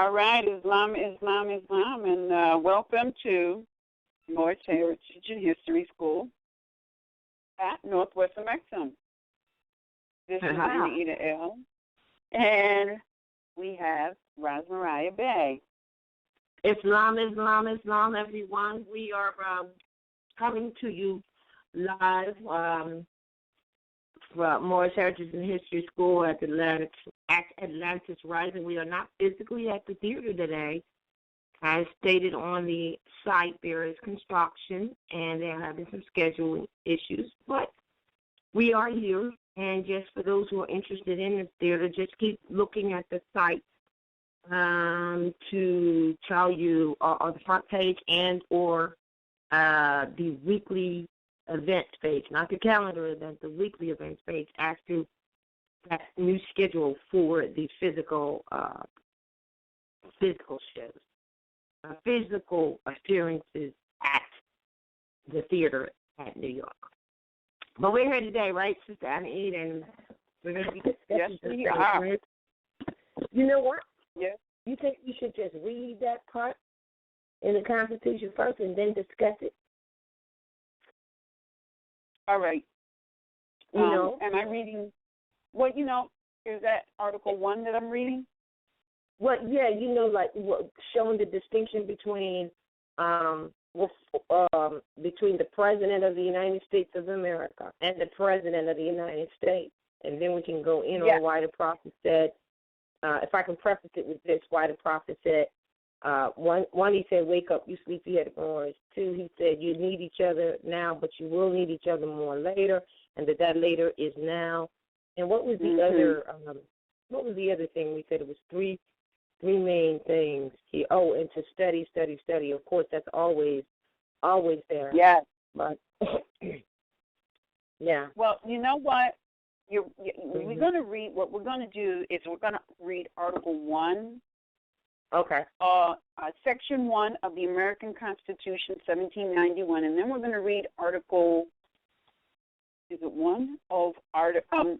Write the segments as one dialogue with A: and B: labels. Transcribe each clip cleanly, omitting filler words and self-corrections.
A: All right, Islam, and welcome to Moorish Heritage and History School at Northwest Amexem. This is Anita L. And we have RVBey.
B: Islam, everyone. We are coming to you live from Moorish Heritage and History School at Atlantis Rising. We are not physically at the theater today. As stated on the site, there is construction, and they're having some scheduling issues. But we are here, and just for those who are interested in the theater, just keep looking at the site to tell you on the front page and or the weekly events page, not the calendar event, the weekly events page, as to that new schedule for the physical shows, physical appearances at the theater at New York. But we're here today, right, Sister Anita, and we're going to be discussing this. You know what?
A: Yes.
B: You think you should just read that part in the Constitution first and then discuss it?
A: All right.
B: You know?
A: Am I reading? What, is that Article 1 that I'm reading?
B: Well, yeah, showing the distinction between between the President of the United States of America and the President of the United States. And then we can go in on why the prophet said, if I can preface it with this, why the prophet said, one, he said, wake up, you sleepy-headed Moors. Two, he said, you need each other now, but you will need each other more later, and that later is now. And what was the other? What was the other thing we said? It was three main things. And to study. Of course, that's always there.
A: Yes.
B: But yeah.
A: Well, you know what? We're going to read. What we're going to do is we're going to read Article 1.
B: Okay.
A: Section 1 of the American Constitution, 1791, and then we're going to read Article. Is it 1 of Article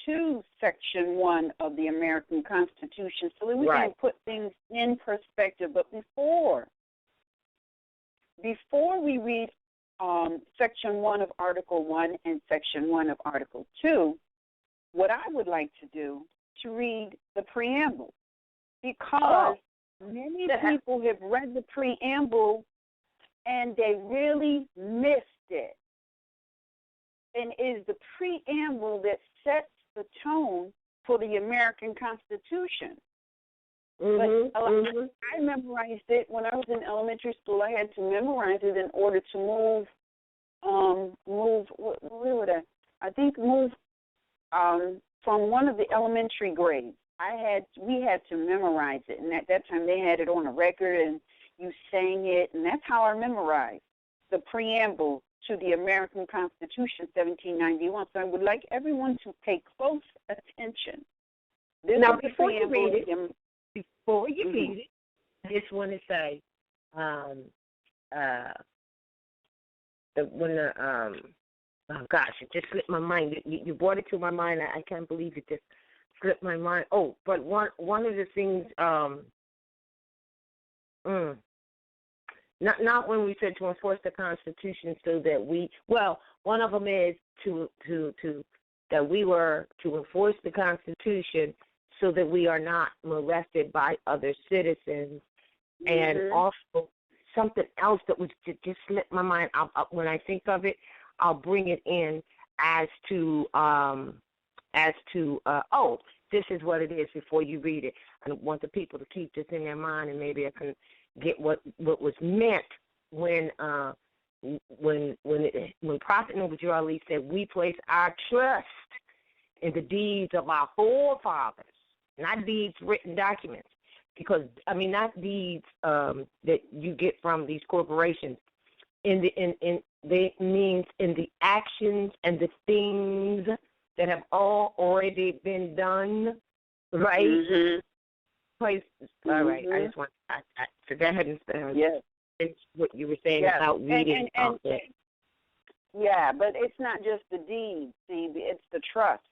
A: 2, Section 1 of the American Constitution, so that we can put things in perspective. But before we read Section 1 of Article 1 and Section 1 of Article 2, what I would like to do to read the preamble, because many people have read the preamble and they really missed it. And it is the preamble that sets the tone for the American Constitution. But I memorized it when I was in elementary school. I had to memorize it in order to move from one of the elementary grades. We had to memorize it, and at that time they had it on a record, and you sang it, and that's how I memorized the preamble to the American Constitution, 1791. So I would like everyone to pay close attention.
B: Now, before you read it, I just want to say, it just slipped my mind. You brought it to my mind. I can't believe it just slipped my mind. Oh, but one of the things, not when we said to enforce the Constitution so that one of them is that we were to enforce the Constitution so that we are not molested by other citizens. And also something else that was just slipped my mind. When I think of it, I'll bring it in as to this is what it is before you read it. I want the people to keep this in their mind, and maybe I can get what was meant when Prophet Noble Ali said, we place our trust in the deeds of our forefathers, not deeds, written documents. Because, not deeds that you get from these corporations. They means in the actions and the things that have already been done, right? All right. I just want to go ahead and it's what you were saying about reading.
A: Yeah, but it's not just the deed, see, it's the trust.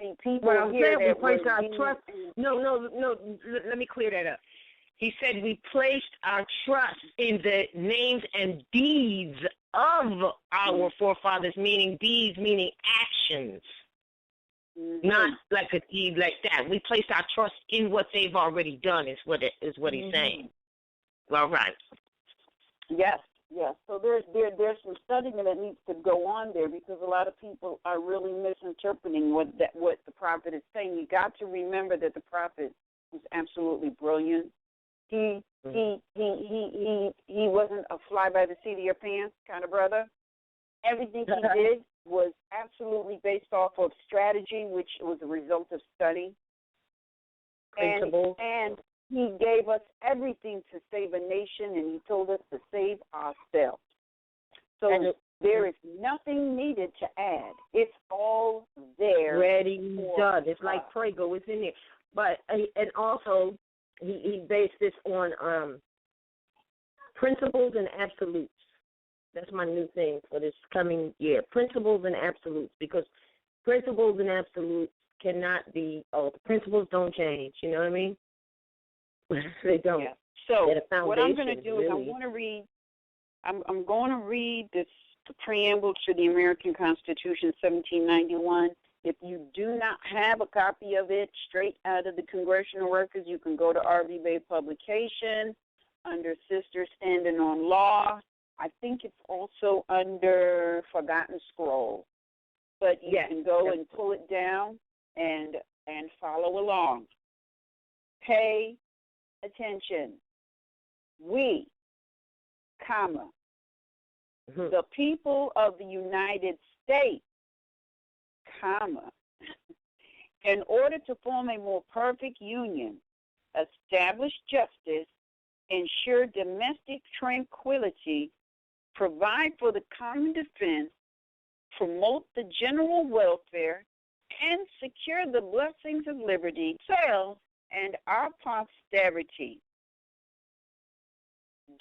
A: See, people
B: Well, I'm
A: hear
B: saying we
A: that
B: placed our
A: word
B: trust. No. Let me clear that up. He said we placed our trust in the names and deeds of our forefathers, meaning deeds, meaning actions, not like a deed like that. We placed our trust in what they've already done. Is what he's saying. All right.
A: Yes. Yes, so there's some studying that needs to go on there because a lot of people are really misinterpreting what the prophet is saying. You got to remember that the prophet was absolutely brilliant. He wasn't a fly by the seat of your pants kind of brother. Everything he did was absolutely based off of strategy, which was a result of study.
B: Principles.
A: And he gave us everything to save a nation, and he told us to save ourselves. So there is nothing needed to add. It's all there.
B: Ready, done. It's like Prego. It's in there. But, and also, he based this on principles and absolutes. That's my new thing for this coming year. Principles and absolutes, because principles and absolutes cannot be, the principles don't change. You know what I mean? They don't.
A: Yeah. So what I'm going to do is I'm going to read the preamble to the American Constitution, 1791. If you do not have a copy of it straight out of the Congressional Records, you can go to RVBey publication under Sisters Standing on Law. I think it's also under Forgotten Scroll. But you can go and pull it down and follow along. Pay attention. We, the people of the United States, in order to form a more perfect union, establish justice, ensure domestic tranquility, provide for the common defense, promote the general welfare, and secure the blessings of liberty, self, and our posterity.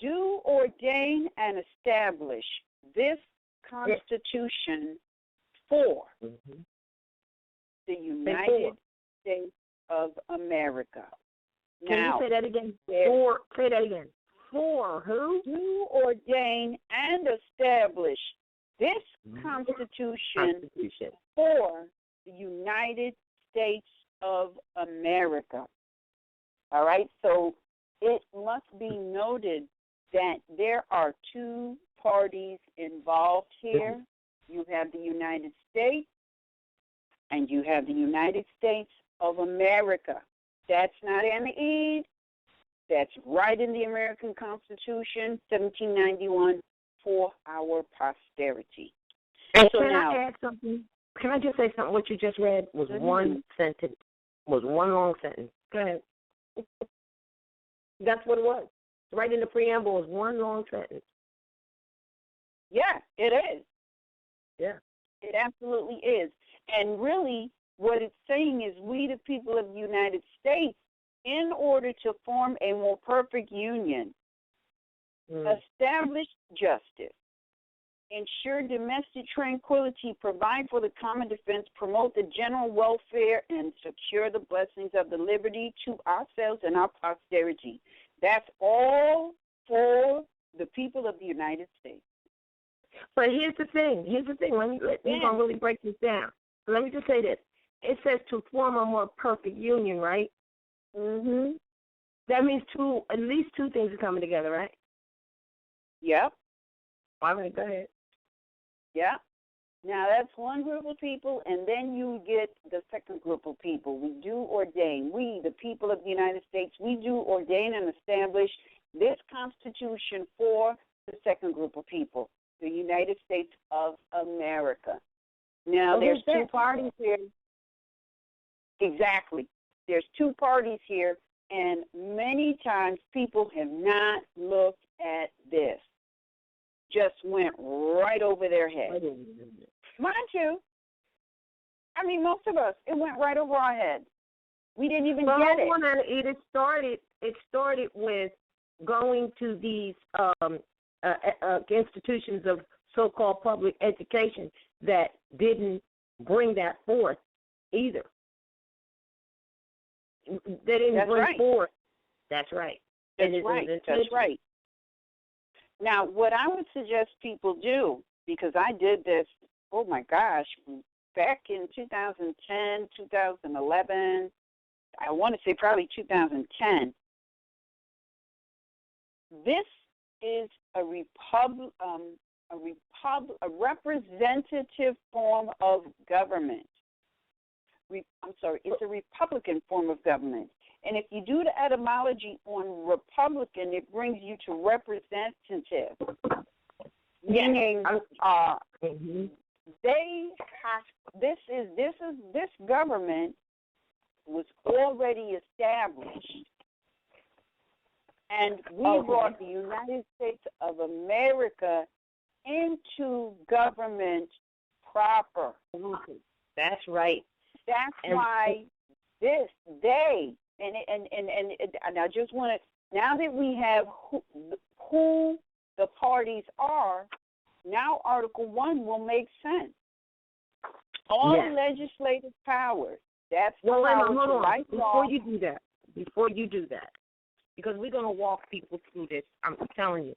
A: Do ordain and establish this Constitution for the United States of America.
B: Can you say that again? Say that again. For who?
A: Do ordain and establish this Constitution for the United States of America. All right, so it must be noted that there are two parties involved here. You have the United States and you have the United States of America. That's not Anna-Ede. That's right in the American Constitution, 1791, for our posterity.
B: And so can I add something? Can I just say something? What you just read was one sentence, was one long sentence. Go ahead. That's what it was. Right in the preamble was one long sentence.
A: Yeah, it is.
B: Yeah.
A: It absolutely is. And really, what it's saying is we, the people of the United States, in order to form a more perfect union, establish justice, ensure domestic tranquility, provide for the common defense, promote the general welfare, and secure the blessings of the liberty to ourselves and our posterity. That's all for the people of the United States.
B: But here's the thing. We're going to really break this down. So let me just say this. It says to form a more perfect union, right?
A: Mm-hmm.
B: That means at least two things are coming together, right?
A: Yep.
B: All right, go ahead.
A: Yeah. Now, that's one group of people, and then you get the second group of people. We do ordain. We, the people of the United States, we do ordain and establish this Constitution for the second group of people, the United States of America. Now, there's two parties here. Exactly. There's two parties here, and many times people have not looked at this. Just went right over their head. Mind you, I mean, most of us, it went right over our head. We didn't even get it. It started with going to these institutions of so-called public education that didn't bring that forth
B: either. They didn't bring forth. That's right.
A: That's right. That's right. Now, what I would suggest people do, because I did this, oh my gosh, back in 2010, 2011, I want to say probably 2010. This is a representative form of government. It's a Republican form of government. And if you do the etymology on Republican, it brings you to representative, meaning this government was already established, and we brought the United States of America into government proper.
B: That's right.
A: That's why and I just want to, now that we have who the parties are, now Article 1 will make sense. All legislative powers. That's the power to write law.
B: Before you do that, because we're going to walk people through this, I'm telling you,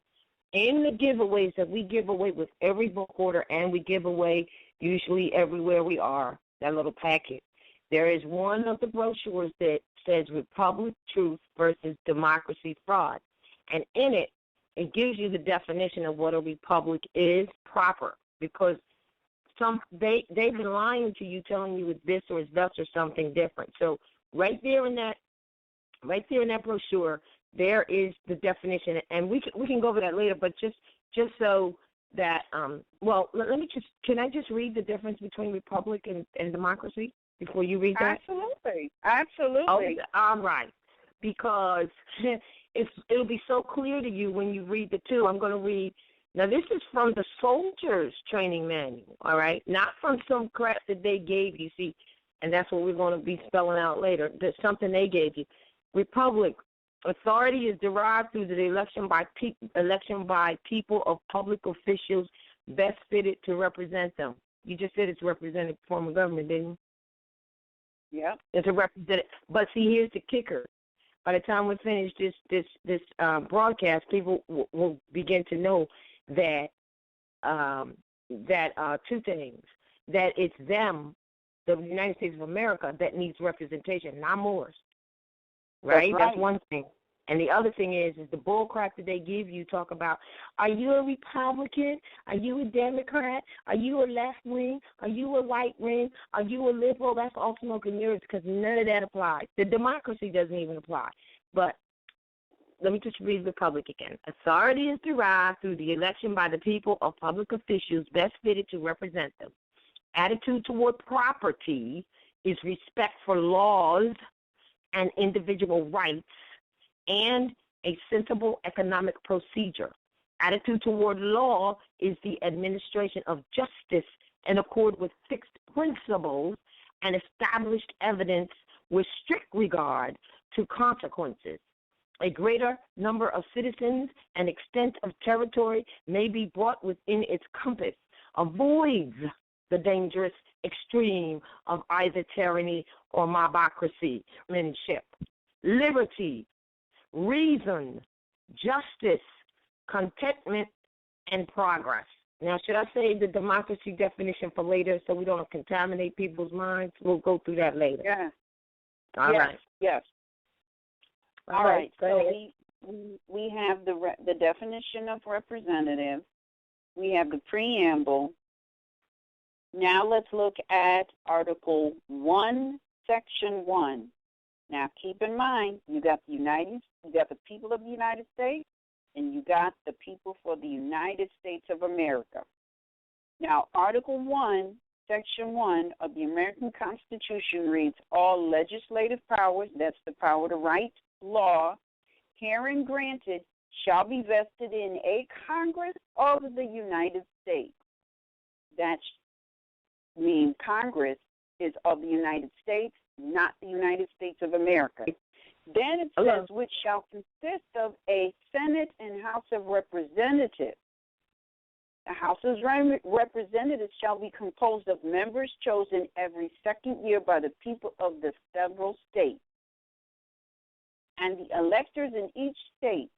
B: in the giveaways that we give away with every book order, and we give away usually everywhere we are, that little packet, there is one of the brochures that says Republic Truth versus Democracy Fraud. And in it, it gives you the definition of what a republic is proper, because they've been lying to you, telling you it's this or it's thus or something different. So right there in that brochure, there is the definition, and we can go over that later. But just so that can I just read the difference between republic and democracy before you read that?
A: Absolutely.
B: Oh, all right, because it'll be so clear to you when you read the two. I'm going to read. Now, this is from the Soldiers Training Manual, all right? Not from some crap that they gave you, see, and that's what we're going to be spelling out later. There's something they gave you. Republic, authority is derived through the election by people of public officials best fitted to represent them. You just said it's a representative form of government, didn't you?
A: Yeah.
B: It's a representative. But see, here's the kicker. By the time we finish this broadcast, people will begin to know that two things: that it's them, the United States of America, that needs representation, not Moors. Right? That's one thing. And the other thing is the bull crap that they give you. Talk about, are you a Republican? Are you a Democrat? Are you a left wing? Are you a right wing? Are you a liberal? That's all smoke and mirrors, because none of that applies. The democracy doesn't even apply. But let me just read Republic again. Authority is derived through the election by the people of public officials best fitted to represent them. Attitude toward property is respect for laws and individual rights, and a sensible economic procedure. Attitude toward law is the administration of justice in accord with fixed principles and established evidence with strict regard to consequences. A greater number of citizens and extent of territory may be brought within its compass, avoids the dangerous extreme of either tyranny or mobocracy, liberty, reason, justice, contentment, and progress. Now, should I say the democracy definition for later so we don't contaminate people's minds? We'll go through that later.
A: Yeah.
B: All right.
A: Yes.
B: All right.
A: So we have the definition of representative. We have the preamble. Now let's look at Article 1, Section 1. Now keep in mind, you got the people of the United States, and you got the people for the United States of America. Now, Article 1, Section 1 of the American Constitution reads, all legislative powers, that's the power to write law, herein granted, shall be vested in a Congress of the United States. That means Congress is of the United States, not the United States of America. Then it says, which shall consist of a Senate and House of Representatives. The House of Representatives shall be composed of members chosen every second year by the people of the several states. And the electors in each state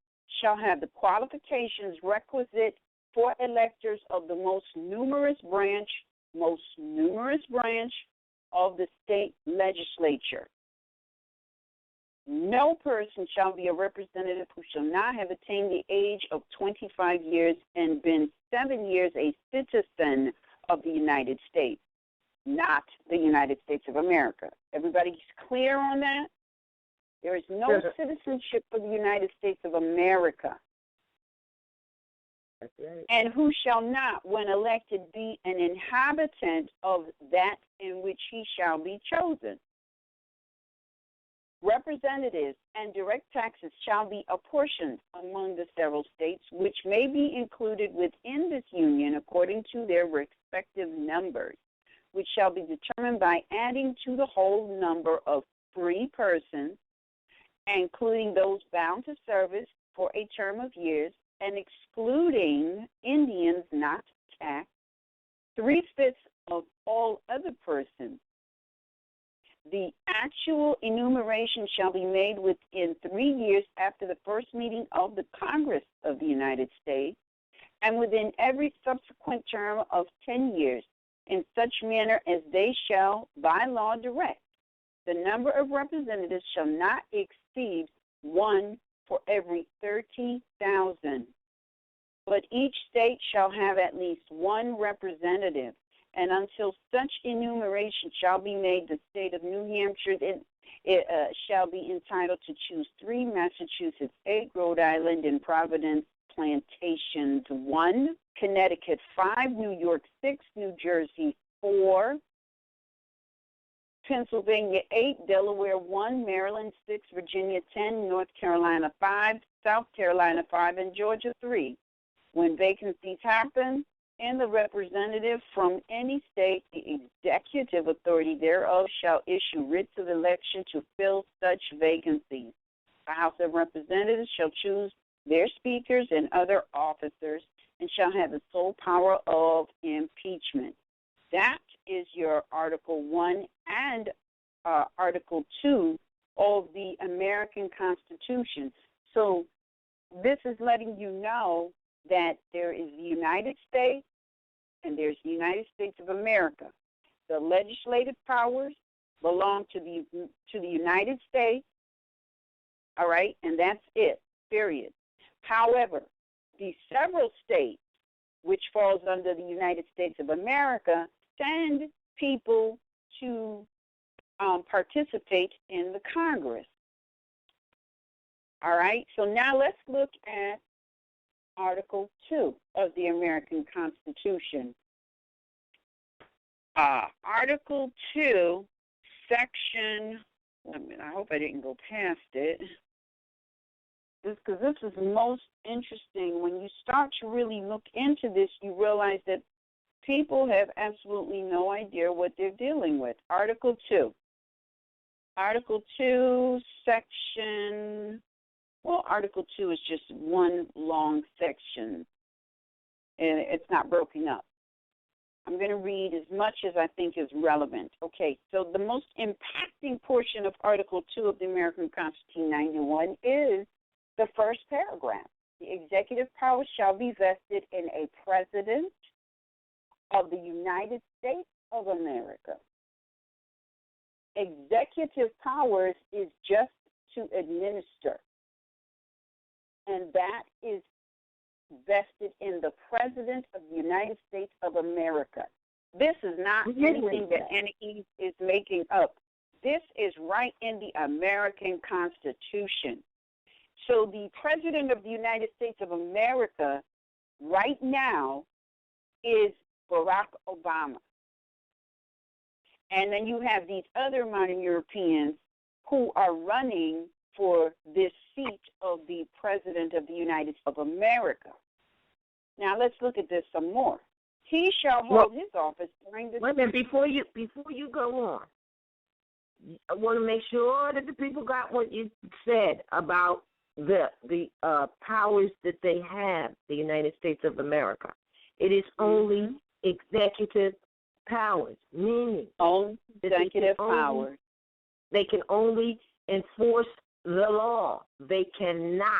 A: shall have the qualifications requisite for electors of the most numerous branch of the state legislature. No person shall be a representative who shall not have attained the age of 25 years and been 7 years a citizen of the United States, not the United States of America. Everybody's clear on that? There is no citizenship for the United States of America.
B: That's right.
A: And who shall not, when elected, be an inhabitant of that in which he shall be chosen. Representatives and direct taxes shall be apportioned among the several states, which may be included within this union according to their respective numbers, which shall be determined by adding to the whole number of free persons, including those bound to service for a term of years, and excluding Indians not taxed, 3/5 of all other persons. The actual enumeration shall be made within 3 years after the first meeting of the Congress of the United States, and within every subsequent term of 10 years, in such manner as they shall by law direct. The number of representatives shall not exceed 1 for every 30,000, but each state shall have at least 1 representative. And until such enumeration shall be made, the state of New Hampshire shall be entitled to choose 3, Massachusetts 8, Rhode Island and Providence Plantations 1, Connecticut 5, New York 6, New Jersey 4, Pennsylvania 8, Delaware 1, Maryland 6, Virginia 10, North Carolina 5, South Carolina 5, and Georgia 3. When vacancies happen in the representative from any state, the executive authority thereof shall issue writs of election to fill such vacancies. The House of Representatives shall choose their speakers and other officers and shall have the sole power of impeachment. That is your Article 1 and Article 2 of the American Constitution. So this is letting you know that there is the United States and there's the United States of America. The legislative powers belong to the United States, all right, and that's it, period. However, the several states, which falls under the United States of America, send people to participate in the Congress. All right, so now let's look at Article 2 of the American Constitution. Article 2, Section, I hope I didn't go past it, because this is most interesting. When you start to really look into this, you realize that people have absolutely no idea what they're dealing with. Article 2. Article 2, Section, well, Article 2 is just one long section, and it's not broken up. I'm going to read as much as I think is relevant. Okay, so the most impacting portion of Article 2 of the American Constitution 91 is the first paragraph. The executive power shall be vested in a president of the United States of America. Executive powers is just to administer, and that is vested in the President of the United States of America. This is not anything that NE is making up. This is right in the American Constitution. So the President of the United States of America right now is Barack Obama. And then you have these other modern Europeans who are running for this seat of the President of the United States of America. Now let's look at this some more. He shall hold his office during the...
B: Wait a minute, before you go on, I want to make sure that the people got what you said about the powers that they have, the United States of America. It is only executive powers, meaning
A: only executive powers.
B: They can only enforce the law. They cannot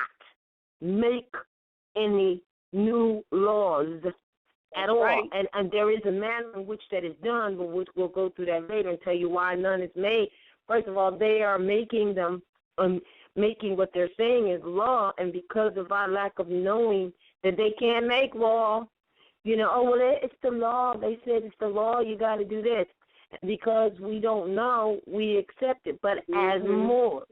B: make any new laws at all.
A: Right.
B: And there is a manner in which that is done, but we'll go through that later and tell you why none is made. First of all, they are making them, making what they're saying is law, and because of our lack of knowing that they can't make law, it's the law. They said it's the law, you got to do this. Because we don't know, we accept it. But as Moors,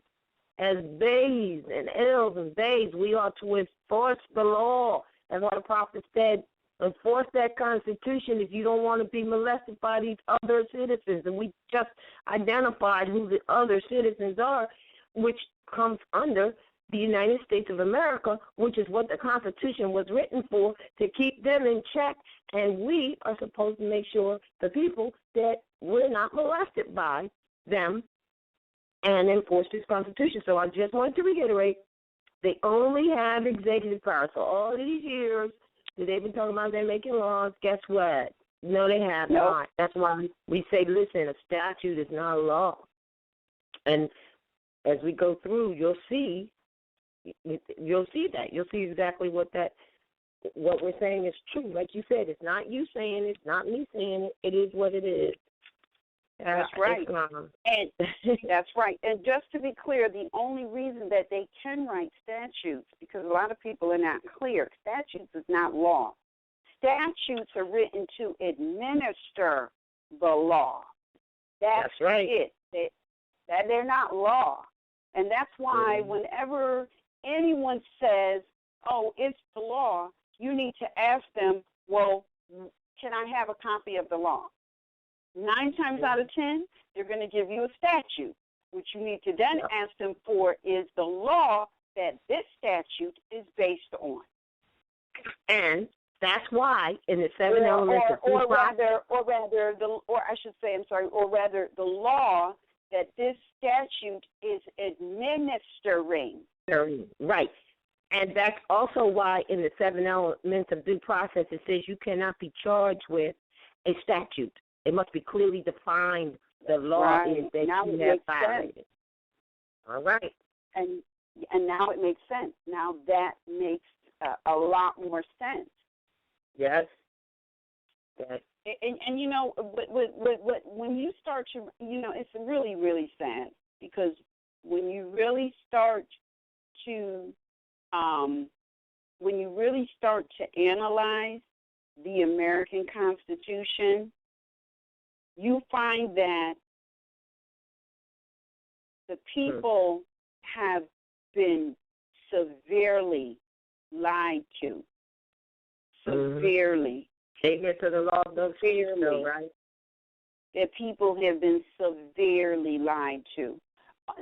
B: as beys and elves and beys, we are to enforce the law. That's what the prophet said. Enforce that Constitution if you don't want to be molested by these other citizens. And we just identified who the other citizens are, which comes under the United States of America, which is what the Constitution was written for, to keep them in check. And we are supposed to make sure, the people, that we're not molested by them and enforce this Constitution. So I just wanted to reiterate, they only have executive power. So all these years that they've been talking about they're making laws, guess what? No, they have not. That's why we say, listen, a statute is not a law. And as we go through, you'll see that. You'll see exactly what we're saying is true. Like you said, it's not you saying it, it's not me saying it. It is what it is.
A: That's right. And that's right. And just to be clear, the only reason that they can write statutes, because a lot of people are not clear, statutes is not law. Statutes are written to administer the law. That's
B: right.
A: It. They're not law. And that's why whenever anyone says, oh, it's the law, you need to ask them, well, can I have a copy of the law? 9 times out of 10, they're going to give you a statute. What you need to then ask them for is the law that this statute is based on.
B: And that's why in the 7 elements of due process,
A: the law that this statute is administering.
B: Right. And that's also why in the 7 elements of due process it says you cannot be charged with a statute. It must be clearly defined. The law is that now you have violated. All right.
A: And now it makes sense. Now that makes a lot more sense.
B: Yes.
A: And when you start to, it's really, really sad, because when you really start to analyze the American Constitution, you find that the people have been severely lied to. Severely.
B: Ignorant to the law of those severely, right?
A: That people have been severely lied to.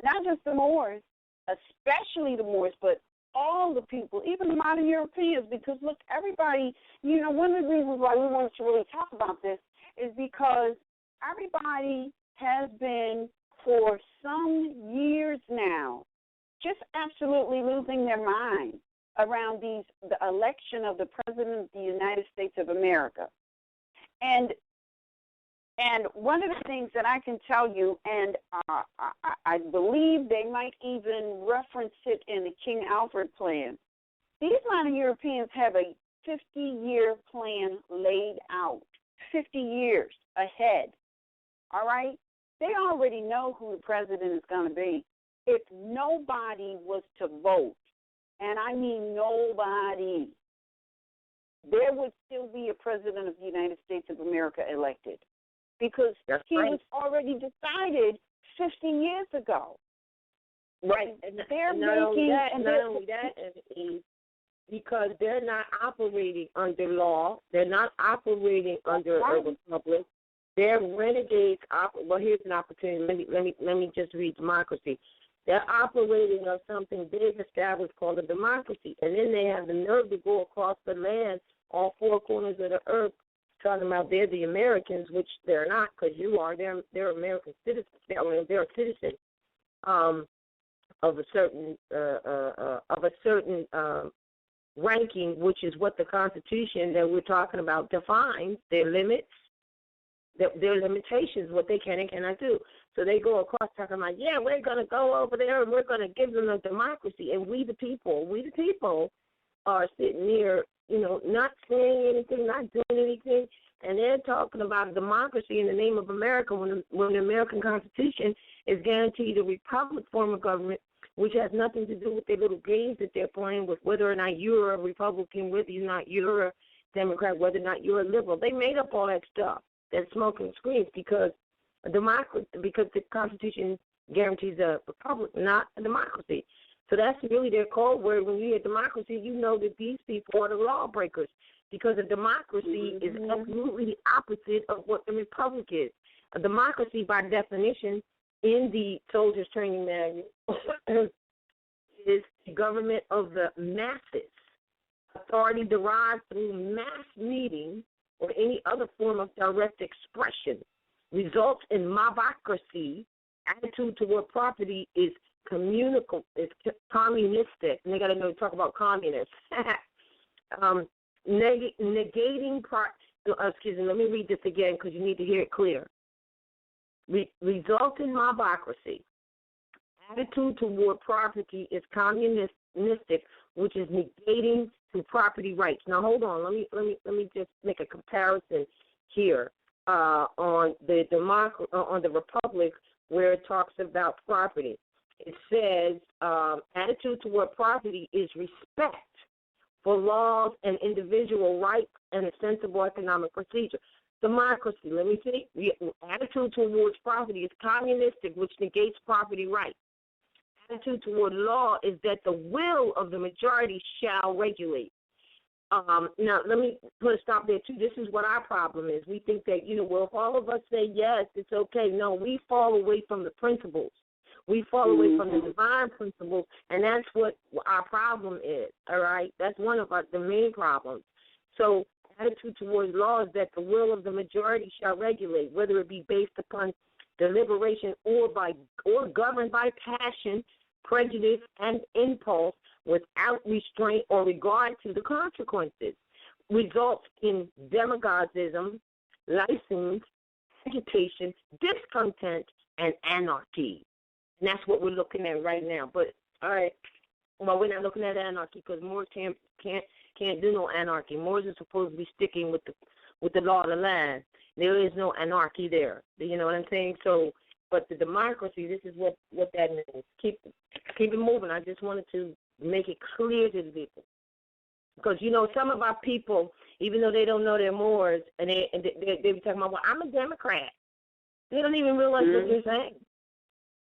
A: Not just the Moors, especially the Moors, but all the people, even the modern Europeans, because, look, everybody, one of the reasons why we wanted to really talk about this is because everybody has been, for some years now, just absolutely losing their mind around the election of the President of the United States of America. And one of the things that I can tell you, and I believe they might even reference it in the King Alfred plan, these modern Europeans have a 50-year plan laid out, 50 years ahead. All right? They already know who the president is going to be. If nobody was to vote, and I mean nobody, there would still be a president of the United States of America elected, because was already decided 50 years ago.
B: Right. And not only that, because they're not operating under law, they're not operating under a republic. They're renegades. Well, here's an opportunity. Let me just read democracy. They're operating on something big established called a democracy, and then they have the nerve to go across the land, all 4 corners of the earth, talking about they're the Americans, which they're not, because you are. They're American citizens. They're a citizen of a certain ranking, which is what the Constitution that we're talking about defines, their limits, their limitations, what they can and cannot do. So they go across talking about, yeah, we're going to go over there and we're going to give them a democracy. And we the people are sitting here, not saying anything, not doing anything. And they're talking about democracy in the name of America when the American Constitution is guaranteed a republic form of government, which has nothing to do with their little games that they're playing with whether or not you're a Republican, whether or not you're a Democrat, whether or not you're a liberal. They made up all that stuff, that smoke and screens, because the Constitution guarantees a republic, not a democracy. So that's really their code word. When you hear democracy, you know that these people are the lawbreakers, because a democracy is absolutely the opposite of what a republic is. A democracy, by definition, in the soldiers' training manual, is the government of the masses. Authority derived through mass meeting or any other form of direct expression results in mobocracy. Attitude toward property is communicable, is communistic. And they got to talk about communists. Negating excuse me, let me read this again because you need to hear it clear. Result in mobocracy. Attitude toward property is communistic, which is negating to property rights. Now hold on, let me just make a comparison here on the republic where it talks about property. It says attitude toward property is respect for laws and individual rights and a sensible economic procedure. Democracy, let me see. The attitude towards property is communistic, which negates property rights. Attitude toward law is that the will of the majority shall regulate. Now, let me put a stop there, too. This is what our problem is. We think that, well, if all of us say yes, it's okay. No, we fall away from the principles. We fall away from the divine principles, and that's what our problem is, all right? That's one of the main problems. So attitude towards law is that the will of the majority shall regulate, whether it be based upon deliberation or governed by passion, prejudice, and impulse without restraint or regard to the consequences. Results in demagogism, license, agitation, discontent, and anarchy. And that's what we're looking at right now. But all right, well, we're not looking at anarchy because Moors can't do no anarchy. Moors are supposed to be sticking with the law of the land. There is no anarchy there. You know what I'm saying? So, but the democracy, this is what that means. Keep it moving. I just wanted to make it clear to the people, because some of our people, even though they don't know they're Moors, and they be talking about, well, I'm a Democrat. They don't even realize what they're saying.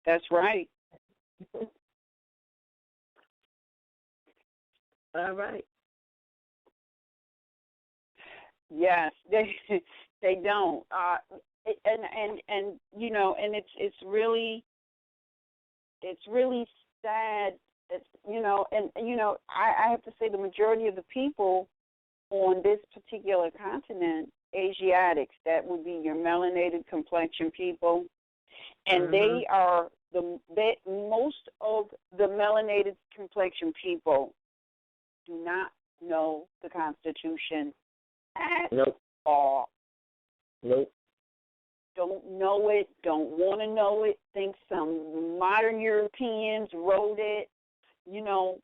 A: That's right.
B: All right.
A: Yes, they don't. And it's really sad. I have to say the majority of the people on this particular continent, Asiatics, that would be your melanated complexion people, and they are most of the melanated complexion people do not know the Constitution at all.
B: Nope.
A: Don't know it, don't want to know it, think some modern Europeans wrote it, won't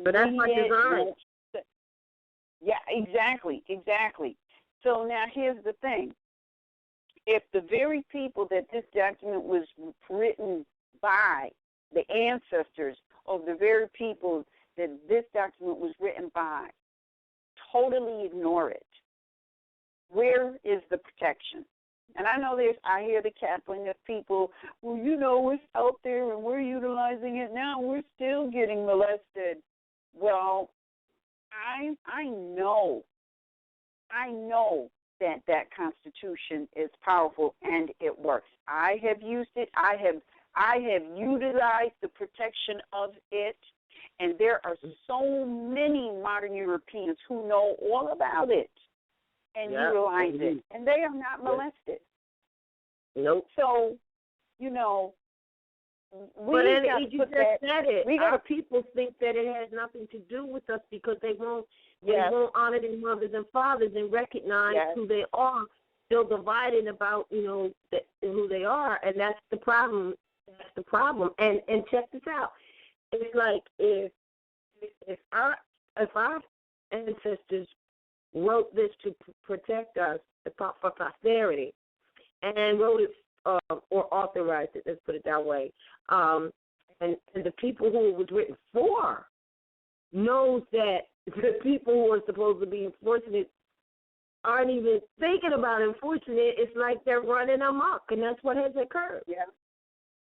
B: but that's
A: read it.
B: Won't.
A: Yeah, exactly. So now here's the thing. If the very people that this document was written by, the ancestors of the very people that this document was written by, totally ignore it, where is the protection? And I know I hear the cackling of people, well, it's out there and we're utilizing it now. We're still getting molested. Well, I know that Constitution is powerful and it works. I have used it. I have utilized the protection of it, and there are so many modern Europeans who know all about it and utilize it, and they are not molested.
B: Nope.
A: So,
B: But you just said it. Our people think that it has nothing to do with us because they won't honor their mothers and fathers and recognize who they are. Still divided about who they are, and that's the problem. That's the problem. And check this out. It's like if our ancestors wrote this to protect us for posterity, and wrote it or authorized it, let's put it that way, and the people who it was written for knows that the people who are supposed to be enforcing it aren't even thinking about enforcing it. It's like they're running amok, and that's what has occurred.
A: Yeah.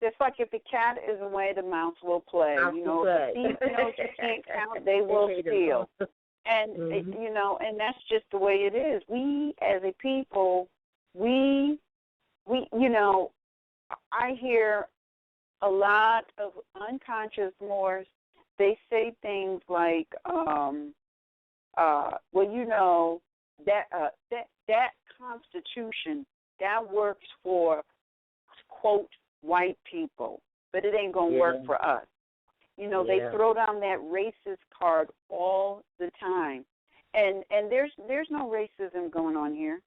A: It's like if the cat is away, the mouse will play. If the thief knows you can't count, they will steal. And, and that's just the way it is. We, as a people, I hear a lot of unconscious Moors. They say things like, that Constitution, that works for, quote, white people, but it ain't going to work for us. They throw down that racist card all the time. And there's no racism going on here.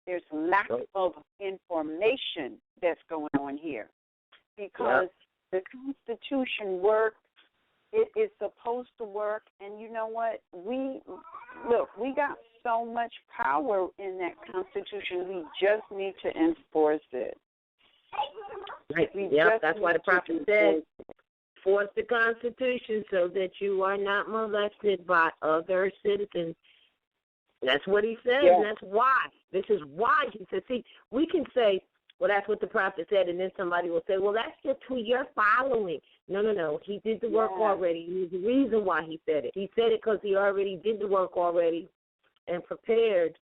A: There's lack of information that's going on here. Because the Constitution works. It is supposed to work. And you know what? We got so much power in that Constitution. We just need to enforce it.
B: Right. That's why the prophet said, force the Constitution so that you are not molested by other citizens. That's what he says, and that's why. This is why he said, see, we can say, well, that's what the prophet said, and then somebody will say, well, that's just who you're following. No. He did the work already. There's a reason why he said it. He said it because he already did the work already and prepared,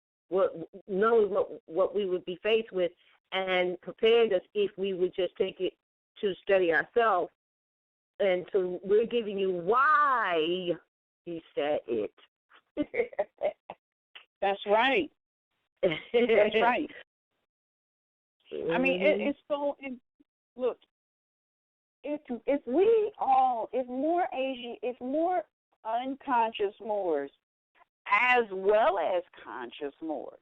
B: knowing what we would be faced with, and prepared us if we would just take it to study ourselves. And so we're giving you why he said it.
A: That's right. That's right. I mean, it's so. Look, if more unconscious Moors, as well as conscious Moors,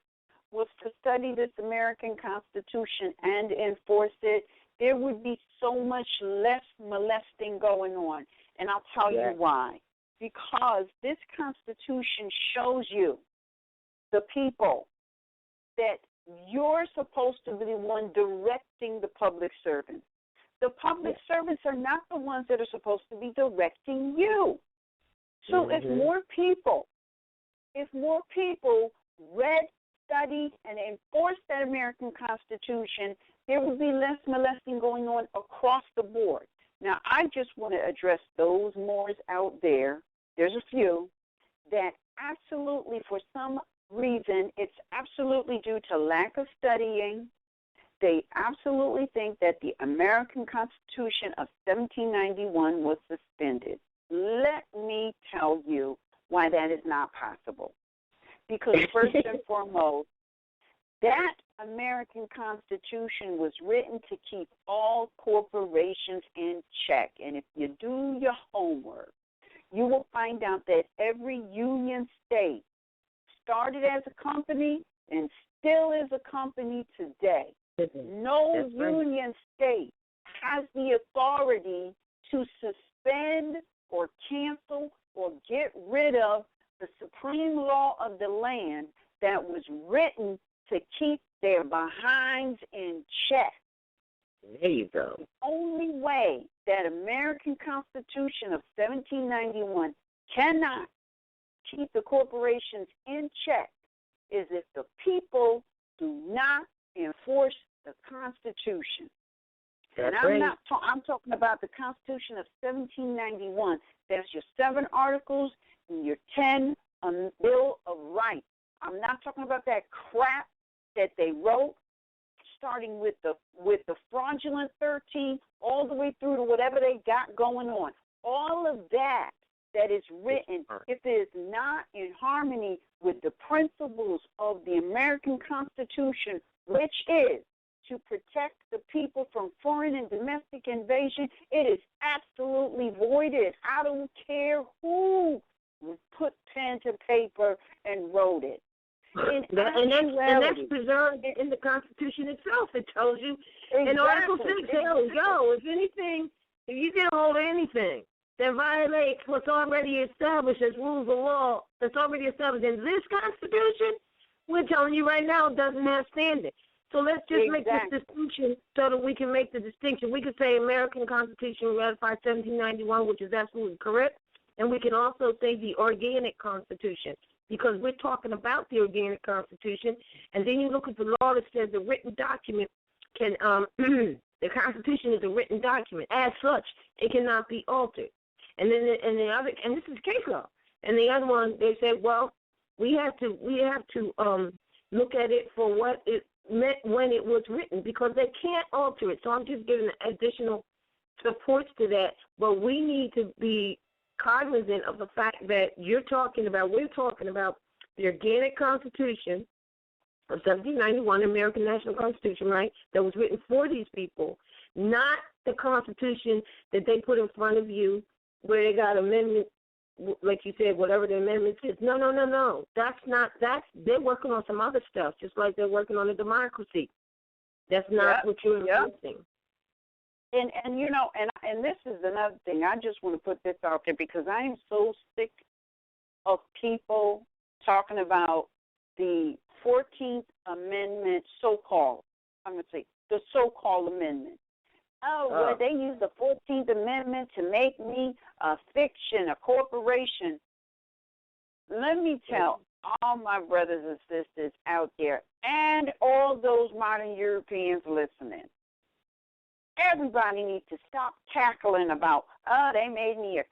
A: was to study this American Constitution and enforce it, there would be so much less molesting going on. And I'll tell you why. Because this Constitution shows you, the people, that you're supposed to be the one directing the public servants. The public servants are not the ones that are supposed to be directing you. So if more people read, studied, and enforced that American Constitution, there would be less molesting going on across the board. Now, I just want to address those Moors out there. There's a few that absolutely, for some reason, it's absolutely due to lack of studying. They absolutely think that the American Constitution of 1791 was suspended. Let me tell you why that is not possible. Because first and foremost, that American Constitution was written to keep all corporations in check. And if you do your homework, you will find out that every union state started as a company and still is a company today. No union state has the authority to suspend or cancel or get rid of the supreme law of the land that was written to keep their behinds in check.
B: There you go.
A: The only way that American Constitution of 1791 cannot keep the corporations in check is if the people do not enforce the Constitution.
B: That's
A: and I'm talking about the Constitution of 1791. There's your 7 articles and your 10 Bill of Rights. I'm not talking about that crap that they wrote, starting with the fraudulent 13 all the way through to whatever they got going on. All of that is written, if it is not in harmony with the principles of the American Constitution, which is to protect the people from foreign and domestic invasion, it is absolutely voided. I don't care who put pen to paper and wrote it.
B: And that's preserved in the Constitution itself. It tells you in Article 6, if you get a hold of anything that violates what's already established as rules of law, that's already established in this Constitution, we're telling you right now it doesn't have standing. So let's just make this distinction so that we can make the distinction. We could say American Constitution ratified 1791, which is absolutely correct, and we can also say the Organic Constitution, because we're talking about the Organic Constitution, and then you look at the law that says the written document can, the Constitution is a written document. As such, it cannot be altered. And then and this is case law. And the other one, they said, well, we have to look at it for what it meant when it was written, because they can't alter it. So I'm just giving additional supports to that. But we need to be cognizant of the fact that we're talking about the Organic Constitution of 1791, American National Constitution, right, that was written for these people, not the Constitution that they put in front of you where they got amendments, like you said, whatever the amendment is. No. They're working on some other stuff, just like they're working on a democracy. That's not what you're enforcing.
A: And you know, and this is another thing. I just want to put this out there because I am so sick of people talking about the 14th Amendment, so-called. I'm going to say the so-called amendment. Well, they use the 14th Amendment to make me a fiction, a corporation. Let me tell all my brothers and sisters out there and all those modern Europeans listening, everybody needs to stop cackling about, they made me a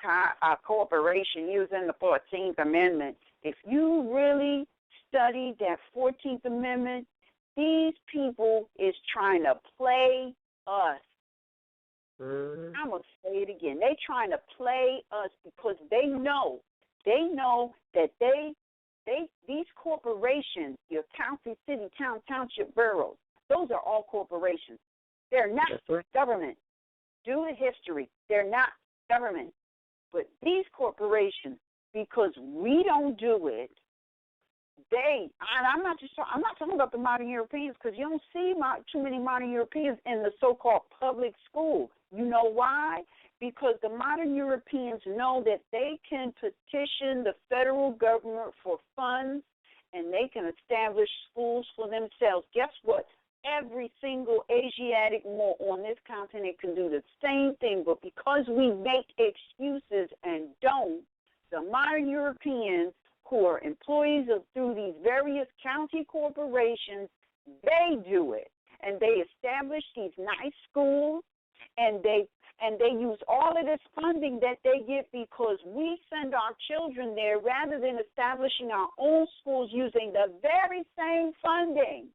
A: corporation using the 14th Amendment. If you really study that 14th Amendment, these people is trying to play us. I'm going to say it again. They trying to play us because they know that these corporations, your county, city, town, township, boroughs, those are all corporations. They're not government. Do the history. They're not government. But these corporations, because we don't do it, I'm not talking about the modern Europeans, because you don't see too many modern Europeans in the so-called public school. You know why? Because the modern Europeans know that they can petition the federal government for funds and they can establish schools for themselves. Guess what? Every single Asiatic Moor on this continent can do the same thing, but because we make excuses and don't, the modern Europeans who are employees through these various county corporations, they do it. And they establish these nice schools, and they use all of this funding that they get because we send our children there rather than establishing our own schools using the very same funding.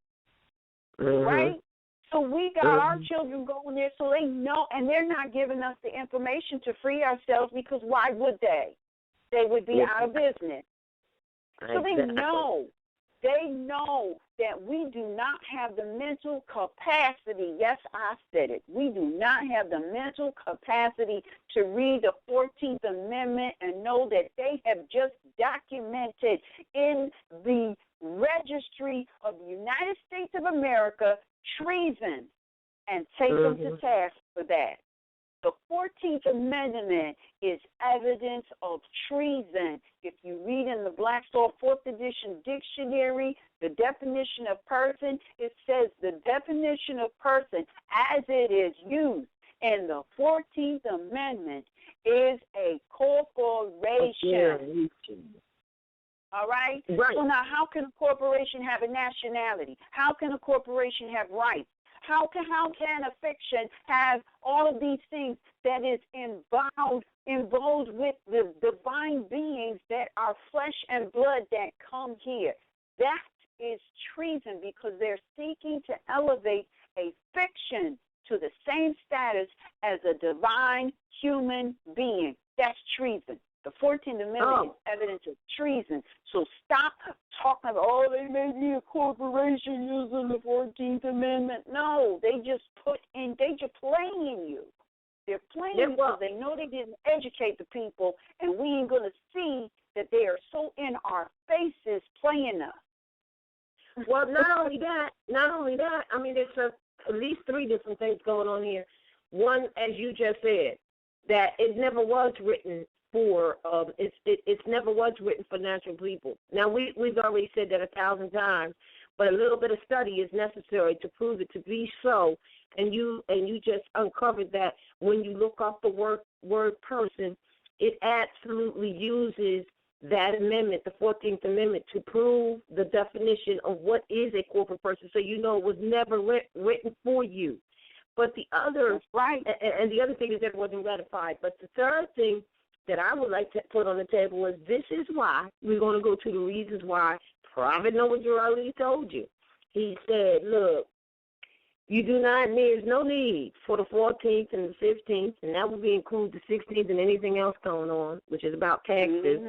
A: Right? So we got our children going there so they know, and they're not giving us the information to free ourselves because why would they? They would be out of business. So they know that we do not have the mental capacity. Yes, I said it. We do not have the mental capacity to read the 14th Amendment and know that they have just documented in the Registry of the United States of America treason and take them to task for that. The 14th Amendment is evidence of treason. If you read in the Blackstone 4th edition dictionary, the definition of person, it says the definition of person as it is used in the 14th Amendment is a corporation. All right? So now how can a corporation have a nationality? How can a corporation have rights? How can a fiction have all of these things that is involved with the divine beings that are flesh and blood that come here? That is treason because they're seeking to elevate a fiction to the same status as a divine human being. That's treason. The 14th Amendment is evidence of treason. So stop talking about, oh, they made me a corporation using the 14th Amendment. No, they just playing you. They're playing you because they know they didn't educate the people, and we ain't going to see that they are so in our faces playing us.
B: Well, not only that, I mean, there's at least three different things going on here. One, as you just said, that it never was written for it never was written for natural people. Now we've already said that 1,000 times, but a little bit of study is necessary to prove it to be so. And you just uncovered that when you look up the word person, it absolutely uses that amendment, the 14th Amendment, to prove the definition of what is a corporate person. So you know it was never written for you. But the other,
A: that's right,
B: and the other thing is that it wasn't ratified. But the third thing that I would like to put on the table is this is why we're going to go to the reasons why Prophet Noah already told you. He said, look, there's no need for the 14th and the 15th, and that would include the 16th and anything else going on, which is about taxes,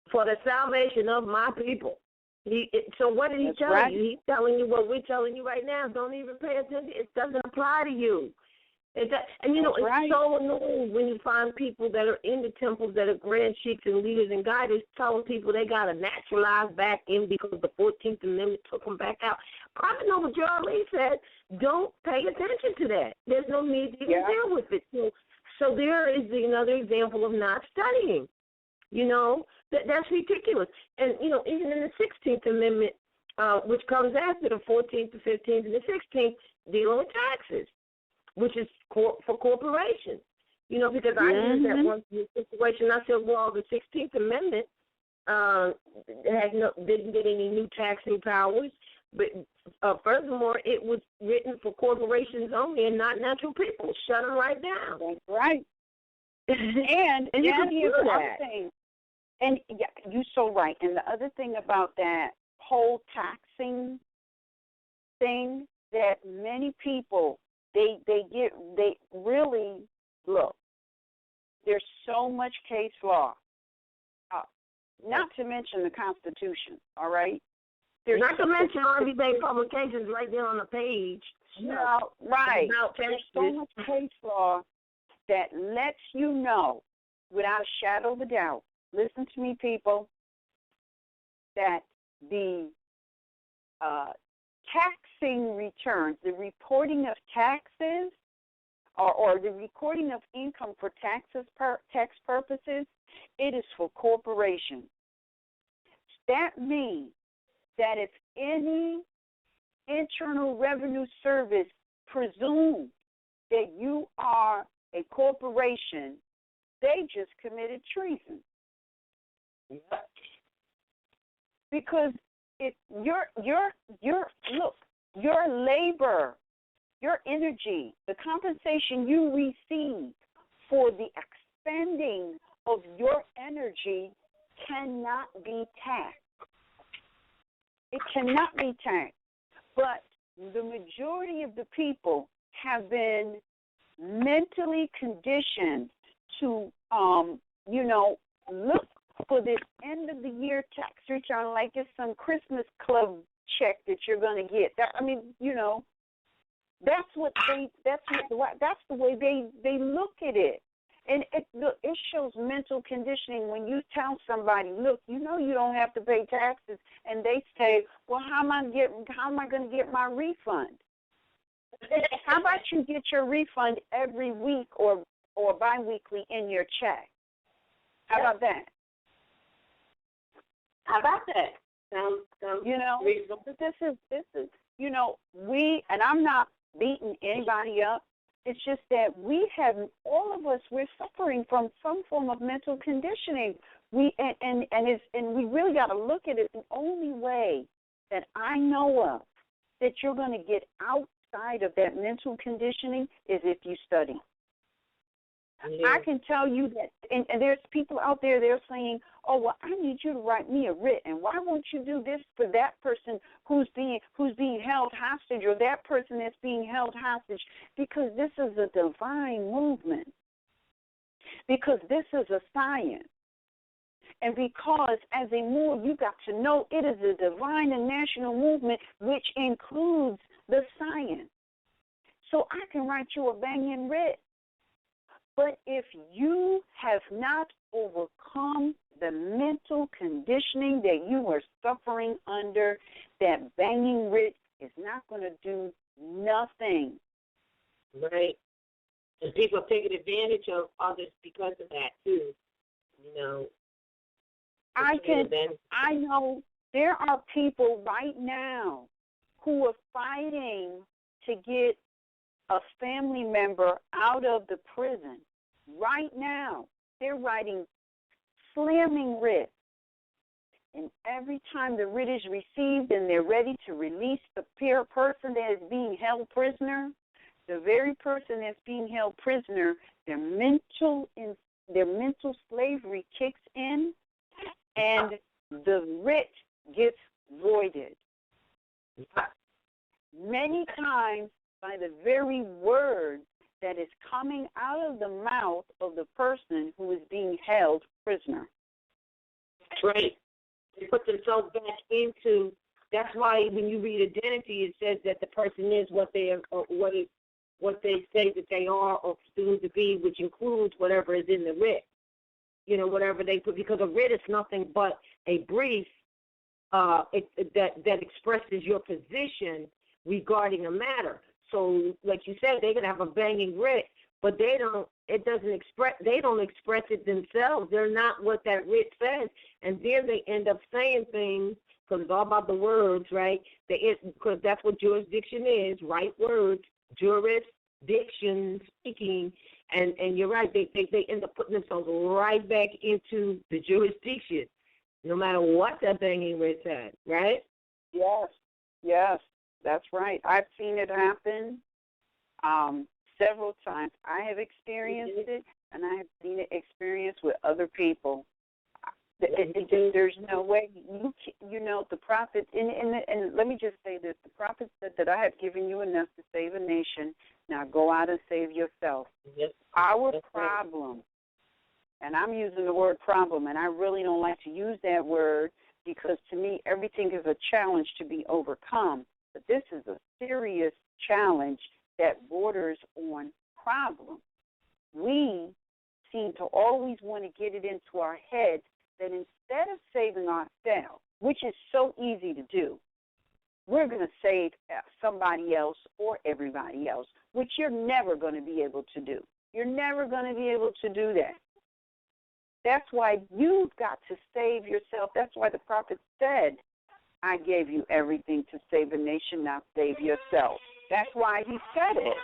B: for the salvation of my people. So what did he tell you? He's telling you what we're telling you right now. Don't even pay attention. It doesn't apply to you. It's so annoying when you find people that are in the temples that are grand sheiks and leaders and guides telling people they got to naturalize back in because the 14th Amendment took them back out. Prophet Noah Lee said, don't pay attention to that. There's no need to even deal with it. So there is another example of not studying. That's ridiculous. And, even in the 16th Amendment, which comes after the 14th, the 15th, and the 16th, dealing with taxes, which is for corporations. Because I used that one situation. I said, well, the 16th Amendment didn't get any new taxing powers. But furthermore, it was written for corporations only and not natural people. Shut them right down.
A: That's right. And
B: you can do that.
A: And you're so right. And the other thing about that whole taxing thing, that many people, they really, look, there's so much case law, not to mention the Constitution, all right?
B: Not to mention RVBey publications right there on the page.
A: Right. There's so much case law that lets you know, without a shadow of a doubt, listen to me, people, that the taxing returns, the reporting of taxes, or the recording of income for tax purposes, it is for corporations. That means that if any Internal Revenue Service presumes that you are a corporation, they just committed treason.
B: Yep.
A: Because if your labor, your energy, the compensation you receive for the expending of your energy cannot be taxed. It cannot be taxed. But the majority of the people have been mentally conditioned to, look for this end of the year tax return like it's some Christmas club check that you're going to get. That's the way they look at it. And it shows mental conditioning when you tell somebody, look, you don't have to pay taxes, and they say, well, how am I going to get my refund? How about you get your refund every week or biweekly in your check? How about that? Sounds reasonable. This is and I'm not beating anybody up. It's just that all of us, we're suffering from some form of mental conditioning. We really got to look at it. The only way that I know of that you're going to get outside of that mental conditioning is if you study. Yeah. I can tell you that, and there's people out there, they're saying, oh, well, I need you to write me a writ, and why won't you do this for that person who's being held hostage, or that person that's being held hostage? Because this is a divine movement. because this is a science. And because as a Moor, you got to know it is a divine and national movement which includes the science. So I can write you a banging writ. But if you have not overcome the mental conditioning that you are suffering under, that banging writ is not going to do nothing.
B: Right. And people are taking advantage of others because of that, too.
A: I know there are people right now who are fighting to get a family member out of the prison. Right now, they're writing slamming writs. And every time the writ is received and they're ready to release the person that is being held prisoner, the very person that's being held prisoner, their mental slavery kicks in, and the writ gets voided. Many times by the very word that is coming out of the mouth of the person who is being held prisoner.
B: That's right. They put themselves back into. That's why when you read identity, it says that the person is what they are, or what they say that they are or soon to be, which includes whatever is in the writ. Whatever they put, because a writ is nothing but a brief that expresses your position regarding a matter. So, like you said, they can have a banging writ, but they don't express it themselves. They're not what that writ says, and then they end up saying things because it's all about the words, right? Because that's what jurisdiction is, right words, jurisdiction, speaking, and you're right. They end up putting themselves right back into the jurisdiction, no matter what that banging writ said, right?
A: Yes. That's right. I've seen it happen several times. I have experienced it, and I have seen it experienced with other people. There's no way the prophet. And let me just say this: the prophet said that I have given you enough to save a nation. Now go out and save yourself.
B: Yes.
A: Our problem, and I'm using the word problem, and I really don't like to use that word because to me everything is a challenge to be overcome. But this is a serious challenge that borders on problem. We seem to always want to get it into our heads that instead of saving ourselves, which is so easy to do, we're going to save somebody else or everybody else, which you're never going to be able to do. You're never going to be able to do that. That's why you've got to save yourself. That's why the prophet said, I gave you everything to save a nation, now save yourself. That's why he said it.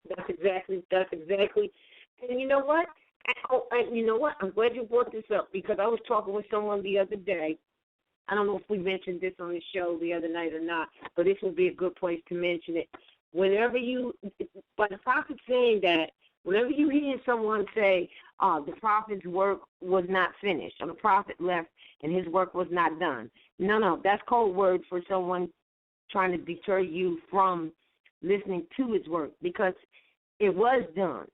B: That's exactly. And you know what? I'm glad you brought this up because I was talking with someone the other day. I don't know if we mentioned this on the show the other night or not, but this would be a good place to mention it. By the prophet saying that, whenever you hear someone say, the prophet's work was not finished, or the prophet left and his work was not done. No, that's code word for someone trying to deter you from listening to his work because it was done.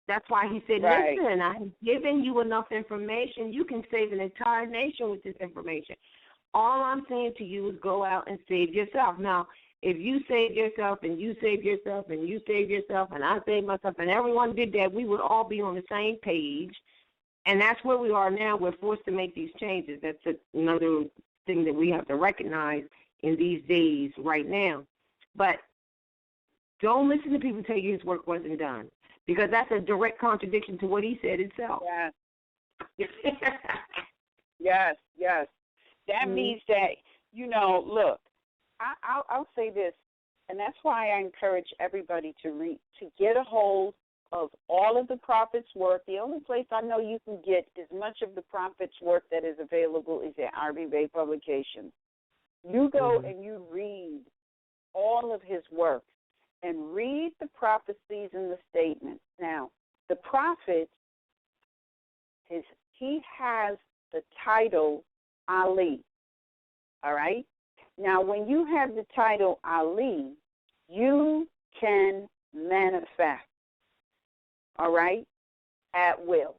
B: That's why he said,
A: right.
B: Listen, I've given you enough information. You can save an entire nation with this information. All I'm saying to you is go out and save yourself. Now, if you save yourself and you save yourself and you save yourself and I save myself and everyone did that, we would all be on the same page. And that's where we are now. We're forced to make these changes. That's another thing that we have to recognize in these days right now. But don't listen to people tell you his work wasn't done because that's a direct contradiction to what he said himself.
A: Yes. That means that, look, I'll say this, and that's why I encourage everybody to read, to get a hold of all of the prophet's work. The only place I know you can get as much of the prophet's work that is available is at RVBey Publications. You go and you read all of his work and read the prophecies and the statements. Now, the prophet, he has the title Ali, all right? Now, when you have the title Ali, you can manifest, all right, at will.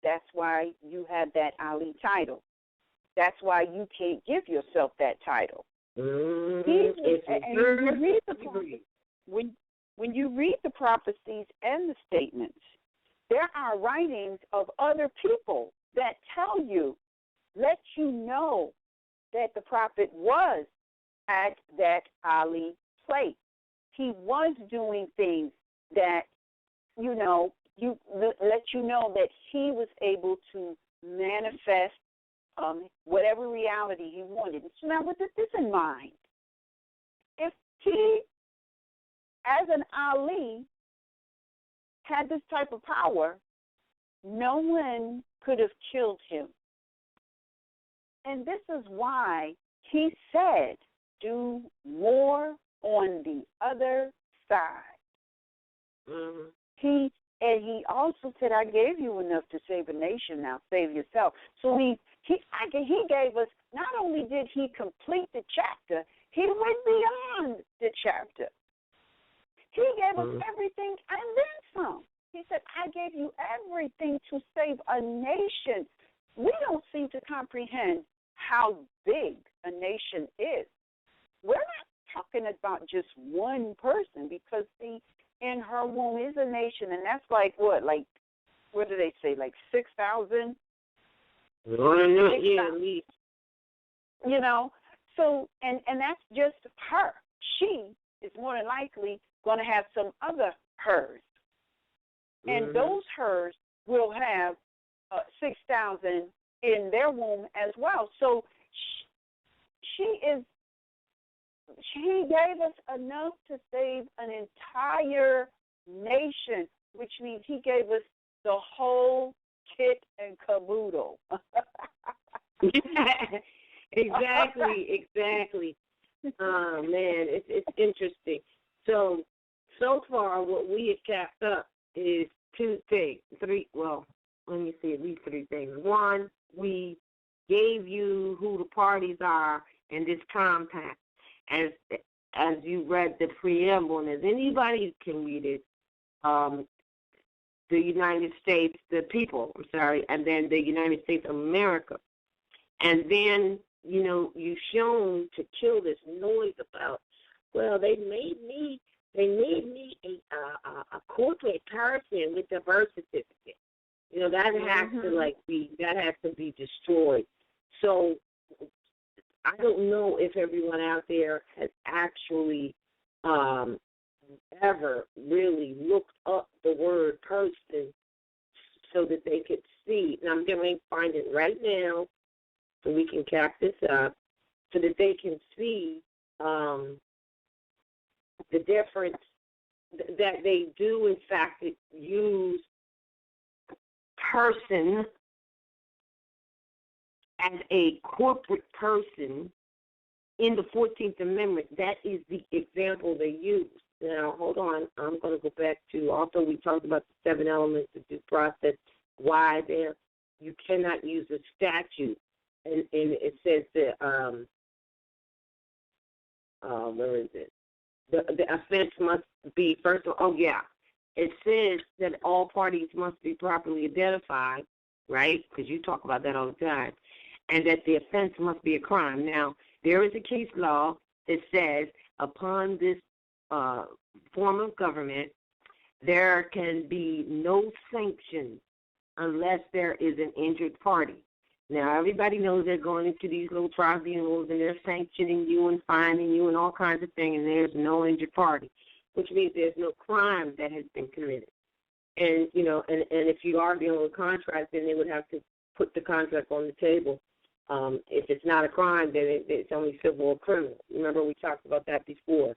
A: That's why you have that Ali title. That's why you can't give yourself that title. When you read the prophecies and the statements, there are writings of other people that tell you, let you know that the prophet was at that Ali place. He was doing things that, let you know that he was able to manifest whatever reality he wanted. So now with this in mind, if he, as an Ali, had this type of power, no one could have killed him. And this is why he said, do more on the other side.
B: Mm-hmm.
A: He also said, I gave you enough to save a nation, now save yourself. So he gave us, not only did he complete the chapter, he went beyond the chapter. He gave us everything and then some. He said, I gave you everything to save a nation. We don't seem to comprehend how big a nation is. We're not talking about just one person, because, see, in her womb is a nation, and that's like what do they say, like 6,000?
B: Yeah, at least.
A: So, and that's just her. She is more than likely going to have some other hers. And those hers will have 6,000 in their womb as well. So she gave us enough to save an entire nation, which means he gave us the whole kit and caboodle.
B: Exactly. Oh, man, it's interesting. So far what we have capped up is let me see, at least three things. One, we gave you who the parties are in this compact. As you read the preamble, and as anybody can read it, the United States, the people, and then the United States of America. And then, you've shown to kill this noise about, well, they made me a corporate person with a birth certificate. That has to be destroyed. So I don't know if everyone out there has actually ever really looked up the word person so that they could see. And I'm going to find it right now so we can cap this up, so that they can see the difference that they do, in fact, use person as a corporate person in the 14th Amendment. That is the example they use. Now, hold on. I'm going to go back to, also we talked about the 7 elements of due process, why you cannot use a statute. And it says that, where is it? The offense must be, first of all, it says that all parties must be properly identified, right? Because you talk about that all the time. And that the offense must be a crime. Now, there is a case law that says upon this form of government, there can be no sanction unless there is an injured party. Now, everybody knows they're going into these little tribunals and they're sanctioning you and fining you and all kinds of things, and there's no injured party, which means there's no crime that has been committed. And, and if you are dealing with contract, then they would have to put the contract on the table. If it's not a crime, then it's only civil or criminal. Remember, we talked about that before.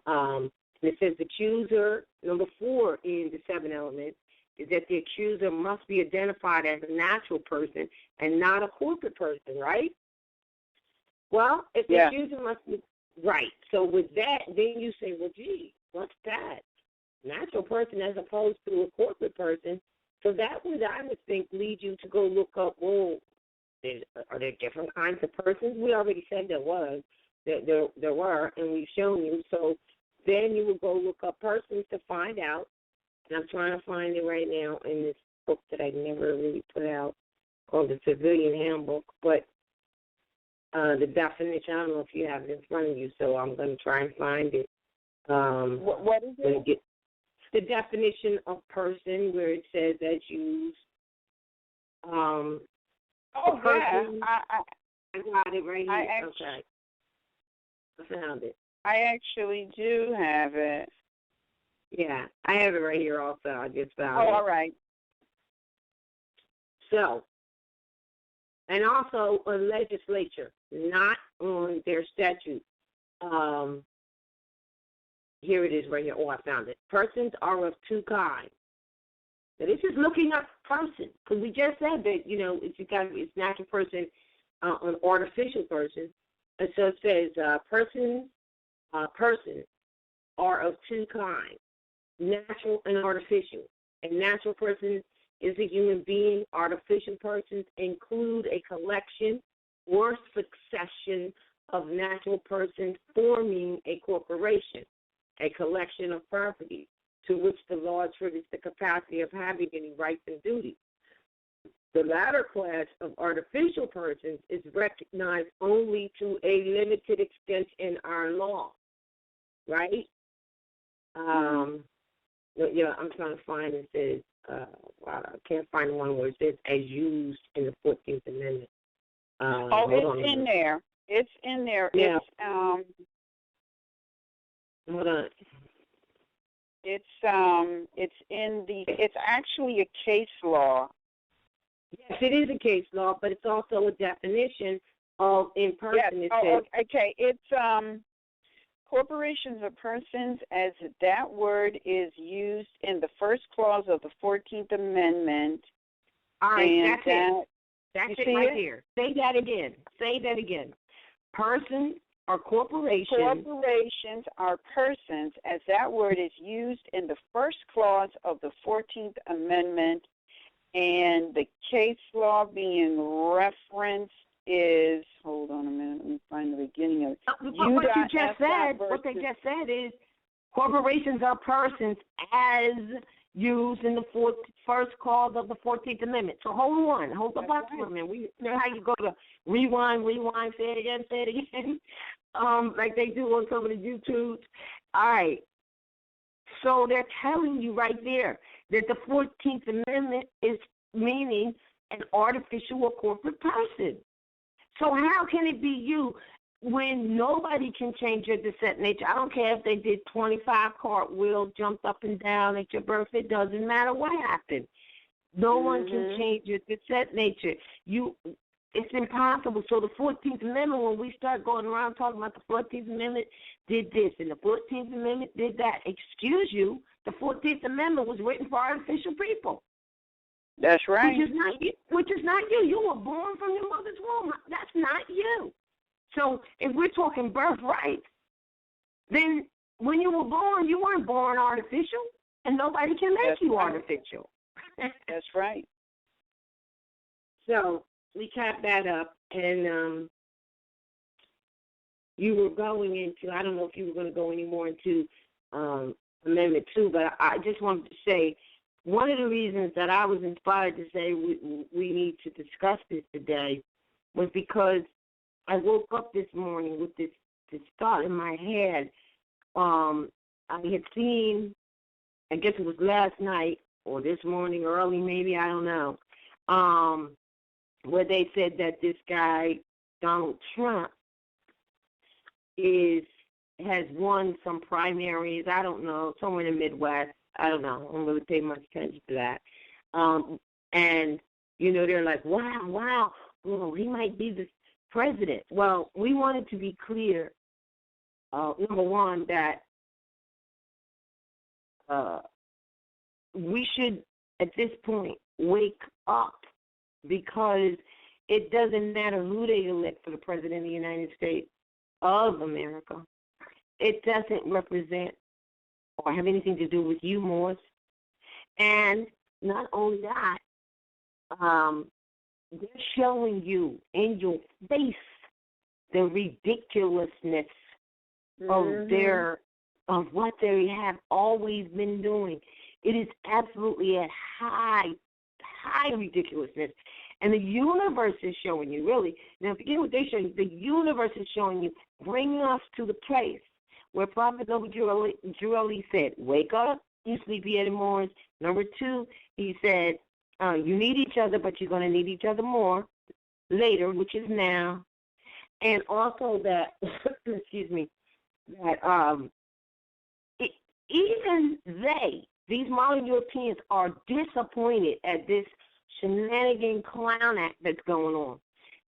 B: And it says the accuser, number 4 in the 7 elements, is that the accuser must be identified as a natural person and not a corporate person, right? Well, if the accuser must be, right. So with that, then you say, well, gee, what's that? Natural person as opposed to a corporate person. So that would, I would think, lead you to go look up, well, are there different kinds of persons? We already said there was. There were, and we've shown you. So Then you will go look up persons to find out. And I'm trying to find it right now in this book that I never really put out called the Civilian Handbook. But the definition, I don't know if you have it in front of you, so I'm going to try and find it.
A: What is it?
B: The definition of person, where it says as used.
A: Oh, yeah.
B: I got it right here. Okay. I found it.
A: I actually do have it.
B: Yeah, I have it right here also. I just found it.
A: Oh, all right.
B: So, and also a legislature, not on their statute. Here it is right here. Oh, I found it. Persons are of two kinds. Now, this is looking up person, because we just said that, it's natural person, an artificial person. And so it says persons are of two kinds, natural and artificial. A natural person is a human being. Artificial persons include a collection or succession of natural persons forming a corporation, a collection of property to which the law attributes the capacity of having any rights and duties. The latter class of artificial persons is recognized only to a limited extent in our law, right? Yeah, I'm trying to find it. Says, I can't find one where it says as used in the 14th Amendment.
A: It's in there. It's in there.
B: Yeah.
A: Hold
B: on.
A: It's actually a case law.
B: Yes, it is a case law, but it's also a definition of in person.
A: Yes. Okay. It's corporations are persons, as that word is used in the first clause of the 14th Amendment.
B: All right, that's it.
A: That's
B: it right here. Say that again. Persons are corporations.
A: Corporations are persons, as that word is used in the first clause of the 14th Amendment, and the case law being referenced is, hold on a minute, let me find the beginning of it.
B: What they just said is corporations are persons as used in the first clause of the 14th Amendment. So hold on for a minute. We know how you go to rewind, say it again, like they do on some of the YouTubes. All right. So they're telling you right there that the 14th Amendment is meaning an artificial or corporate person. So how can it be you when nobody can change your descent nature? I don't care if they did 25 cartwheels, jumped up and down at your birthday. It doesn't matter what happened. No one can change your descent nature. It's impossible. So the 14th Amendment, when we start going around talking about the 14th Amendment did this and the 14th Amendment did that, excuse you, the 14th Amendment was written for artificial people.
A: That's right.
B: Which is not you. You were born from your mother's womb. That's not you. So if we're talking birthright, then when you were born, you weren't born artificial, and nobody can make you artificial.
A: That's right.
B: So we cap that up, and you were going into, I don't know if you were going to go any more into Amendment 2, but I just wanted to say one of the reasons that I was inspired to say we need to discuss this today was because I woke up this morning with this thought in my head. I had seen, I guess it was last night or this morning early, maybe, I don't know, where they said that this guy, Donald Trump, has won some primaries, I don't know, somewhere in the Midwest. I don't know. I don't really pay much attention to that. And, they're like, wow, he might be the president. Well, we wanted to be clear, number one, that we should, at this point, wake up, because it doesn't matter who they elect for the president of the United States of America. It doesn't represent or have anything to do with you, Moors. And not only that, they're showing you in your face the ridiculousness of their of what they have always been doing. It is absolutely a high ridiculousness. And the universe is showing you, really. Now, forget what they're showing you. The universe is showing you, bringing us to the place where Prophet Noble Jewelry said, wake up, you sleepy-headed Moors. Number 2, he said, you need each other, but you're going to need each other more later, which is now. And also that, excuse me, that even these modern Europeans, are disappointed at this shenanigan clown act that's going on.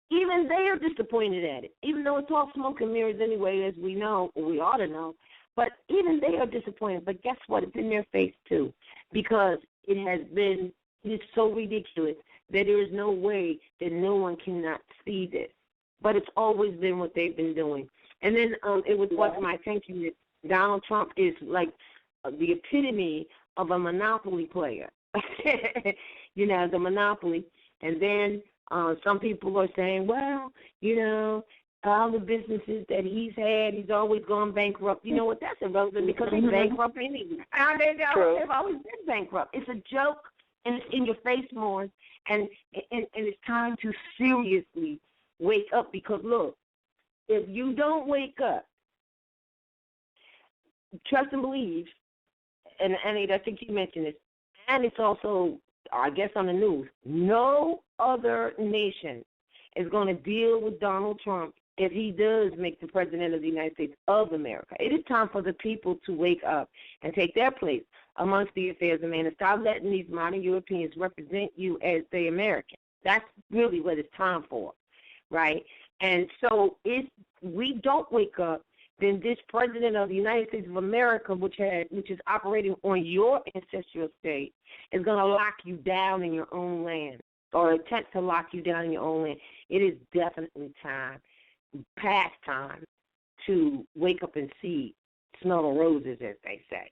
B: Even they are disappointed at it, even though it's all smoke and mirrors anyway, as we know, or we ought to know. But even they are disappointed. But guess what? It's in their face, too, because it is so ridiculous that there is no way that no one cannot see this. But it's always been what they've been doing. And then it was brought to my attention that Donald Trump is like the epitome of a monopoly player. You know, the monopoly. And then some people are saying, well, you know, all the businesses that he's had, he's always gone bankrupt. You know what? That's irrelevant because he's bankrupt anyway. They've always been bankrupt. It's a joke, and it's in your face more. And it's time to seriously wake up because, look, if you don't wake up, trust and believe, and I think you mentioned this, and it's also, I guess, on the news, no other nation is going to deal with Donald Trump if he does make the president of the United States of America. It is time for the people to wake up and take their place amongst the affairs of man and stop letting these modern Europeans represent you as the American. That's really what it's time for, right? And so if we don't wake up, then this president of the United States of America, which is operating on your ancestral state, is going to lock you down in your own land or attempt to lock you down in your own land. It is definitely time, past time, to wake up and smell the roses, as they say.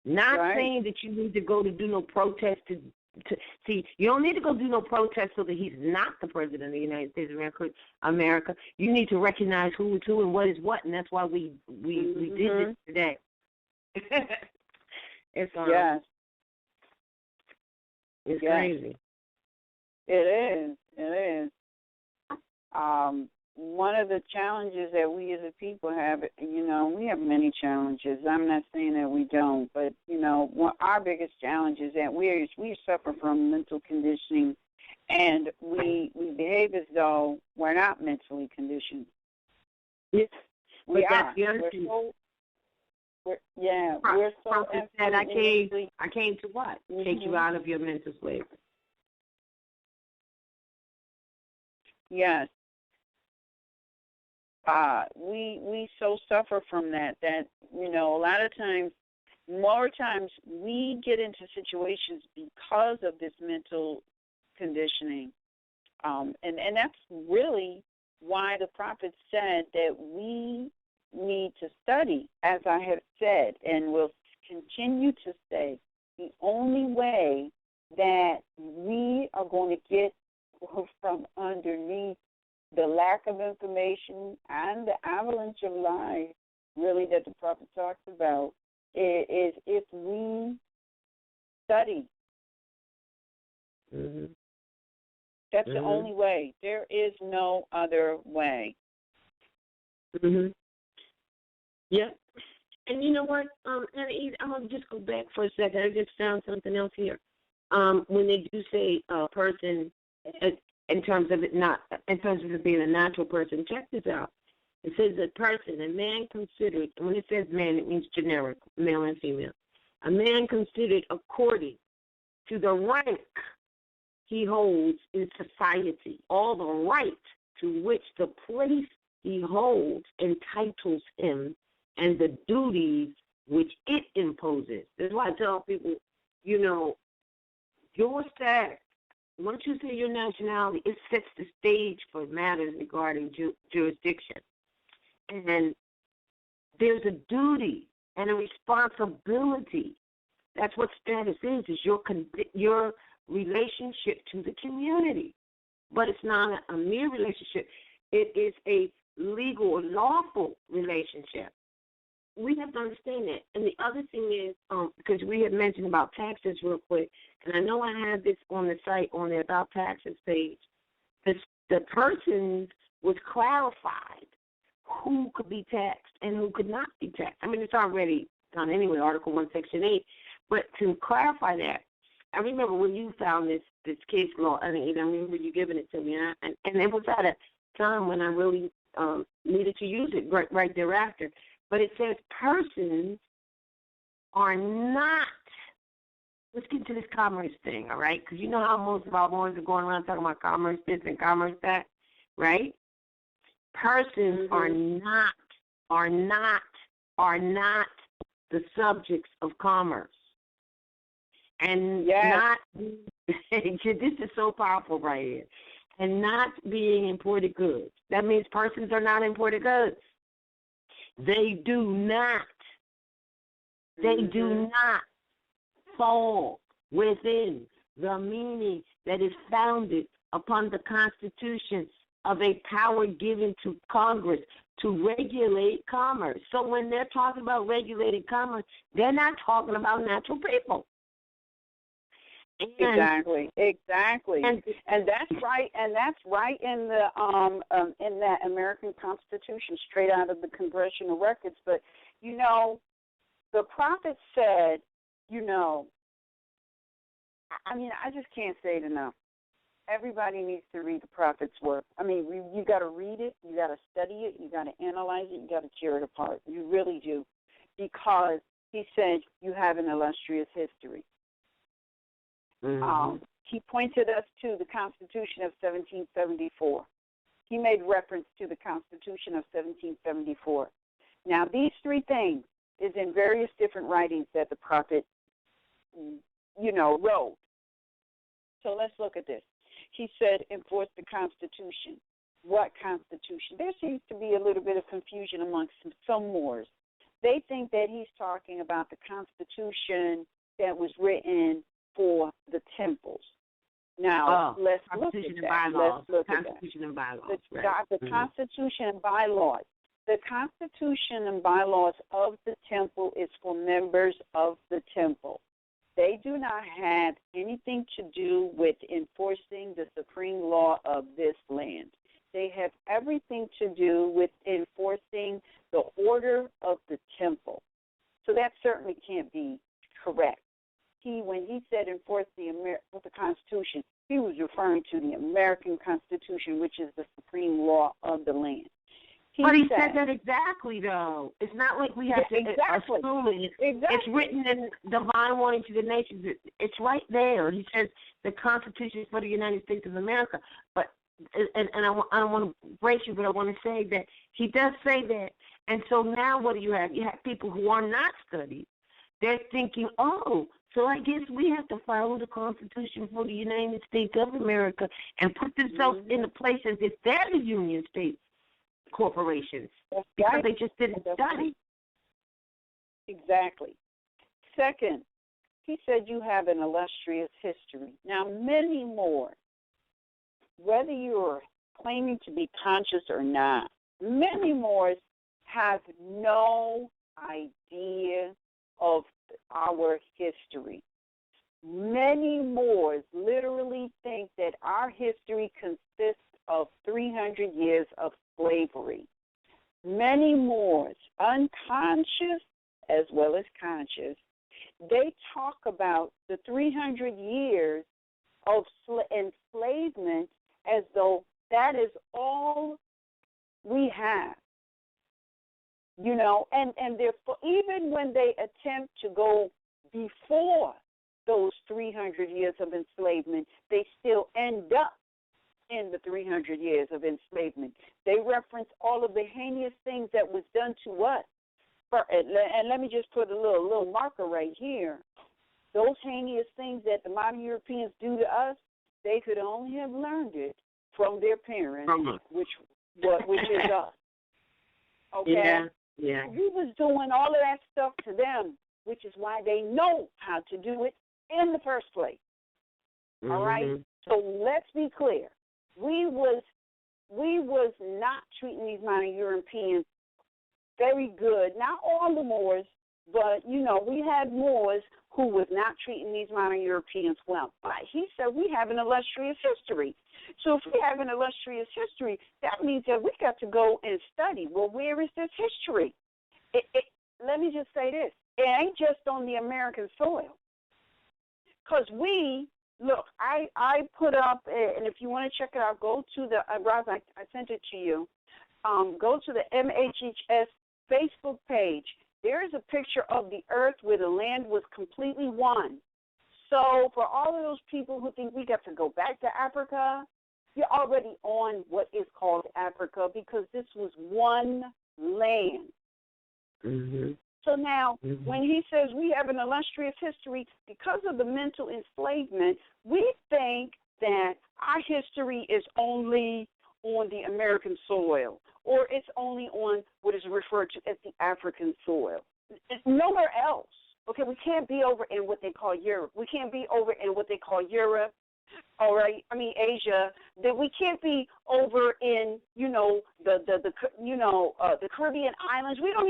B: Not saying that you need to go to do no protest to see, you don't need to go do no protest so that he's not the president of the United States of America. You need to recognize who is who and what is what, and that's why we did this today. It's crazy.
A: It is. One of the challenges that we as a people have, you know, we have many challenges. I'm not saying that we don't, but, you know, our biggest challenge is that we suffer from mental conditioning, and we behave as though we're not mentally conditioned.
B: Yes,
A: we
B: are.
A: We're so
B: said, I came to what? Take you out of your mental slavery.
A: Yes. We so suffer from that, you know, a lot of times, more times, we get into situations because of this mental conditioning. And that's really why the prophet said that we need to study, as I have said, and will continue to say, the only way that we are going to get from underneath the lack of information and the avalanche of lies, really, that the prophet talks about, is if we study.
B: Mm-hmm.
A: That's the only way. There is no other way.
B: Mm-hmm. Yeah. And you know what? I'm going to just go back for a second. I just found something else here. When they do say a person, in terms of it being a natural person, check this out. It says a person, a man considered, and when it says man, it means generic, male and female. A man considered according to the rank he holds in society, all the right to which the place he holds entitles him, and the duties which it imposes. That's why I tell people, you know, your status, once you say your nationality, it sets the stage for matters regarding jurisdiction. And there's a duty and a responsibility. That's what status is your relationship to the community. But it's not a mere relationship. It is a legal or lawful relationship. we have to understand that. And the other thing is, because we had mentioned about taxes real quick, and I know I have this on the site on the About Taxes page. The persons was clarified who could be taxed and who could not be taxed. I mean, it's already done anyway, Article 1, Section 8. But to clarify that, I remember when you found this case law, I remember you giving it to me, and it was at a time when I really needed to use it right thereafter. But it says persons are not, let's get to this commerce thing, all right? Because you know how most of our boys are going around talking about commerce this and commerce that, right? Persons are not the subjects of commerce. And not, this is so powerful right here, and not being imported goods. That means persons are not imported goods. They do not fall within the meaning that is founded upon the Constitution of a power given to Congress to regulate commerce. So when they're talking about regulating commerce, they're not talking about natural people.
A: Exactly. And that's right. And that's right in the in that American Constitution, straight out of the congressional records. But you know, the prophet said, you know, I mean, I just can't say it enough. Everybody needs to read the prophet's work. I mean, you got to read it, you got to study it, you got to analyze it, you got to tear it apart. You really do, because he said you have an illustrious history. He pointed us to the Constitution of 1774. He made reference to the Constitution of 1774. Now, these three things is in various different writings that the prophet, you know, wrote. So let's look at this. He said, enforce the Constitution. What Constitution? There seems to be a little bit of confusion amongst some Moors. They think that he's talking about the Constitution that was written for the temples. Now, let's look at that. Let's look at that. Constitution and bylaws. The Constitution and bylaws. The Constitution and bylaws of the temple is for members of the temple. They do not have anything to do with enforcing the supreme law of this land. They have everything to do with enforcing the order of the temple. So that certainly can't be correct. When he said enforce the Constitution, he was referring to the American Constitution, which is the supreme law of the land. He
B: said that exactly, though. It's not like we have to assume it. It's written in divine warning to the nations. It's right there. He says the Constitution is for the United States of America. But and I don't want to brace you, but I want to say that he does say that. And so now what do you have? You have people who are not studied. They're thinking, so I guess we have to follow the Constitution for the United States of America and put themselves in the place as if they're the Union States corporations because they just didn't study.
A: Exactly. Second, he said you have an illustrious history. Now, many more, whether you're claiming to be conscious or not, many more have no idea of our history. Many Moors literally think that our history consists of 300 years of slavery. Many Moors, unconscious as well as conscious, they talk about the 300 years of enslavement as though that is all we have. You know, and therefore, even when they attempt to go before those 300 years of enslavement, they still end up in the 300 years of enslavement. They reference all of the heinous things that was done to us. And let me just put a little marker right here. Those heinous things that the modern Europeans do to us, they could only have learned it from their parents, which is us. Okay?
B: Yeah.
A: We was doing all of that stuff to them, which is why they know how to do it in the first place. All right? So let's be clear. We was not treating these modern Europeans very good. Not all the Moors, but, you know, we had Moors who was not treating these modern Europeans well. But he said we have an illustrious history. So if we have an illustrious history, that means that we got to go and study. Well, where is this history? Let me just say this. It ain't just on the American soil. Because look, I put up, and if you want to check it out, go to the, Roz, I sent it to you. Go to the MHHS Facebook page. There is a picture of the earth where the land was completely one. So for all of those people who think we got to go back to Africa, you're already on what is called Africa because this was one land.
B: Mm-hmm.
A: So now, when he says we have an illustrious history, because of the mental enslavement, we think that our history is only on the American soil, or it's only on what is referred to as the African soil. It's nowhere else. Okay, we can't be over in what they call Europe. We can't be over in what they call Europe. All right, I mean Asia. That we can't be over in the Caribbean islands. We don't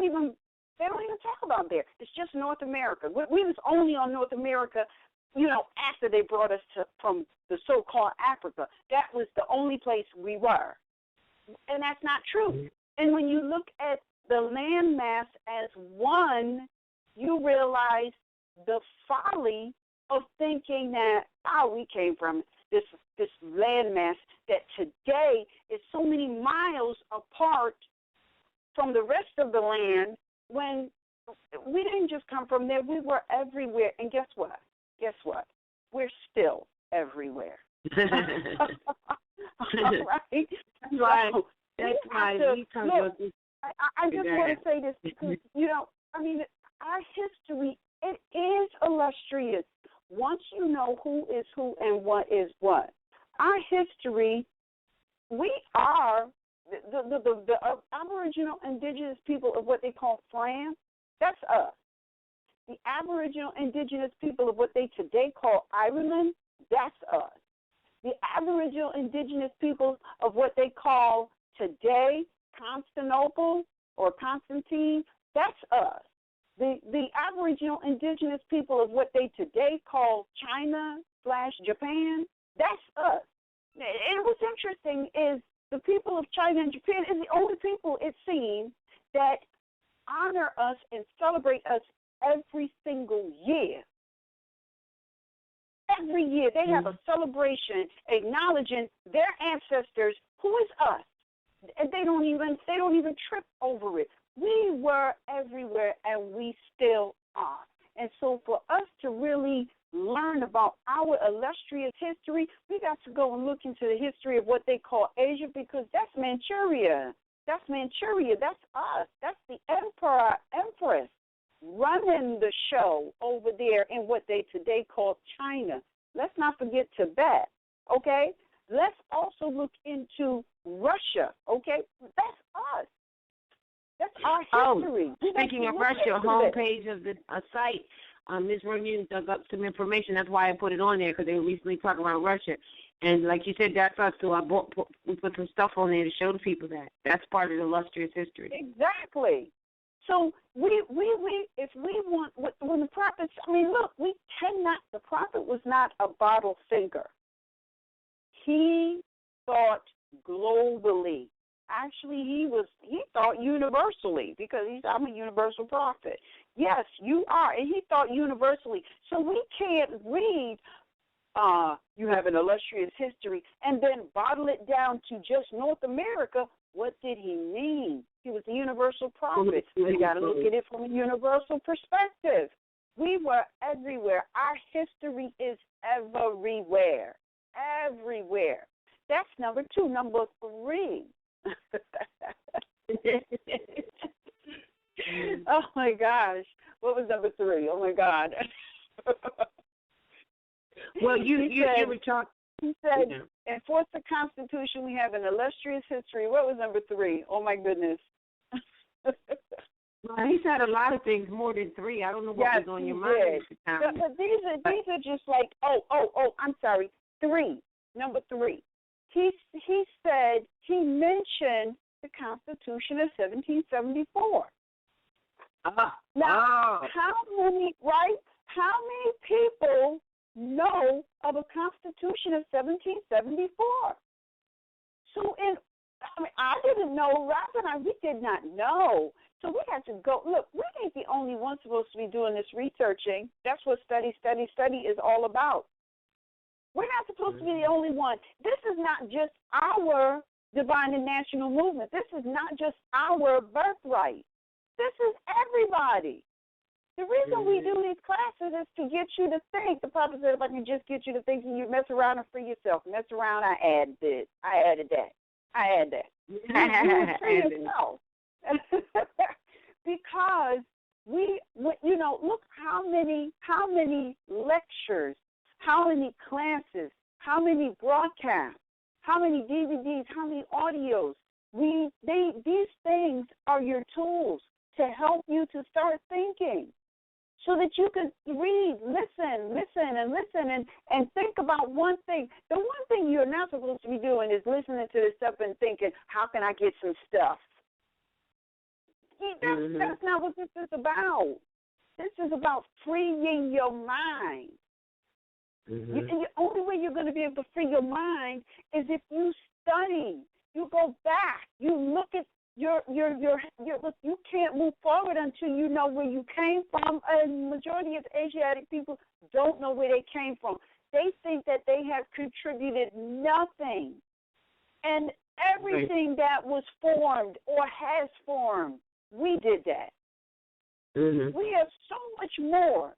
A: even. They don't even talk about there. It's just North America. We was only on North America, after they brought us from the so-called Africa. That was the only place we were. And that's not true. And when you look at the landmass as one, you realize the folly of thinking that, we came from this landmass that today is so many miles apart from the rest of the land. When we didn't just come from there, we were everywhere. And guess what? We're still everywhere. All right?
B: That's why
A: I just want to say this because, our history, it is illustrious. Once you know who is who and what is what. Our history, we are the Aboriginal indigenous people of what they call France, that's us. The Aboriginal indigenous people of what they today call Ireland, that's us. The Aboriginal indigenous people of what they call today Constantinople or Constantine, that's us. The Aboriginal indigenous people of what they today call China/Japan, that's us. And what's interesting is the people of China and Japan is the only people, it seems, that honor us and celebrate us every single year. Every year they have a celebration acknowledging their ancestors, who is us. And they don't even trip over it. We were everywhere and we still are. And so for us to really learn about our illustrious history, we got to go and look into the history of what they call Asia, because that's Manchuria. That's us. That's the empress running the show over there in what they today call China. Let's not forget Tibet, okay? Let's also look into Russia, okay? That's us. That's our history.
B: Speaking of Russia, homepage of the site, Ms. Ronan dug up some information. That's why I put it on there, because they were recently talking about Russia. And like you said, that's us. So we put some stuff on there to show the people that. That's part of the illustrious history.
A: Exactly. So if we want, when the prophets, look, we cannot, the prophet was not a bottle thinker. He thought globally. Actually, he thought universally, because I'm a universal prophet. Yes, you are, and he thought universally. So we can't read, you have an illustrious history, and then bottle it down to just North America. What did he mean? He was a universal prophet. We got to look at it from a universal perspective. We were everywhere. Our history is everywhere. Everywhere. That's number 2. Number 3. Oh, my gosh. What was number 3? Oh, my God.
B: Well, you were talking.
A: He said, enforce the Constitution. We have an illustrious history. What was number 3? Oh, my goodness.
B: Well, he said a lot of things, more than 3. I don't know what was on your mind at the time.
A: But these are just like, I'm sorry, 3. Number 3. He said, he mentioned the Constitution of 1774.
B: Now,
A: how many people know of a Constitution of 1774? So, I didn't know, Rob and I, we did not know. So we had to go, look, we ain't the only ones supposed to be doing this researching. That's what study is all about. We're not supposed to be the only one. This is not just our divine and national movement. This is not just our birthright. This is everybody. The reason we do these classes is to get you to think. The Papa said, if I can just get you to think, and you mess around and free yourself. Mess around, I added this. I added that. You free yourself. Because look how many lectures, how many classes, how many broadcasts, how many DVDs, how many audios. These things are your tools to help you to start thinking, so that you can read, listen, and think about one thing. The one thing you're not supposed to be doing is listening to this stuff and thinking, how can I get some stuff? That's not what this is about. This is about freeing your mind. And the only way you're going to be able to free your mind is if you study. You go back. You look at you can't move forward until you know where you came from. A majority of Asiatic people don't know where they came from. They think that they have contributed nothing. And everything that was formed or has formed, we did that. We have so much more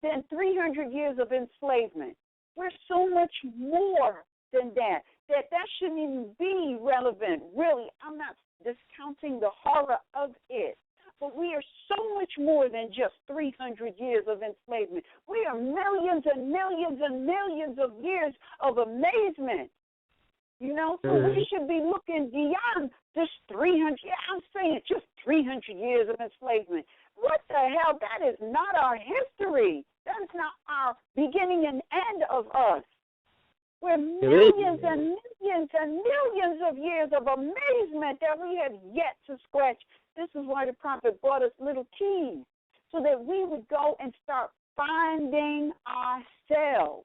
A: than 300 years of enslavement. We're so much more than that. That shouldn't even be relevant, really. I'm not discounting the horror of it. But we are so much more than just 300 years of enslavement. We are millions and millions and millions of years of amazement. So we should be looking beyond this 300. I'm saying just 300 years of enslavement. What the hell? That is not our history. That is not our beginning and end of us. We're millions and millions and millions of years of amazement that we have yet to scratch. This is why the prophet brought us little keys, so that we would go and start finding ourselves.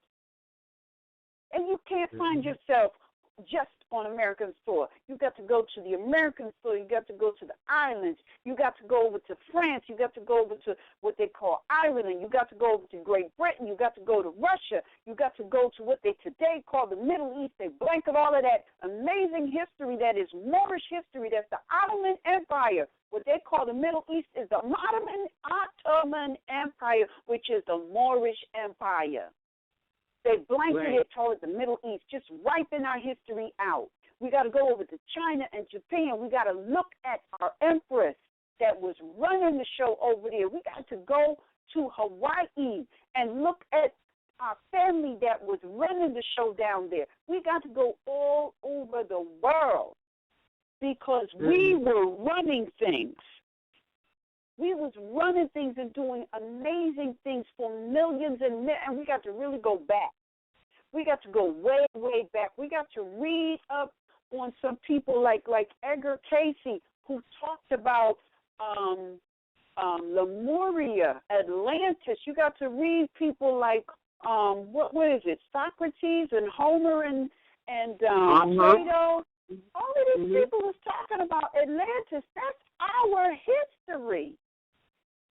A: And you can't find yourself just on American soil. You got to go to the American soil. You got to go to the islands. You got to go over to France. You got to go over to what they call Ireland. You got to go over to Great Britain. You got to go to Russia. You got to go to what they today call the Middle East. They blanket all of that amazing history that is Moorish history. That's the Ottoman Empire. What they call the Middle East is the Ottoman Empire, which is the Moorish Empire. They blanketed, told it the Middle East, just wiping our history out. We got to go over to China and Japan. We got to look at our empress that was running the show over there. We got to go to Hawaii and look at our family that was running the show down there. We got to go all over the world because we were running things. We was running things and doing amazing things for millions and we got to really go back. We got to go way, way back. We got to read up on some people like Edgar Casey, who talked about Lemuria, Atlantis. You got to read people like what is it? Socrates and Homer and Plato. All of these people was talking about Atlantis. That's our history.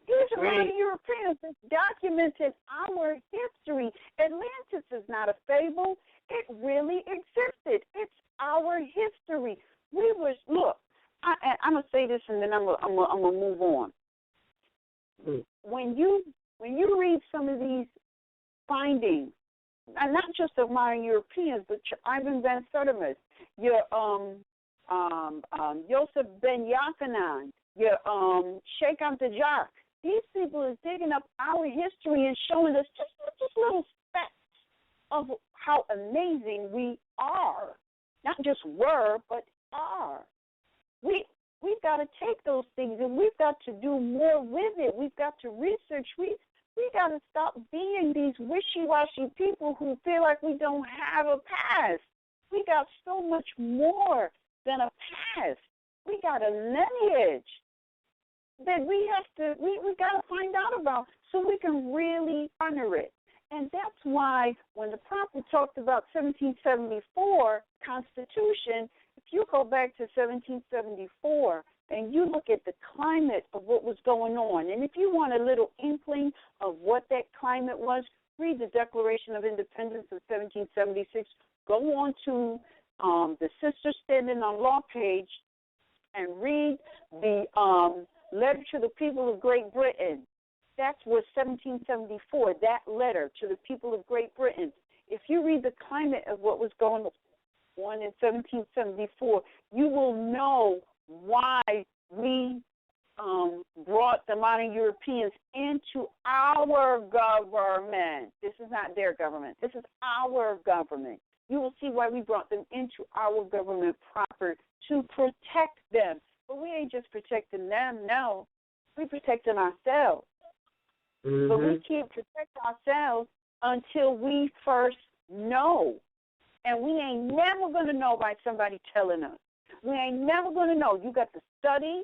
A: These are not Europeans. It's documented our history. Atlantis is not a fable. It really existed. It's our history. I'm gonna say this and then I'm gonna move on. When you read some of these findings, and not just of modern Europeans, but your Ivan van Sertima's, your Yosef Ben Yochanan, your Sheikh Amtajak. These people are digging up our history and showing us just little specks of how amazing we are. Not just were, but are. We've got to take those things and we've got to do more with it. We've got to research. We got to stop being these wishy-washy people who feel like we don't have a past. We got so much more than a past. We got a lineage that we got to find out about so we can really honor it. And that's why when the prophet talked about 1774 Constitution, if you go back to 1774 and you look at the climate of what was going on, and if you want a little inkling of what that climate was, read the Declaration of Independence of 1776. Go on to the Sister Standing on Law page and read the letter to the people of Great Britain. That was 1774, that letter to the people of Great Britain. If you read the climate of what was going on in 1774, you will know why we brought the modern Europeans into our government. This is not their government. This is our government. You will see why we brought them into our government proper, to protect them. But we ain't just protecting them, no. We're protecting ourselves.
B: Mm-hmm.
A: But we can't protect ourselves until we first know. And we ain't never going to know by somebody telling us. We ain't never going to know. You got to study,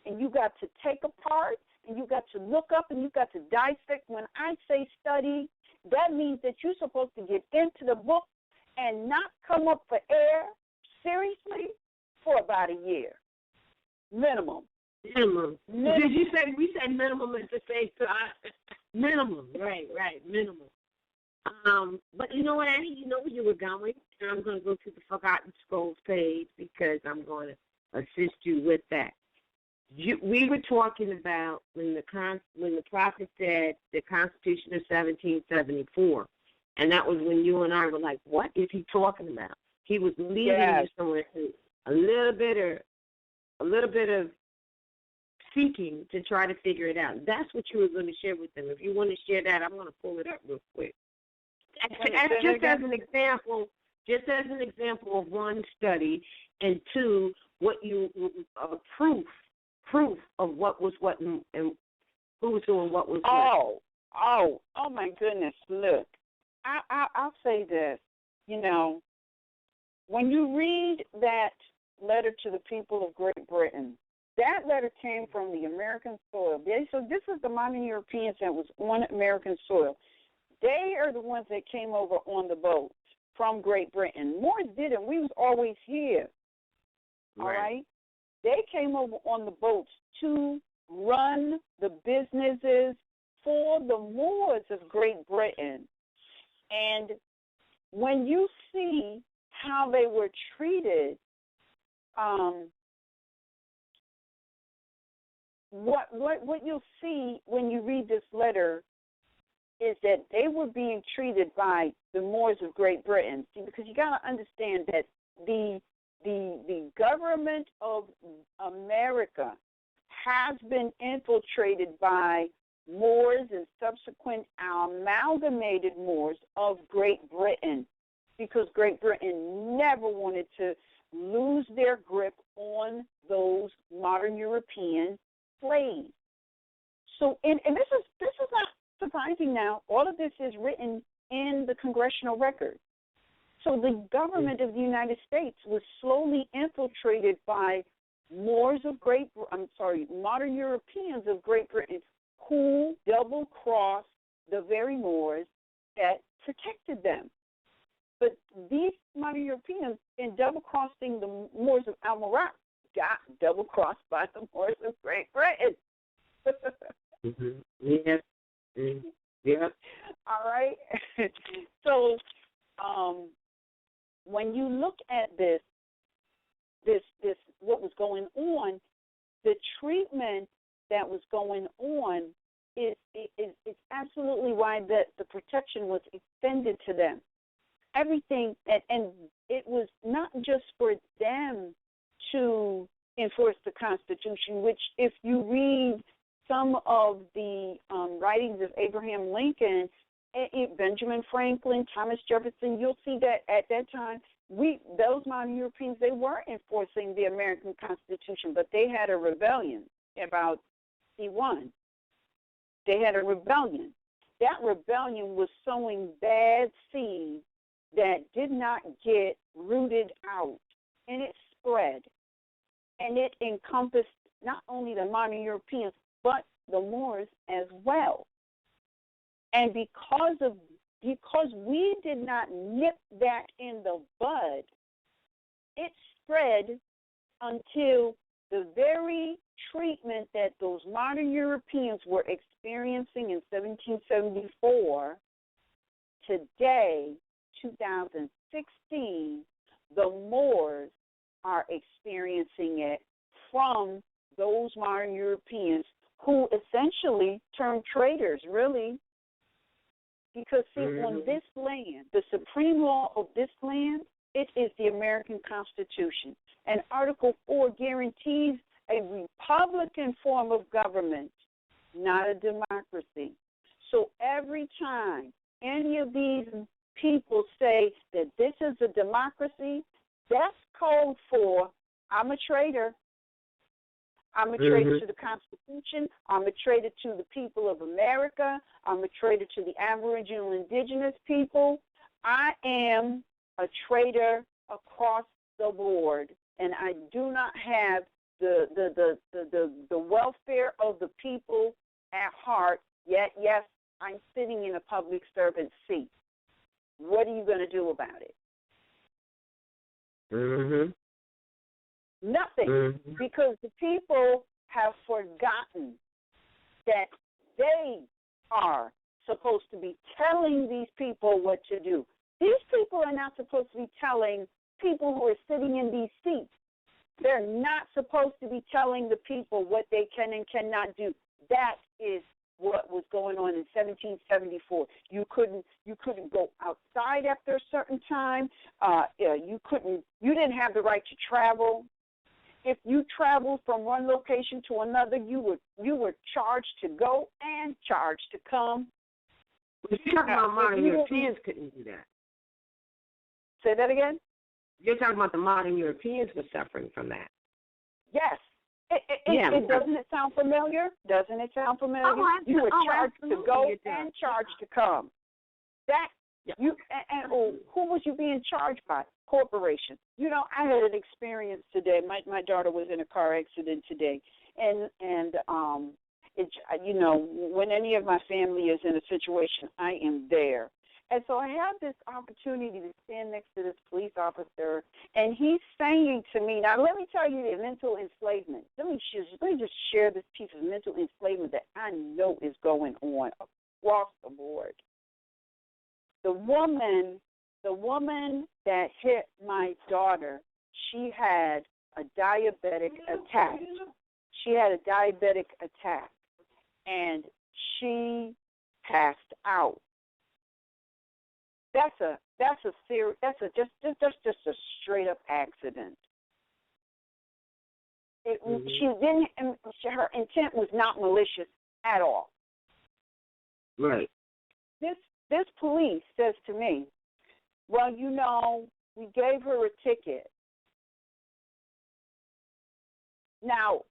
A: and you got to take apart, and you got to look up, and you got to dissect. When I say study, that means that you're supposed to get into the book and not come up for air, seriously, for about a year. Minimum.
B: Minimum. Did you say we said minimum at the same time? Minimum. Right, minimum. But you know what, Annie? You know where you were going. And I'm going to go to the Forgotten Scrolls page because I'm going to assist you with that. We were talking about when the prophet said the Constitution of 1774, and that was when you and I were like, "What is he talking about?" He was leading you somewhere to a little bit of seeking to try to figure it out. That's what you were going to share with them. If you want to share that, I'm going to pull it up real quick. Just as an example of one study, and two, what you proof of what was what and who was doing what was what.
A: Oh my goodness! Look, I'll say this. You know, when you read that letter to the people of Great Britain, that letter came from the American soil. So this is the modern Europeans that was on American soil. They are the ones that came over on the boat from Great Britain. Moors didn't. We was always here. All right? They came over on the boats to run the businesses for the Moors of Great Britain. And when you see how they were treated, what you'll see when you read this letter is that they were being treated by the Moors of Great Britain. See, because you got to understand that the government of America has been infiltrated by Moors and subsequent amalgamated Moors of Great Britain, because Great Britain never wanted to lose their grip on those modern European slaves. So, and this is not surprising now. All of this is written in the congressional record. So the government of the United States was slowly infiltrated by modern Europeans of Great Britain who double-crossed the very Moors that protected them. But these modern Europeans, in double-crossing the Moors of Al-Murat, got double-crossed by the Moors of Great Britain.
B: Yes. Yep.
A: All right. So when you look at this what was going on, the treatment that was going on is absolutely why the protection was extended to them. Everything, and it was not just for them to enforce the Constitution, which if you read some of the writings of Abraham Lincoln, Benjamin Franklin, Thomas Jefferson, you'll see that at that time, those modern Europeans, they were enforcing the American Constitution, but they had a rebellion about C1. They had a rebellion. That rebellion was sowing bad seeds that did not get rooted out, and it spread. and it encompassed not only the modern Europeans, but the Moors as well. And because we did not nip that in the bud, it spread until the very treatment that those modern Europeans were experiencing in 1774, today, 2016, the Moors are experiencing it from those modern Europeans who essentially turned traitors, really. Because, see, on this land, the supreme law of this land, it is the American Constitution. And Article 4 guarantees a republican form of government, not a democracy. So every time any of these people say that this is a democracy, that's code for I'm a traitor. I'm a traitor to the Constitution. I'm a traitor to the people of America. I'm a traitor to the Aboriginal Indigenous people. I am a traitor across the board, and I do not have the welfare of the people at heart. Yet, yes, I'm sitting in a public servant seat. What are you going to do about it? Nothing, because the people have forgotten that they are supposed to be telling these people what to do. These people are not supposed to be telling people who are sitting in these seats. They're not supposed to be telling the people what they can and cannot do. That is what was going on in 1774. You couldn't go outside after a certain time. You didn't have the right to travel. If you traveled from one location to another, you were charged to go and charged to come.
B: But you're talking about modern Europeans couldn't do that.
A: Say that again?
B: You're talking about the modern Europeans were suffering from that.
A: Yes. Doesn't it sound familiar? Doesn't it sound familiar?
B: Oh,
A: you were charged to go and charged to come. Who was you being charged by? Corporation. You know, I had an experience today. My daughter was in a car accident today, and it's, you know, when any of my family is in a situation, I am there. And so I have this opportunity to stand next to this police officer, and he's saying to me, now let me tell you the mental enslavement. Let me just share this piece of mental enslavement that I know is going on across the board. The woman that hit my daughter, she had a diabetic attack. And she passed out. That's just a straight up accident. Her intent was not malicious at all.
B: Right.
A: This police says to me, well, you know, we gave her a ticket. Now,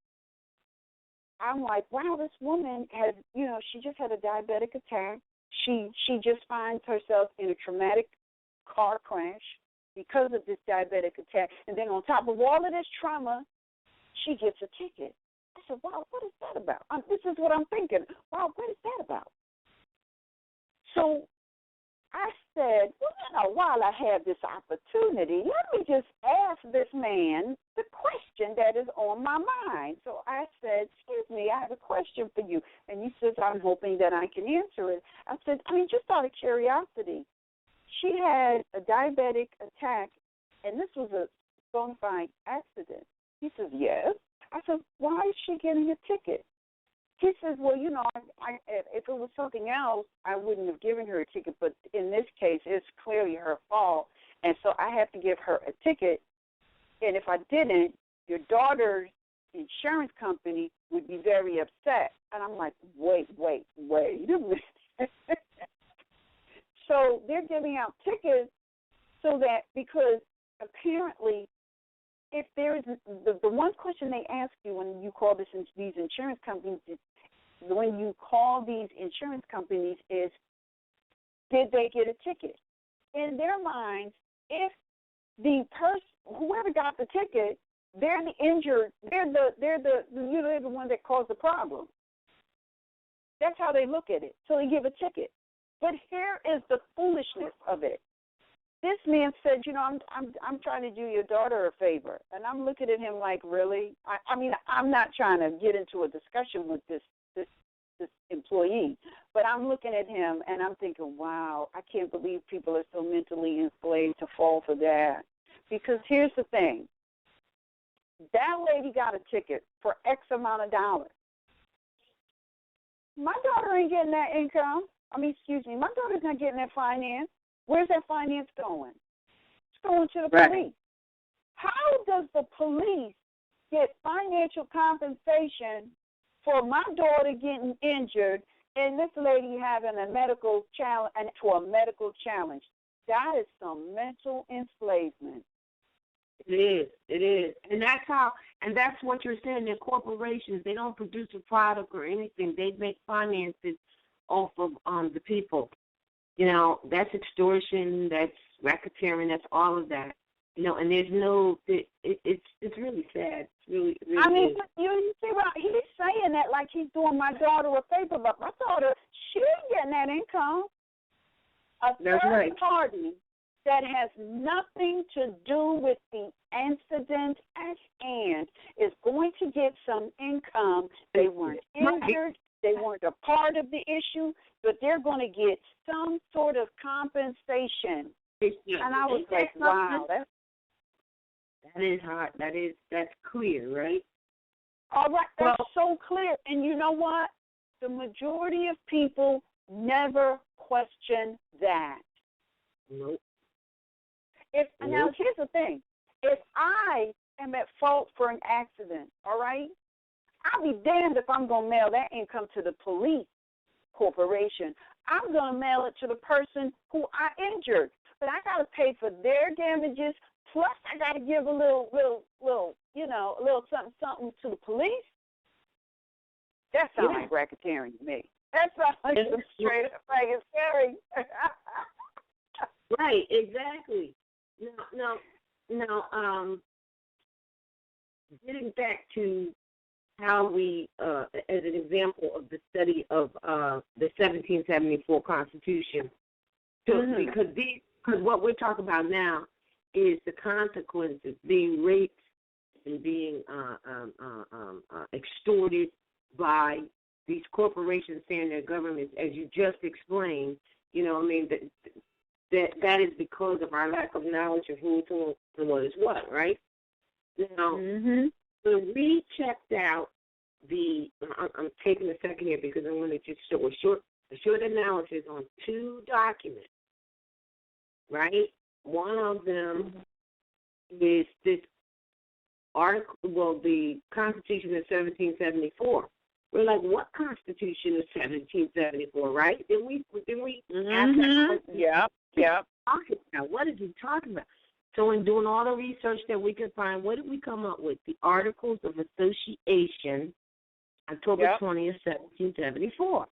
A: I'm like, wow, this woman has, you know, she just had a diabetic attack. She just finds herself in a traumatic car crash because of this diabetic attack. And then on top of all of this trauma, she gets a ticket. I said, wow, what is that about? This is what I'm thinking. Wow, what is that about? So I said, well, you know, while I have this opportunity, let me just ask this man the question that is on my mind. So I said, excuse me, I have a question for you. And he says, I'm hoping that I can answer it. I said, just out of curiosity, she had a diabetic attack, and this was a bona fide accident. He says, yes. I said, why is she getting a ticket? He says, well, you know, if it was something else, I wouldn't have given her a ticket. But in this case, it's clearly her fault. And so I have to give her a ticket. And if I didn't, your daughter's insurance company would be very upset. And I'm like, wait a minute. So they're giving out tickets so that, because apparently if there is the one question they ask you when you call these insurance companies is, when you call these insurance companies is, did they get a ticket? In their minds, if the person, whoever got the ticket, they're the injured. They're the one that caused the problem. That's how they look at it. So they give a ticket. But here is the foolishness of it. This man said, I'm trying to do your daughter a favor. And I'm looking at him like, really? I mean, I'm not trying to get into a discussion with this employee, but I'm looking at him and I'm thinking, wow, I can't believe people are so mentally enslaved to fall for that. Because here's the thing. That lady got a ticket for X amount of dollars. My daughter ain't getting that income. My daughter's not getting that finance. Where's that finance going? It's going to the police. How does the police get financial compensation for my daughter getting injured and this lady having a medical challenge and to a medical challenge? That is some mental enslavement.
B: It is. And that's what you're saying. They're corporations. They don't produce a product or anything. They make finances off of the people. That's extortion, that's racketeering, that's all of that. And there's no, it's really sad. It's really is.
A: You see what he's saying that like he's doing my daughter a favor, but my daughter, she ain't getting that income. A third party that has nothing to do with the incident at hand is going to get some income. They weren't injured. They weren't a part of the issue, but they're going to get some sort of compensation. And I was like, wow,
B: that is hard. That's clear, right?
A: All right, that's so clear. And you know what? The majority of people never question that.
B: Nope.
A: Now, here's the thing. If I am at fault for an accident, all right, I'll be damned if I'm going to mail that income to the police corporation. I'm going to mail it to the person who I injured. But I got to pay for their damages, plus I got to give a little something to the police. That sounds like racketeering to me. That sounds like some straight up racketeering.
B: Right, exactly. Now, getting back to how we, as an example of the study of the 1774 Constitution, because what we're talking about now is the consequences, being raped and being extorted by these corporations and their governments, as you just explained. That is because of our lack of knowledge of who's who and what is what, right? Now, when we checked out I'm taking a second here because I want to just show a short analysis on two documents, right? One of them is this article, the Constitution of 1774. We're like, what Constitution of 1774, right? Then we ask that question.
A: Yeah.
B: What is he talking about? So in doing all the research that we could find, what did we come up with? The Articles of Association, October 20th, 1774.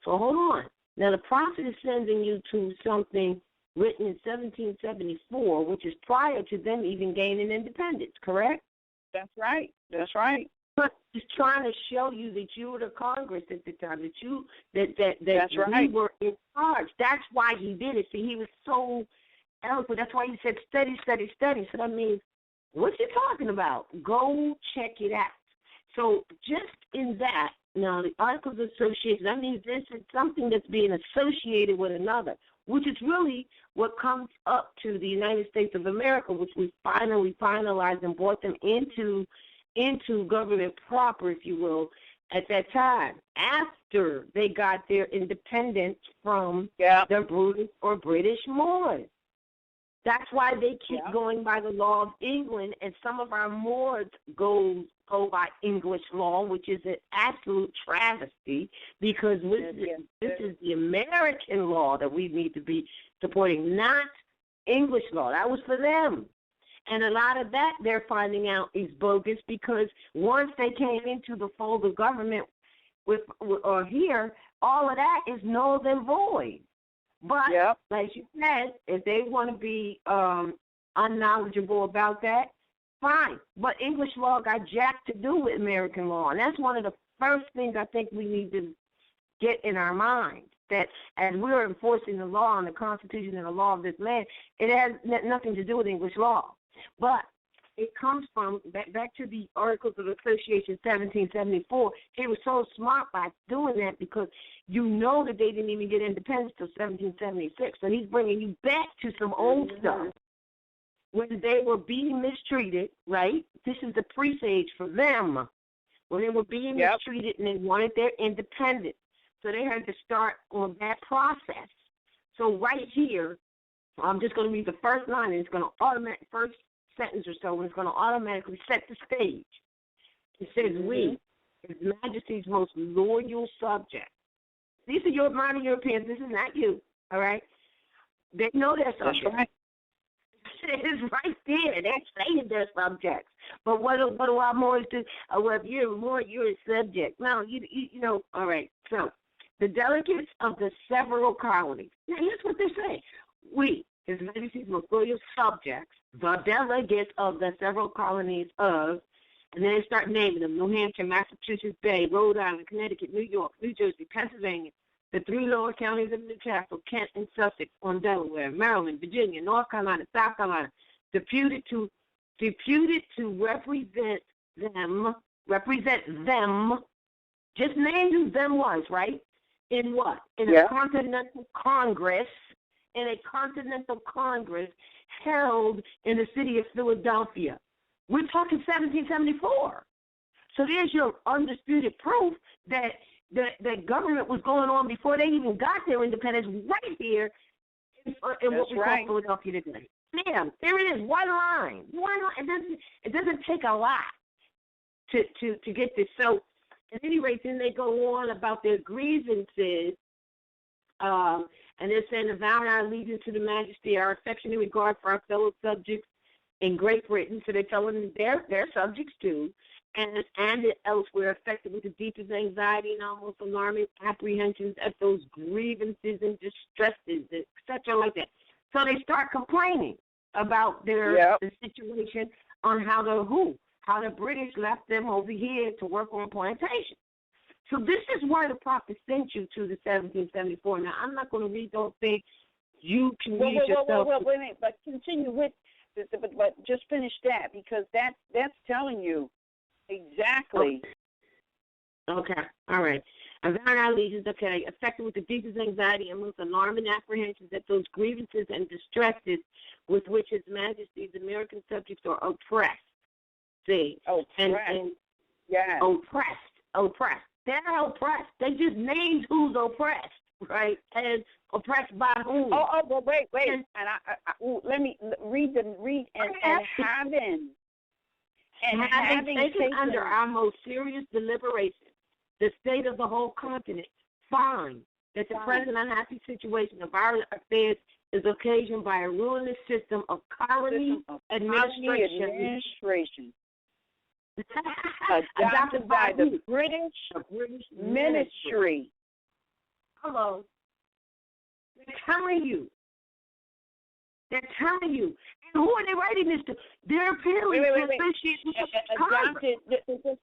B: So hold on. Now the prophet is sending you to something written in 1774, which is prior to them even gaining independence, correct?
A: That's right.
B: But he's trying to show you that you were the Congress at the time, that
A: That's right.
B: we were in charge. That's why he did it. See, he was so eloquent. That's why he said, study. So that means, what you talking about? Go check it out. So just in that, now the Articles of Association, that means this is something that's being associated with another, which is really what comes up to the United States of America, which we finally finalized and brought them into government proper, if you will, at that time, after they got their independence from the British or British Moors. That's why they keep going by the law of England, and some of our Moors go by English law, which is an absolute travesty, because this is the American law that we need to be supporting, not English law. That was for them. And a lot of that they're finding out is bogus, because once they came into the fold of government or here, all of that is null and void. But like you said, if they want to be unknowledgeable about that, Fine, but English law got jack to do with American law, and that's one of the first things I think we need to get in our mind, that as we're enforcing the law and the Constitution and the law of this land, it has nothing to do with English law. But it comes from, back to the Articles of Association 1774, he was so smart by doing that because you know that they didn't even get independence till 1776. So he's bringing you back to some old stuff. When they were being mistreated, right? This is the presage for them. When they were being mistreated and they wanted their independence. So they had to start on that process. So right here, I'm just going to read the first line, and it's going to automatically, first sentence or so, and it's going to automatically set the stage. It says, we, His Majesty's most loyal subjects. These are your modern Europeans. This is not you, all right? They know their subjects.
A: That's right.
B: It's right there. They're saying they're subjects. But what do our Moors do? Well, if you're a Moor, you're a subject. No, you know, all right. So the delegates of the several colonies. Now, here's what they say. We, His Majesty's most loyal subjects, the delegates of the several colonies of, and then they start naming them, New Hampshire, Massachusetts Bay, Rhode Island, Connecticut, New York, New Jersey, Pennsylvania, the three lower counties of the Castle, Kent and Sussex on Delaware, Maryland, Virginia, North Carolina, South Carolina, deputed to represent them, just named who them was, right? In what? In a Continental Congress, held in the city of Philadelphia. We're talking 1774. So there's your undisputed proof that government was going on before they even got their independence, right here in what we call Philadelphia today. Bam, there it is, one line. It doesn't take a lot to get this. So at any rate, then they go on about their grievances, and they're saying to vow our allegiance to the Majesty, our affection and regard for our fellow subjects in Great Britain. So they're telling them they're subjects too. And elsewhere, affected with the deepest anxiety and almost alarming apprehensions at those grievances and distresses, etc., like that. So they start complaining about the situation on how the British left them over here to work on plantations. So this is why the prophet sent you to the 1774. Now, I'm not going to read those things. You can read yourself.
A: Wait a minute, but continue with, but just finish that, because that's telling you exactly.
B: Okay. All right. Avowing our allegiance, affected with the deepest anxiety and most alarming apprehensions at those grievances and distresses with which His Majesty's American subjects are oppressed. See?
A: Oppressed.
B: Oppressed. They're not oppressed. They just named who's oppressed, right? And oppressed by whom?
A: But wait. And let me read having taken
B: under our most serious deliberation the state of the whole continent, find that the present unhappy situation of our affairs is occasioned by a ruinous system of colony administration.
A: Adopted by the British ministry.
B: Hello. They're telling you. And who are they writing this to? They're appealing to associate with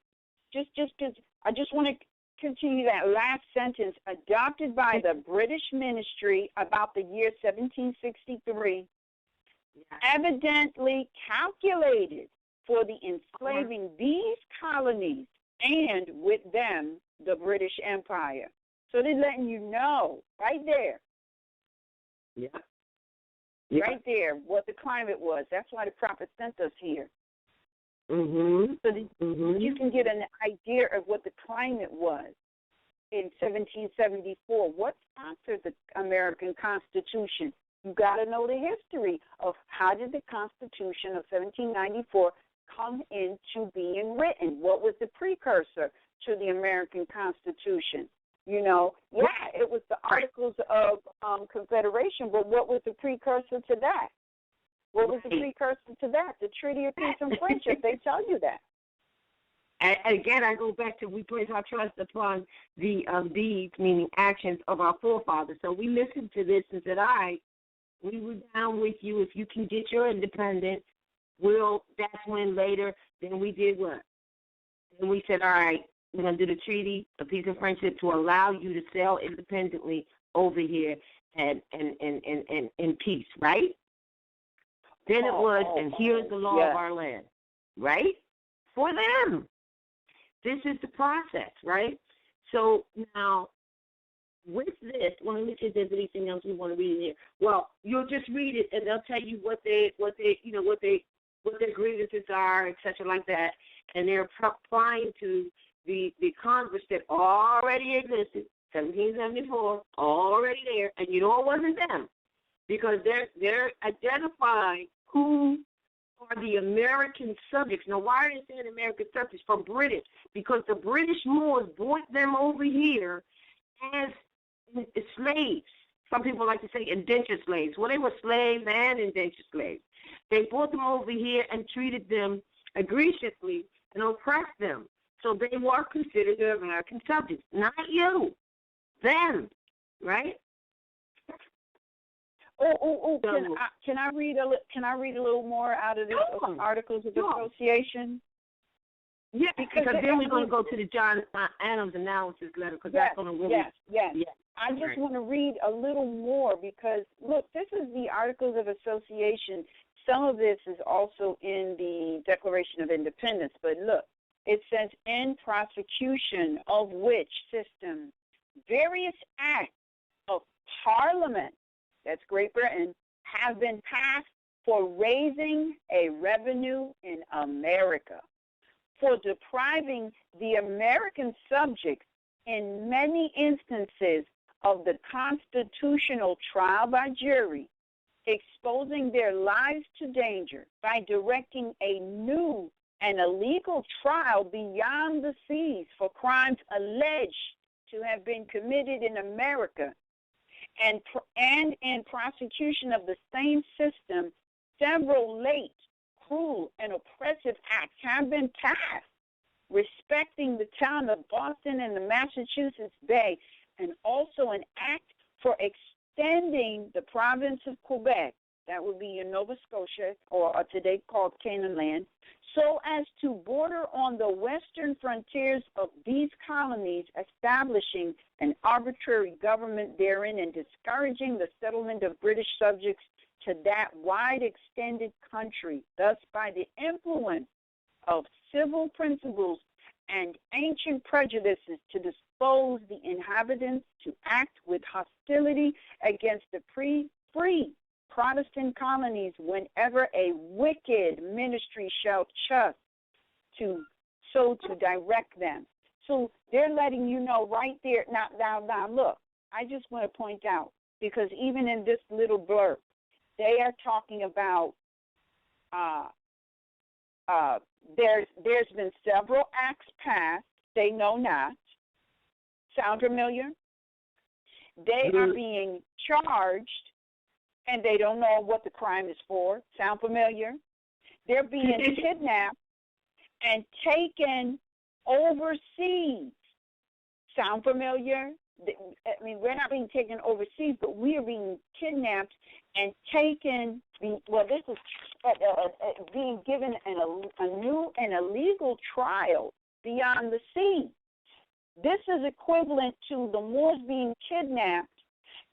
A: I just want to continue that last sentence. Adopted by the British ministry about the year 1763, evidently calculated for the enslaving these colonies and with them the British Empire. So they're letting you know right there. Right there what the climate was. That's why the prophet sent us here. So that you can get an idea of what the climate was in 1774. What sponsored the American Constitution? You got to know the history of how did the Constitution of 1794 come into being written? What was the precursor to the American Constitution? You know, it was the Articles of Confederation, but what was the precursor to that? What was the precursor to that? The Treaty of Peace and Friendship. They tell you that.
B: And again, I go back to we place our trust upon the deeds, meaning actions of our forefathers. So we listened to this and said, all right, we were down with you. If you can get your independence, that's when later, then we did what? Then we said, all right, we're going to do the treaty of peace and friendship to allow you to sell independently over here and in peace, right? Then it was, and here's the law of our land, right? For them. This is the process, right? So now, with this, well, let me see if there's anything else we want to read in here. Well, you'll just read it, and they'll tell you what their grievances are, etc., like that, and they're applying to the Congress that already existed, 1774, already there, and you know it wasn't them, because they're identifying who are the American subjects. Now, why are they saying American subjects? For British, because the British Moors brought them over here as slaves. Some people like to say indentured slaves. Well, they were slaves and indentured slaves. They brought them over here and treated them egregiously and oppressed them. So they were considered the American subjects, not you, them, right?
A: Can I read a little more out of this Articles of Association?
B: Yeah, because then we're going to go to the John Adams analysis letter, because that's going to really...
A: Yes. I just want to read a little more because, look, this is the Articles of Association. Some of this is also in the Declaration of Independence, but look, it says, in prosecution of which system various acts of Parliament, that's Great Britain, have been passed for raising a revenue in America, for depriving the American subjects in many instances of the constitutional trial by jury, exposing their lives to danger by directing a new and illegal trial beyond the seas for crimes alleged to have been committed in America, and in prosecution of the same system, several late, cruel, and oppressive acts have been passed respecting the town of Boston and the Massachusetts Bay, and also an act for extending the province of Quebec, that would be in Nova Scotia, or today called Canaan land, so as to border on the western frontiers of these colonies, establishing an arbitrary government therein and discouraging the settlement of British subjects to that wide extended country, thus by the influence of civil principles and ancient prejudices to dispose the inhabitants to act with hostility against the free Protestant colonies whenever a wicked ministry shall choose to direct them. So they're letting you know right there. Now, look, I just want to point out, because even in this little blurb, they are talking about there's been several acts passed they know not. Sound familiar? They are being charged and they don't know what the crime is for. Sound familiar? They're being kidnapped and taken overseas. Sound familiar? I mean, we're not being taken overseas, but we are being kidnapped and taken. Well, this is being given a new and illegal trial beyond the sea. This is equivalent to the Moors being kidnapped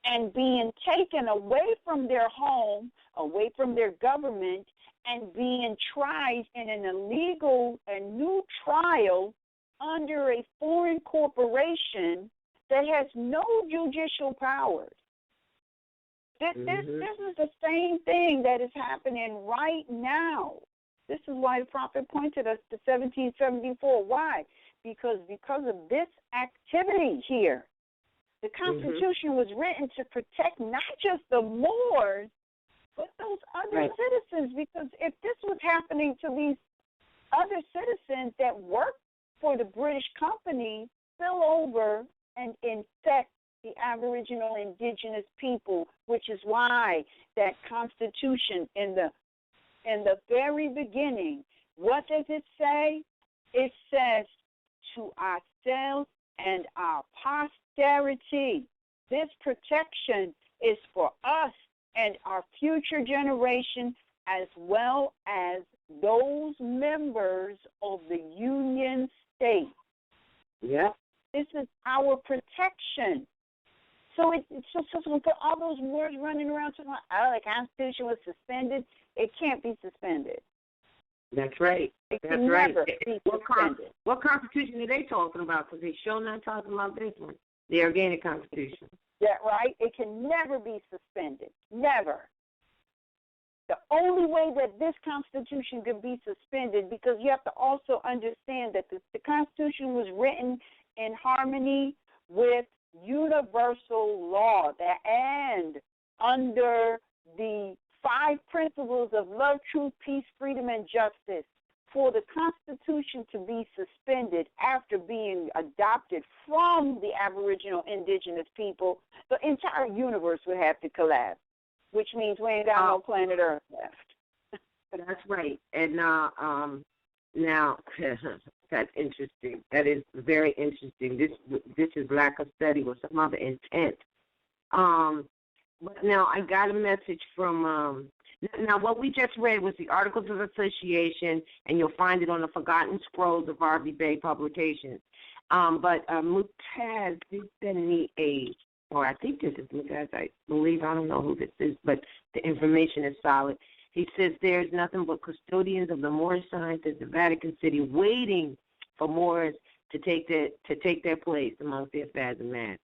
A: and being taken away from their home, away from their government, and being tried in an illegal and new trial under a foreign corporation that has no judicial powers. This is the same thing that is happening right now. This is why the prophet pointed us to 1774. Why? Because of this activity here. The Constitution was written to protect not just the Moors, but those other citizens. Because if this was happening to these other citizens that work for the British company, spill over and infect the Aboriginal indigenous people, which is why that Constitution in the very beginning, what does it say? It says, to ourselves and our posterity. This protection is for us and our future generation as well as those members of the Union States.
B: Yeah.
A: This is our protection. So so for all those words running around talking about, oh, the Constitution was suspended, it can't be suspended.
B: That's right.
A: It
B: That's
A: can
B: right.
A: never be suspended.
B: What Constitution are they talking about? Because they're sure not talking about this one, the Organic Constitution.
A: Yeah, right? It can never be suspended. Never. The only way that this Constitution can be suspended, because you have to also understand that the Constitution was written in harmony with universal law and under the 5 principles of love, truth, peace, freedom, and justice. For the Constitution to be suspended after being adopted from the Aboriginal indigenous people, the entire universe would have to collapse, which means we ain't got no planet Earth left.
B: That's right. And now that's interesting. That is very interesting. This is lack of study with some other intent. But now I got a message from now what we just read was the Articles of Association, and you'll find it on the Forgotten Scrolls of RVBey publications. But Mutaz did send me I think this is Mutaz, I believe. I don't know who this is, but the information is solid. He says there's nothing but custodians of the Moorish science at the Vatican City waiting for Moors to take their place amongst the affairs of man.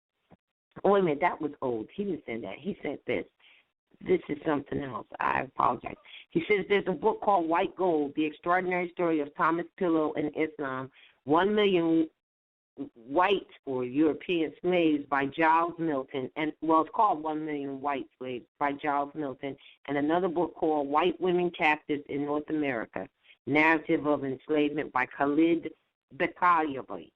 B: Oh, wait a minute, that was old. He didn't send that. He sent this. This is something else. I apologize. He says there's a book called White Gold, The Extraordinary Story of Thomas Pillow and Islam, 1 million white or European slaves by Giles Milton, and it's called 1 Million White Slaves by Giles Milton, and another book called White Women Captives in North America, Narrative of Enslavement by Khalid Bekaovi.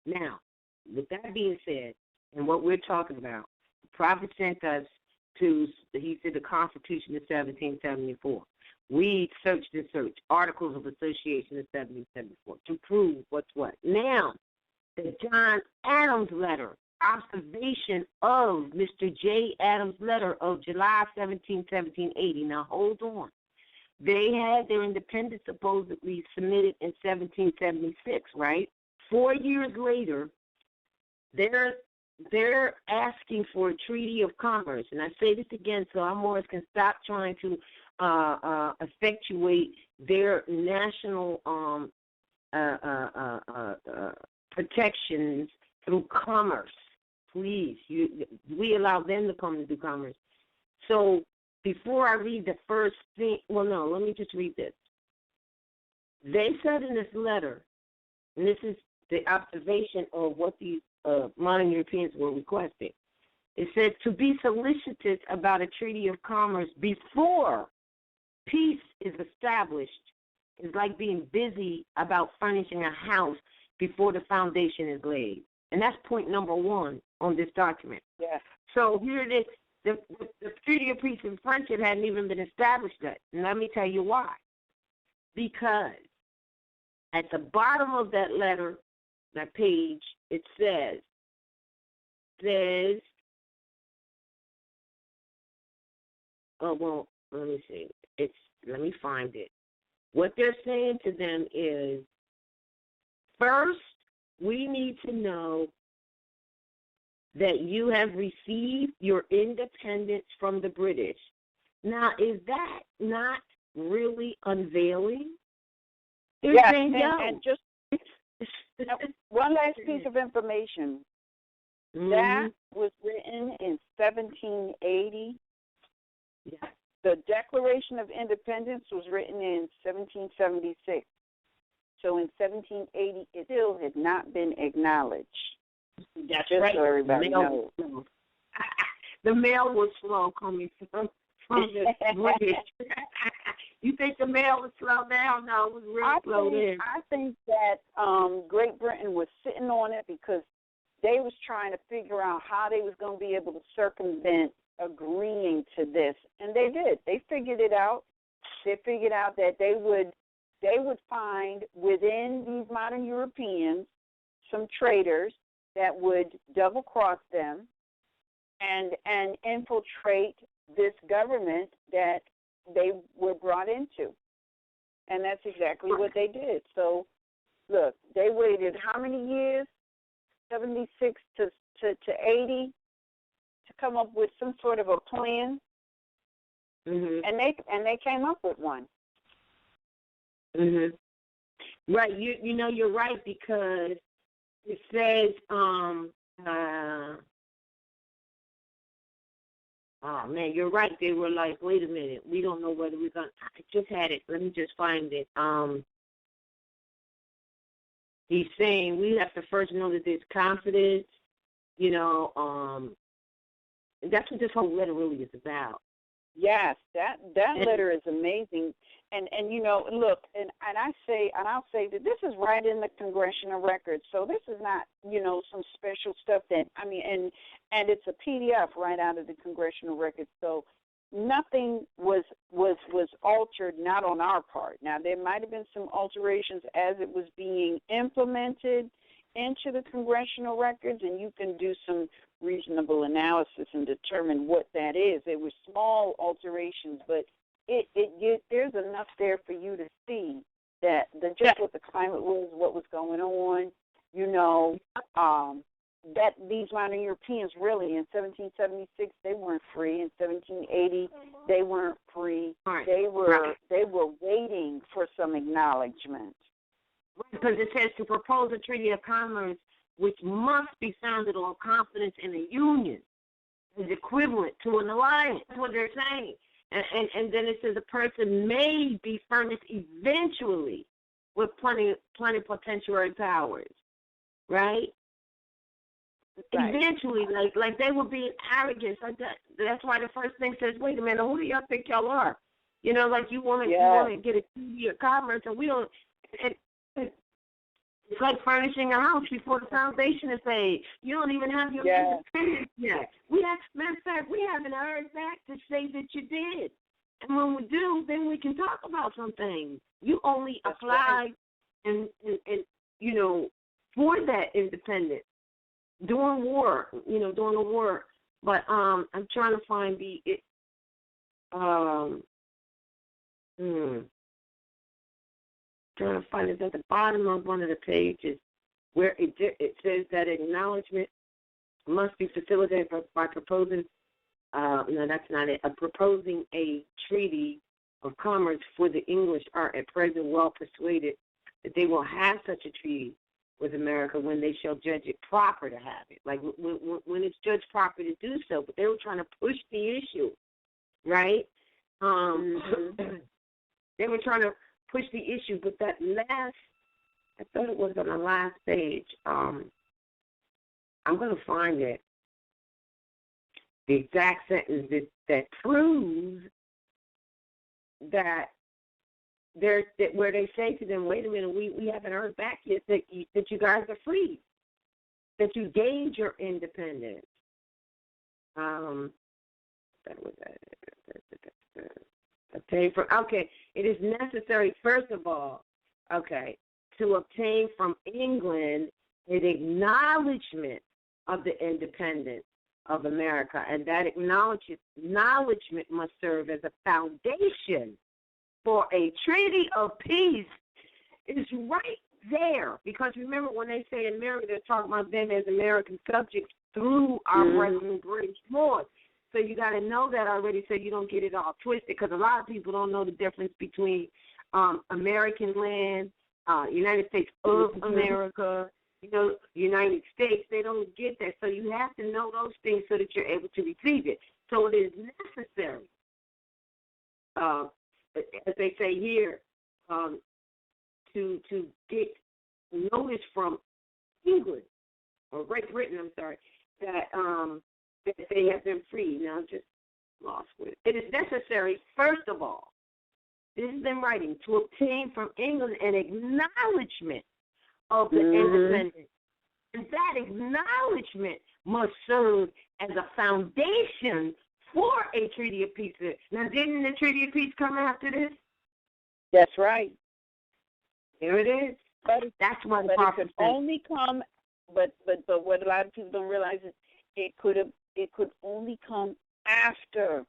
B: Now, with that being said, and what we're talking about, the Prophet sent us he said the Constitution of 1774. We searched and searched Articles of Association of 1774 to prove what's what. Now, the John Adams letter, observation of Mr. J. Adams' letter of July 17, 1780. Now, hold on. They had their independence supposedly submitted in 1776, right? 4 years later, they're asking for a treaty of commerce. And I say this again so our Moors can stop trying to effectuate their national protections through commerce. Please, we allow them to come and do commerce. So before I read the first thing, let me just read this. They said in this letter, and this is the observation of what these modern Europeans were requesting. It said to be solicitous about a treaty of commerce before peace is established is like being busy about furnishing a house before the foundation is laid. And that's point number 1 on this document.
A: Yes.
B: So here it is. The Treaty of Peace and Friendship hadn't even been established yet. And let me tell you why. Because at the bottom of that letter, that page, it says, let me see. Let me find it. What they're saying to them is, first, we need to know that you have received your independence from the British. Now, is that not really unveiling?
A: Yes, and just one last piece of information.
B: Mm-hmm.
A: That was written in 1780.
B: Yes.
A: The Declaration of Independence was written in 1776. So in 1780, it still had not been acknowledged.
B: That's
A: just
B: right.
A: So everybody knows.
B: The mail was slow coming from the British. You think the mail was slow down? No, it was real slow then.
A: I think that Great Britain was sitting on it because they was trying to figure out how they was going to be able to circumvent agreeing to this, and they did. They figured it out. They figured out that they would find within these modern Europeans some traitors that would double-cross them, and infiltrate this government that they were brought into. And that's exactly what they did. So, look, they waited how many years? 76 to 80 to come up with some sort of a plan.
B: Mm-hmm.
A: And they came up with one.
B: Mhm. Right. You know you're right, because it says oh man, you're right. They were like, wait a minute, we don't know whether we're gonna. I just had it. Let me just find it. He's saying we have to first know that there's confidence. You know, that's what this whole letter really is about.
A: Yes, that letter is amazing. And you know, look, and I'll say that this is right in the congressional record. So this is not, you know, some special stuff that, I mean, and it's a PDF right out of the congressional record. So nothing was altered, not on our part. Now, there might have been some alterations as it was being implemented into the congressional records, and you can do some reasonable analysis and determine what that is. There were small alterations, but there's enough there for you to see that just what the climate was, what was going on, you know, that these modern Europeans really, in 1776, they weren't free. In 1780, they weren't free.
B: Right.
A: They were waiting for some acknowledgement.
B: Because it says to propose a treaty of commerce which must be founded on confidence in a union is equivalent to an alliance. That's what they're saying. And then it says a person may be furnished eventually with plenipotentiary powers, right? Right. Eventually, like they will be arrogant. Like that's why the first thing says, wait a minute, who do y'all think y'all are? You know, like you want to get a treaty of commerce, and we don't. It's like furnishing a house before the foundation is laid. You don't even have your independence yet. Matter of fact, we haven't heard back to say that you did. And when we do, then we can talk about some things. You only apply and you know, for that independence during war, you know, during the war. But I'm trying to find trying to find it at the bottom of one of the pages where it says that acknowledgement must be facilitated by proposing, no, that's not it, proposing a treaty of commerce, for the English are at present well persuaded that they will have such a treaty with America when they shall judge it proper to have it. Like when it's judged proper to do so, but they were trying to push the issue, right? They were trying to push the issue, but that last, I thought it was on the last page. I'm going to find it. The exact sentence that proves that where they say to them, wait a minute, we haven't heard back yet that you guys are free, that you gained your independence. Okay, it is necessary, first of all, to obtain from England an acknowledgement of the independence of America, and that acknowledgement must serve as a foundation for a treaty of peace. Is right there, because remember when they say in America, they're talking about them as American subjects through our brethren British laws. So you got to know that already, so you don't get it all twisted, because a lot of people don't know the difference between American land, United States of America, you know, United States. They don't get that. So you have to know those things so that you're able to receive it. So it is necessary, as they say here, to get notice from England, or Great Britain, I'm sorry, that they have been free. Now I'm just lost with it. It is necessary, first of all, this is in writing, to obtain from England an acknowledgement of the independence. And that acknowledgement must serve as a foundation for a treaty of peace. Now, didn't the treaty of peace come after this?
A: That's right.
B: Here it is.
A: But
B: that's why the
A: prophet could only come. But what a lot of people don't realize is it could it could only come after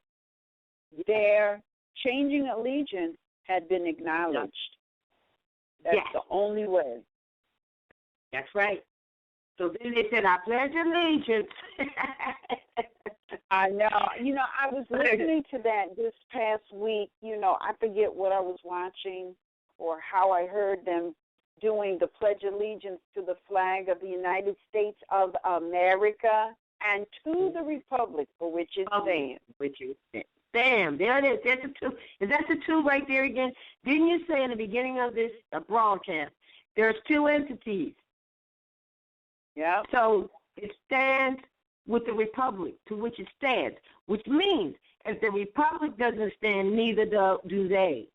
A: their changing allegiance had been acknowledged. That's the only way.
B: That's right. So then they said, I pledge allegiance.
A: I know. I was listening to that this past week. I forget what I was watching or how I heard them doing the Pledge of Allegiance to the flag of the United States of America and to the Republic for which it stands.
B: Damn, there it is. There's the two. Is that the two right there again? Didn't you say in the beginning of this broadcast, there's two entities?
A: Yeah.
B: So it stands with the Republic to which it stands, which means if the Republic doesn't stand, neither do they.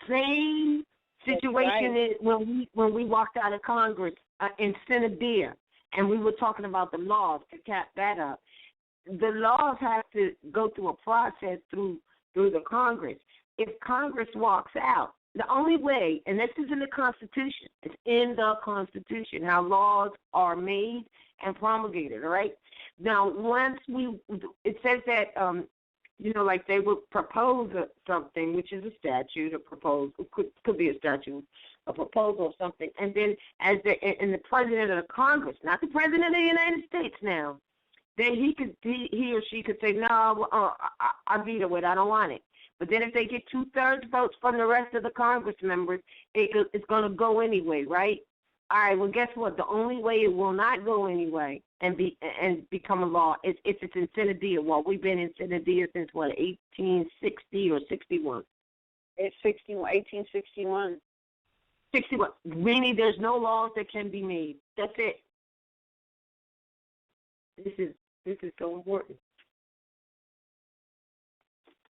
B: Same situation is when we walked out of Congress in Senate, and we were talking about the laws to cap that up. The laws have to go through a process through the Congress. If Congress walks out, the only way, and this is in the Constitution, it's in the Constitution, how laws are made and promulgated, all right? Now, once it says that, like they would propose something, which is a statute, could be a statute, a proposal or something, and then the president of the Congress, not the president of the United States now, then he or she could say, no, I veto it, I don't want it. But then if they get 2/3 votes from the rest of the Congress members, it's going to go anyway, right? All right, well, guess what? The only way it will not go anyway and become a law is if it's in Senate. Well, we've been in Senate since, 1860 or 61?
A: It's 1861.
B: 61, meaning there's no laws that can be made. That's it. This is so important.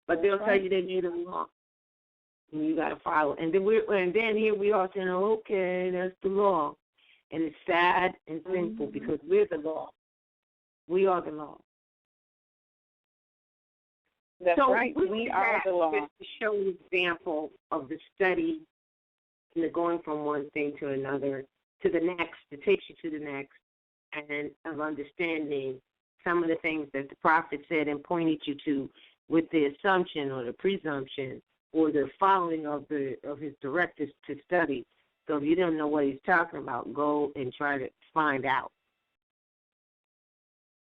B: But they'll tell you they need a law, and you got to follow. And then here we are saying, okay, that's the law, and it's sad and sinful because we're the law. We are the law.
A: That's right. We are the law.
B: Just to show an example of the study, going from one thing to another to the next. It takes you to the next, and of understanding some of the things that the prophet said and pointed you to, with the assumption or the presumption or the following of his directives to study. So if you don't know what he's talking about, go and try to find out.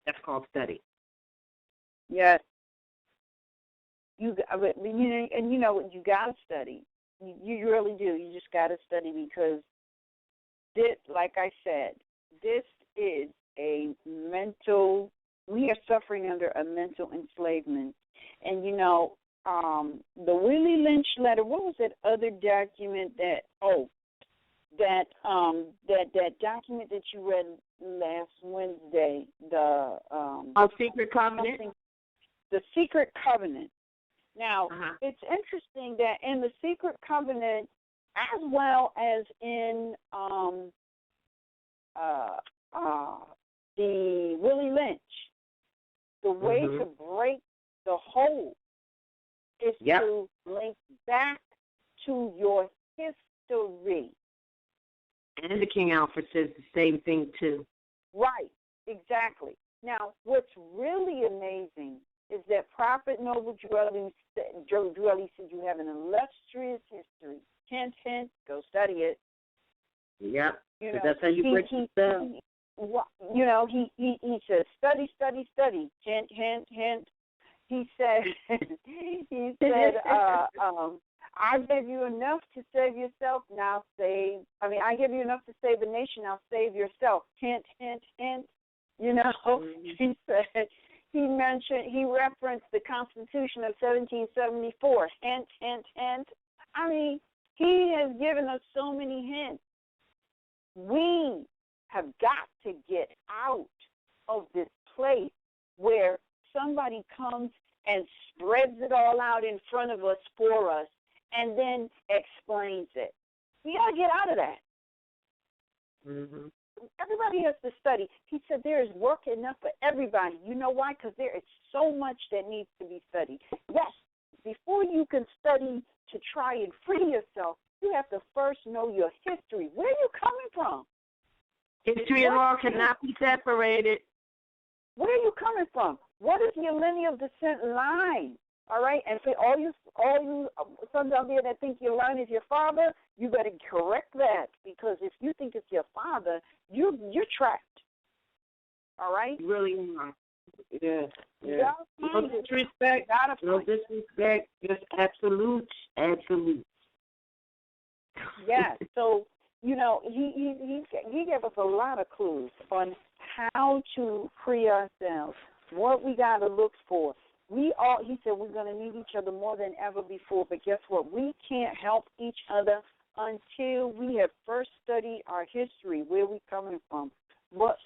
B: That's called study.
A: Yes. You got to study. You really do. You just got to study because this, like I said, this is we are suffering under a mental enslavement. And, the Willie Lynch letter, what was that other document that document that you read last Wednesday, the
B: Secret Covenant?
A: The Secret Covenant. Now, it's interesting that in the Secret Covenant, as well as in the Willie Lynch, the way to break the hold is to link back to your history.
B: And the King Alfred says the same thing, too.
A: Right, exactly. Now, what's really amazing is that Prophet Noble Drelly said you have an illustrious history. Hint, hint, go study it.
B: Yep, that's how you break it down.
A: He says, study. Hint, hint, hint. He said, I gave you enough to save yourself. Now I gave you enough to save the nation. Now save yourself. Hint, hint, hint. He said, he referenced the Constitution of 1774. Hint, hint, hint. I mean, he has given us so many hints. We have got to get out of this place where somebody comes and spreads it all out in front of us for us and then explains it. We got to get out of that.
B: Mm-hmm.
A: Everybody has to study. He said there is work enough for everybody. You know why? Because there is so much that needs to be studied. Yes, before you can study to try and free yourself, you have to first know your history. Where are you coming from?
B: History and law cannot be separated.
A: Where are you coming from? What is your lineal descent line? All right, and for all you sons out there that think your line is your father, you better correct that, because if you think it's your father, you're trapped. All right,
B: Really not. Yeah. No disrespect. Just absolute.
A: Yeah. So he gave us a lot of clues on how to free ourselves, what we got to look for. He said we're going to need each other more than ever before, but guess what? We can't help each other until we have first studied our history, where we're coming from, what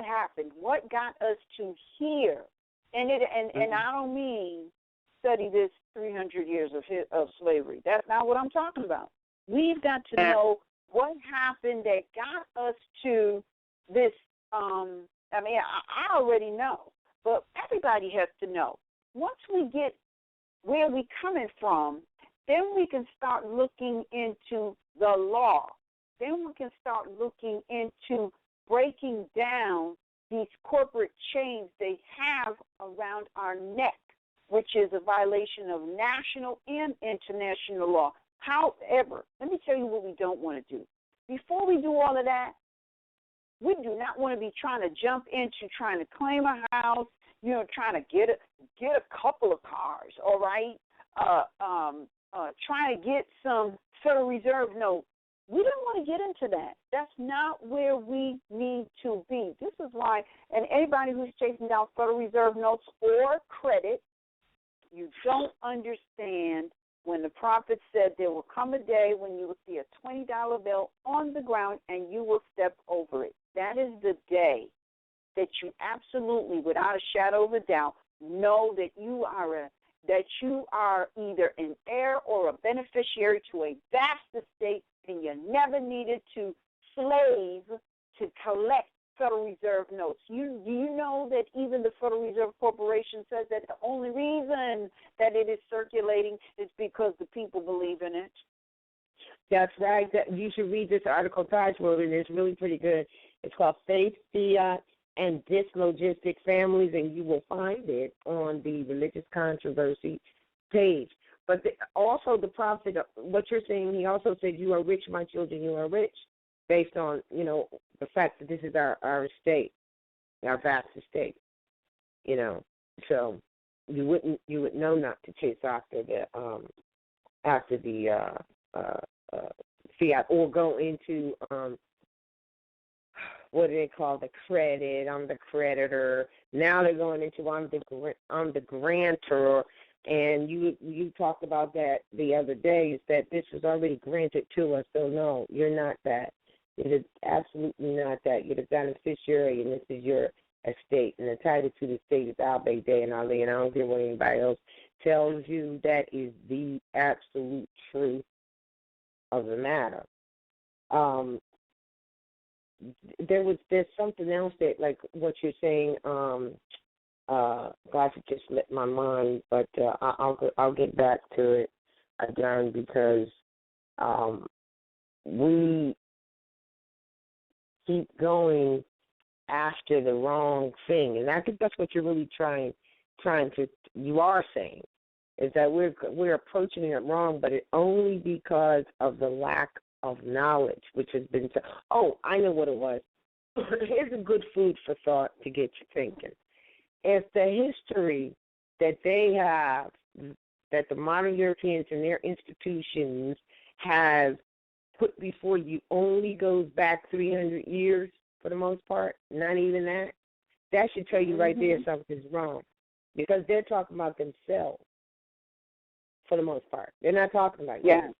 A: happened, what got us to here, and I don't mean study this 300 years of slavery. That's not what I'm talking about. We've got to know what happened that got us to this. I already know. But everybody has to know. Once we get where we're coming from, then we can start looking into the law. Then we can start looking into breaking down these corporate chains they have around our neck, which is a violation of national and international law. However, let me tell you what we don't want to do. Before we do all of that, we do not want to be trying to jump into trying to claim a house, trying to get a couple of cars, all right? Trying to get some Federal Reserve note. We don't want to get into that. That's not where we need to be. This is why, and anybody who's chasing down Federal Reserve notes or credit, you don't understand when the prophet said there will come a day when you will see a $20 bill on the ground and you will step over it. That is the day that you absolutely, without a shadow of a doubt, know that you are either an heir or a beneficiary to a vast estate, and you never needed to slave to collect Federal Reserve notes. Do you know that even the Federal Reserve Corporation says that the only reason that it is circulating is because the people believe in it?
B: That's right. You should read this article, Tajwood, and it's really pretty good. It's called Faith, Fiat, and Dislogistic Families, and you will find it on the Religious Controversy page. But also the prophet, what you're saying, he also said, you are rich, my children, you are rich, based on, the fact that this is our estate, our vast estate, So you would know not to chase after the fiat or go into what do they call the credit? I'm the creditor. Now they're going into I'm the grantor. And you talked about that the other day, is that this was already granted to us. So no, you're not that. It is absolutely not that. You're the beneficiary, and this is your estate. And the title to the estate is RVBey and Ali. And I don't care what anybody else tells you. That is the absolute truth of the matter. There's something else that, like what you're saying, God just slipped my mind, but I'll get back to it again, because we keep going after the wrong thing, and I think that's what you're really you are saying, is that we're approaching it wrong, but it only because of the lack of knowledge, which has been said. Oh, I know what it was. Here's a good food for thought to get you thinking. If the history that they have, that the modern Europeans and their institutions have put before you, only goes back 300 years for the most part, not even that should tell you right there something's wrong, because they're talking about themselves for the most part. They're not talking about you.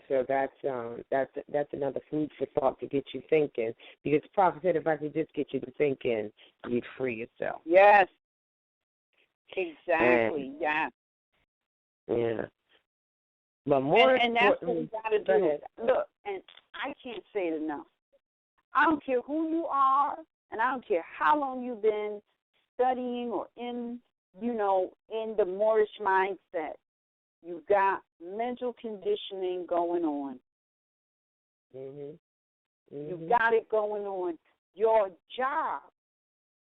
B: So that's another food for thought to get you thinking, because the prophet said, if I could just get you to thinking, you'd free yourself.
A: Yes, exactly.
B: Yeah.
A: But more and that's what we got to do. Look, and I can't say it enough. I don't care who you are, and I don't care how long you've been studying or in the Moorish mindset. You've got mental conditioning going on. You've got it going on. Your job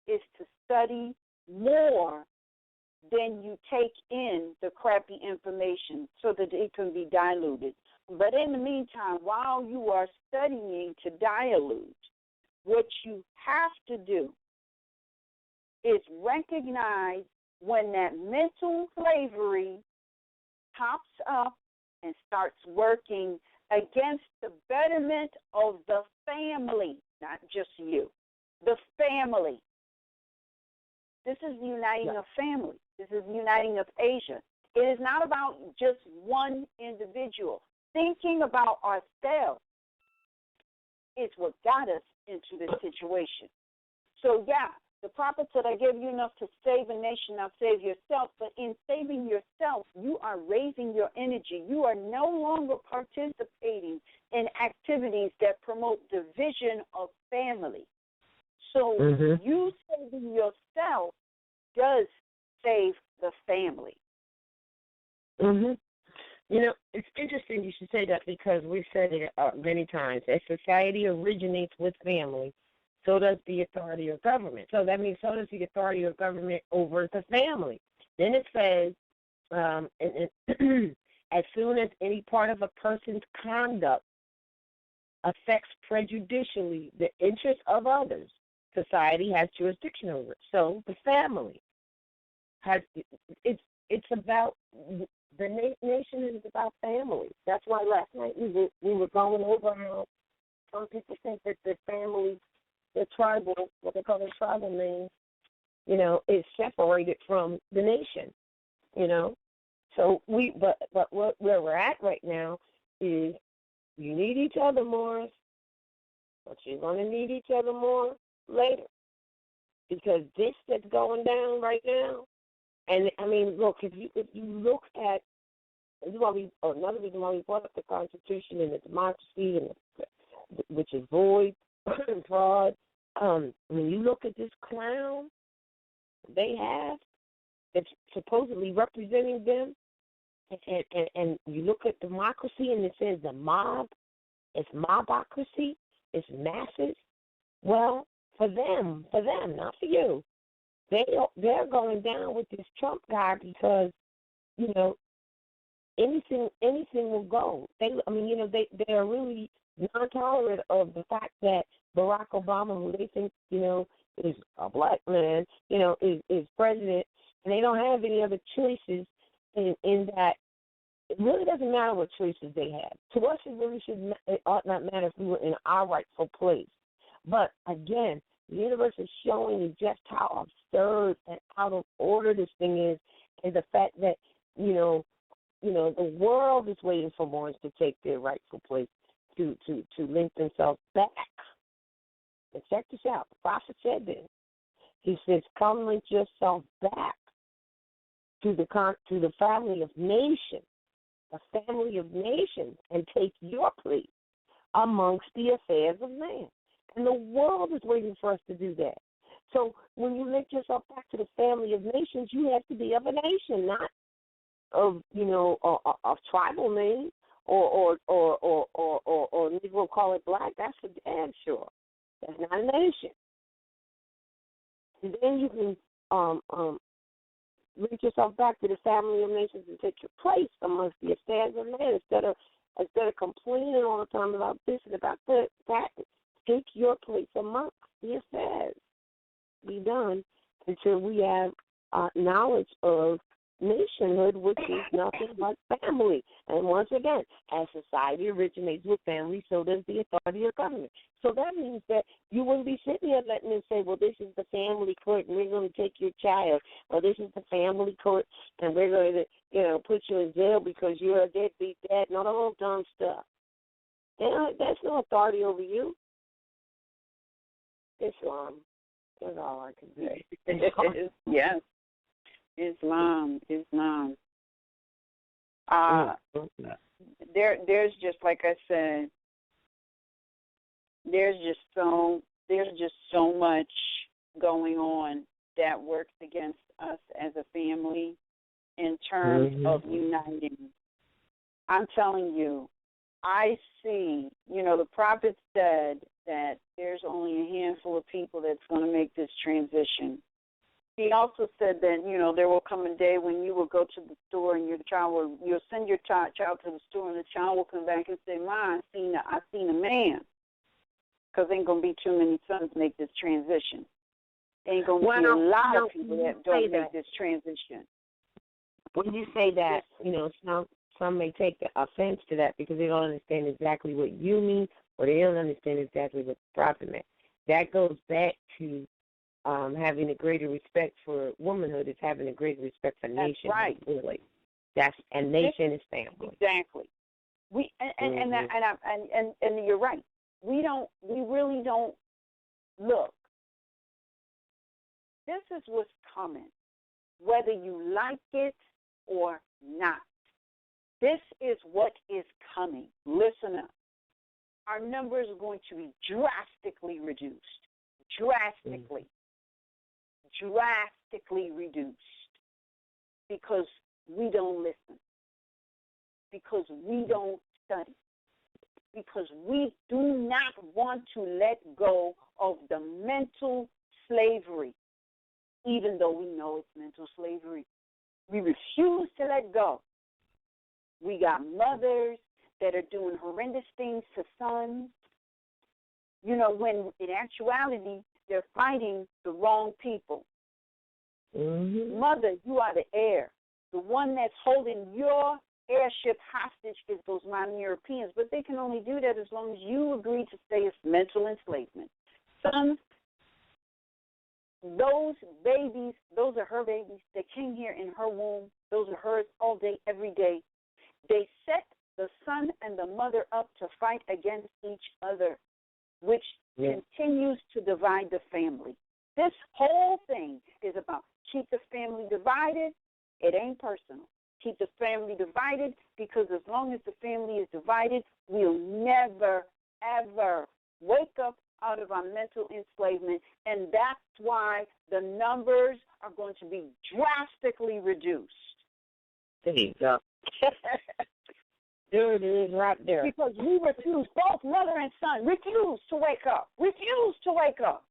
A: is to study more than you take in the crappy information so that it can be diluted. But in the meantime, while you are studying to dilute, what you have to do is recognize when that mental slavery pops up and starts working against the betterment of the family, not just you, the family. This is the uniting of families. This is the uniting of Asia. It is not about just one individual. Thinking about ourselves is what got us into this situation. So, yeah, the prophet said, I gave you enough to save a nation, now save yourself. But in saving yourself, you are raising your energy. You are no longer participating in activities that promote division of family. So you saving yourself does save the family.
B: You know, it's interesting you should say that because we've said it many times. As society originates with family, so does the authority of government. So that means so does the authority of government over the family. Then it says, as soon as any part of a person's conduct affects prejudicially the interests of others, society has jurisdiction over it. So the family has, it's about, the nation is about family. That's why last night we were going over how some people think that the family, the tribal, what they call the tribal name, you know, is separated from the nation, you know. So but where we're at right now is you need each other more, but you're going to need each other more later, because this that's going down right now, and I mean, look, if you look at, another reason why we brought up the Constitution and the democracy, and which is void and fraud. When you look at this clown they have that's supposedly representing them, and you look at democracy and it says the mob, it's mobocracy, it's masses. Well, for them, not for you. They're going down with this Trump guy because, you know, anything will go. They are really non-tolerant of the fact that Barack Obama, who they think, you know, is a black man, you know, is president, and they don't have any other choices in that. It really doesn't matter what choices they have. To us, it ought not matter if we were in our rightful place. But again, the universe is showing you just how absurd and out of order this thing is, and the fact that, you know, the world is waiting for Moors to take their rightful place, to link themselves back. And check this out. The prophet said this. He says, "Come link yourself back to the family of nations, the family of nations, and take your place amongst the affairs of man." And the world is waiting for us to do that. So when you link yourself back to the family of nations, you have to be of a nation, not of, you know, of tribal name or Negro call it black. That's for damn sure. That's not a nation. And then you can link yourself back to the family of nations and take your place amongst the affairs of man instead of complaining all the time about this and about that. Take your place amongst the affairs. Be done until we have knowledge of nationhood, which is nothing but family. And once again, as society originates with family, so does the authority of government. So that means that you wouldn't be sitting here letting them say, well, this is the family court and we're going to take your child, or this is the family court and we're going to, you know, put you in jail because you're a deadbeat dad, and all that old dumb stuff. There's no authority over you. Islam. That's all I can say.
A: Yes. Islam. There's just, like I said, there's just so much going on that works against us as a family, in terms of uniting. I'm telling you, I see, the prophet said that there's only a handful of people that's going to make this transition. He also said that, there will come a day when you will go to the store and you'll send your child to the store and the child will come back and say, Ma, I seen a man. Because ain't going to be too many sons make this transition. Ain't going to be a lot of people that don't make this transition.
B: When you say that, some may take offense to that because they don't understand exactly what you mean or they don't understand exactly what the prophet meant. That goes back to having a greater respect for womanhood is having a greater respect for nation.
A: That's right.
B: Really. And nation is family.
A: Exactly. And you're right. We really don't look. This is what's coming, whether you like it or not. This is what is coming. Listen up. Our numbers are going to be drastically reduced. Drastically reduced. Because we don't listen. Because we don't study. Because we do not want to let go of the mental slavery, even though we know it's mental slavery. We refuse to let go. We got mothers that are doing horrendous things to sons, when in actuality they're fighting the wrong people. Mother, you are the heir. The one that's holding your airship hostage is those modern Europeans, but they can only do that as long as you agree to stay as mental enslavement. Sons, those babies, those are her babies. They came here in her womb. Those are hers all day, every day. They set the son and the mother up to fight against each other, which continues to divide the family. This whole thing is about keep the family divided. It ain't personal. Keep the family divided because as long as the family is divided, we'll never, ever wake up out of our mental enslavement, and that's why the numbers are going to be drastically reduced.
B: There you go. There it is right there.
A: Because we refuse, both mother and son, refuse to wake up. Refuse to wake up.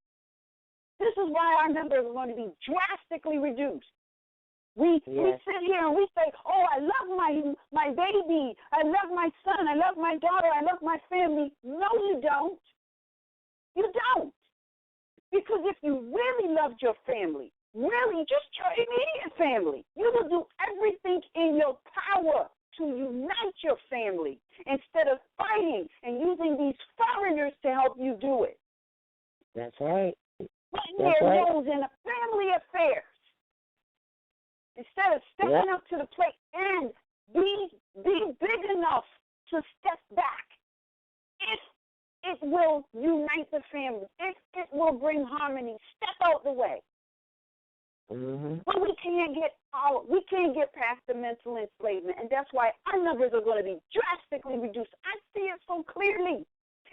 A: This is why our numbers are going to be drastically reduced. We sit here and we say, oh, I love my baby. I love my son. I love my daughter. I love my family. No, you don't. You don't. Because if you really loved your family, really just your immediate family, you will do everything in your power to unite your family instead of fighting and using these foreigners to help you do it.
B: That's right.
A: Putting their nose in the family affairs instead of stepping up to the plate and be big enough to step back. If it will unite the family, if it will bring harmony, step out the way. But we can't get past the mental enslavement, and that's why our numbers are going to be drastically reduced. I see it so clearly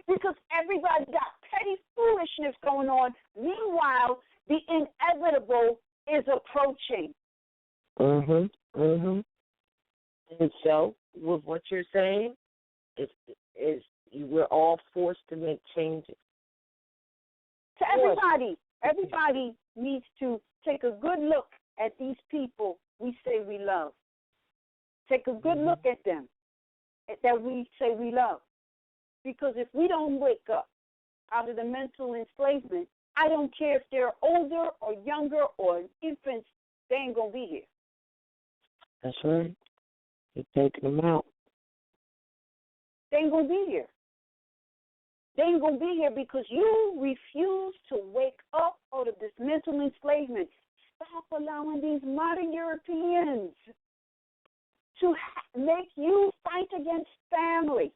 A: because everybody got petty foolishness going on. Meanwhile, the inevitable is approaching.
B: And so, with what you're saying, is we're all forced to make changes.
A: To everybody needs to take a good look at these people we say we love. Take a good look at them that we say we love. Because if we don't wake up out of the mental enslavement, I don't care if they're older or younger or infants, they ain't going to be here.
B: That's right. You're taking them out.
A: They ain't going to be here. They ain't going to be here because you refuse to wake up out of this mental enslavement. Stop allowing these modern Europeans to make you fight against family.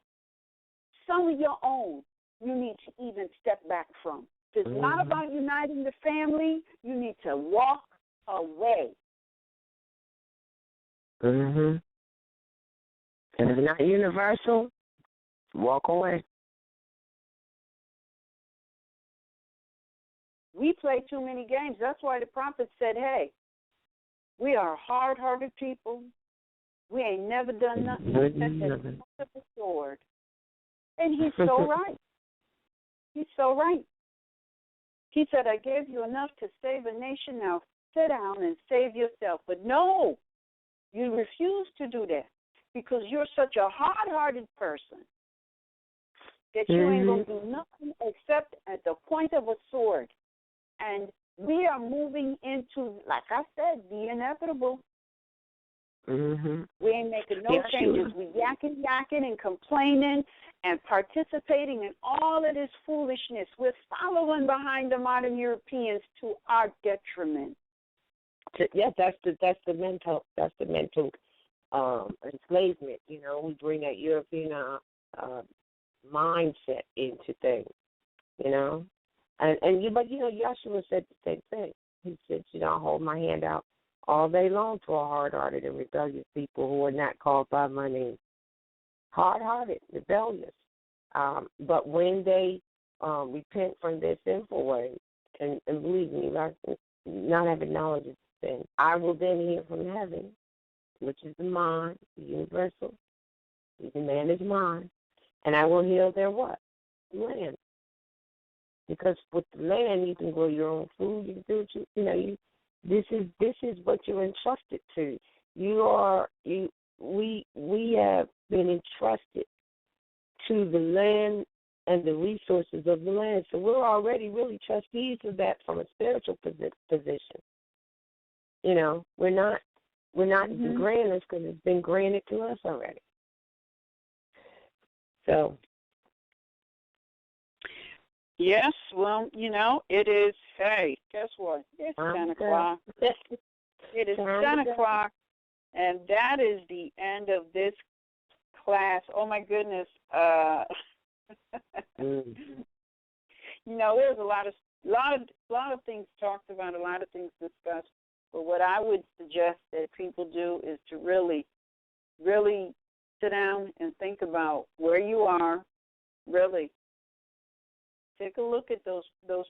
A: Some of your own you need to even step back from. If it's not about uniting the family, you need to walk away.
B: And if it's not universal, walk away.
A: We play too many games. That's why the prophet said, hey, We are hard-hearted people. We ain't never done nothing except at the point of the sword. And he's so right. He's so right. He said, I gave you enough to save a nation. Now sit down and save yourself. But no, you refuse to do that because you're such a hard-hearted person that you ain't going to do nothing except at the point of a sword. And we are moving into, like I said, the inevitable. We ain't making no changes. We yakking and complaining and participating in all of this foolishness. We're following behind the modern Europeans to our detriment.
B: Yeah, that's the mental enslavement. You know, we bring that European mindset into things. You know, but Yeshua said the same thing. He said, I'll hold my hand out all day long to a hard-hearted and rebellious people who are not called by my name. Hard-hearted, rebellious. But when they repent from their sinful ways, and believe me, not having knowledge of sin, I will then hear from heaven, which is the mind, the universal. The man is mine, and I will heal their what? Land. Because with the land, you can grow your own food. You can do what This is what you're entrusted to. We have been entrusted to the land and the resources of the land. So we're already really trustees of that from a spiritual position. You know, we're not the grantors because it's been granted to us already. So.
A: Yes, well, it is, hey, guess what? It's 10 o'clock. It is 10 o'clock, and that is the end of this class. Oh, my goodness. There's a lot of things talked about, a lot of things discussed, but what I would suggest that people do is to really, really sit down and think about where you are, really. Take a look at those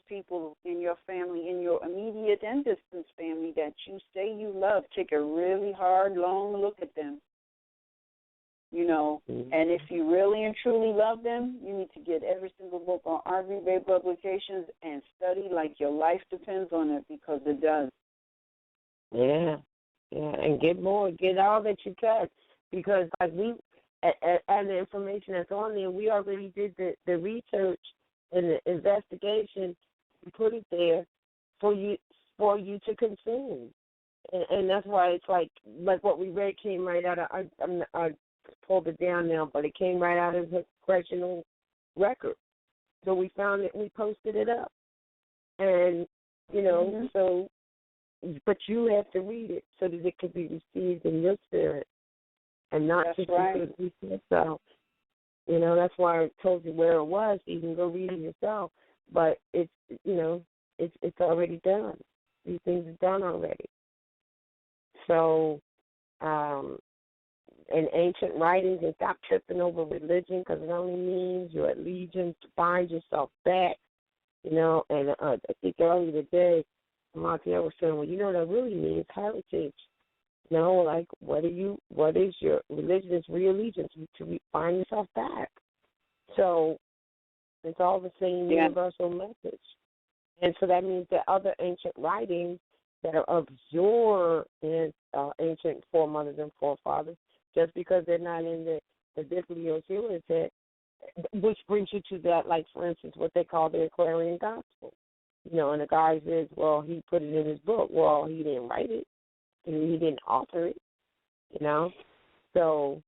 A: people in your family, in your immediate and distant family that you say you love. Take a really hard, long look at them, And if you really and truly love them, you need to get every single book on RVBey Publications and study like your life depends on it, because it does.
B: Yeah, and get more. Get all that you can, because like and the information that's on there, we already did the research and the investigation, and put it there for you to consume, and that's why it's like what we read came right out of. I pulled it down now, but it came right out of the congressional record. So we found it and we posted it up, and so. But you have to read it so that it can be received in your spirit, and not just
A: right.
B: yourself. That's why I told you where it was. You can go read it yourself, but it's already done. These things are done already. So, in ancient writings, and stop tripping over religion, because it only means your allegiance to find yourself back. And I think earlier today, Montiel was saying, well, that really means heritage. Like what is your religion? Is real allegiance to find yourself back. So it's all the same universal message. And so that means that other ancient writings that are of your ancient foremothers and forefathers, just because they're not in the Bibliothek, which brings you to that, like, for instance, what they call the Aquarian Gospel. And the guy says, well, he put it in his book. Well, he didn't write it. He didn't author it, So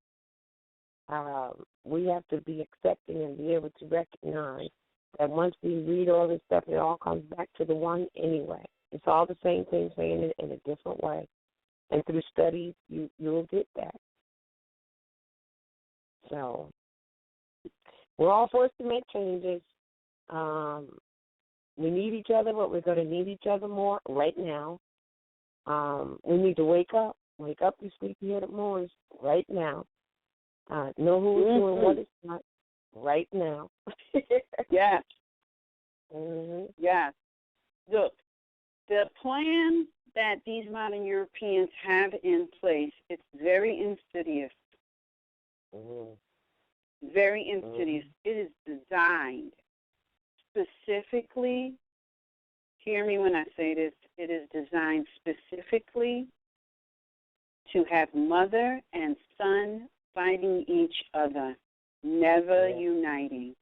B: we have to be accepting and be able to recognize that once we read all this stuff, it all comes back to the one anyway. It's all the same thing, saying it in a different way. And through studies, you'll get that. So we're all forced to make changes. We need each other, but we're going to need each other more right now. We need to wake up. Wake up, you sleepyhead Moors, right now. Know who is doing what is not right now.
A: Yes.
B: Mm-hmm.
A: Yes. Look, the plan that these modern Europeans have in place, it's very insidious. Very insidious. It is designed specifically, hear me when I say this, it is designed specifically to have mother and son fighting each other, never uniting.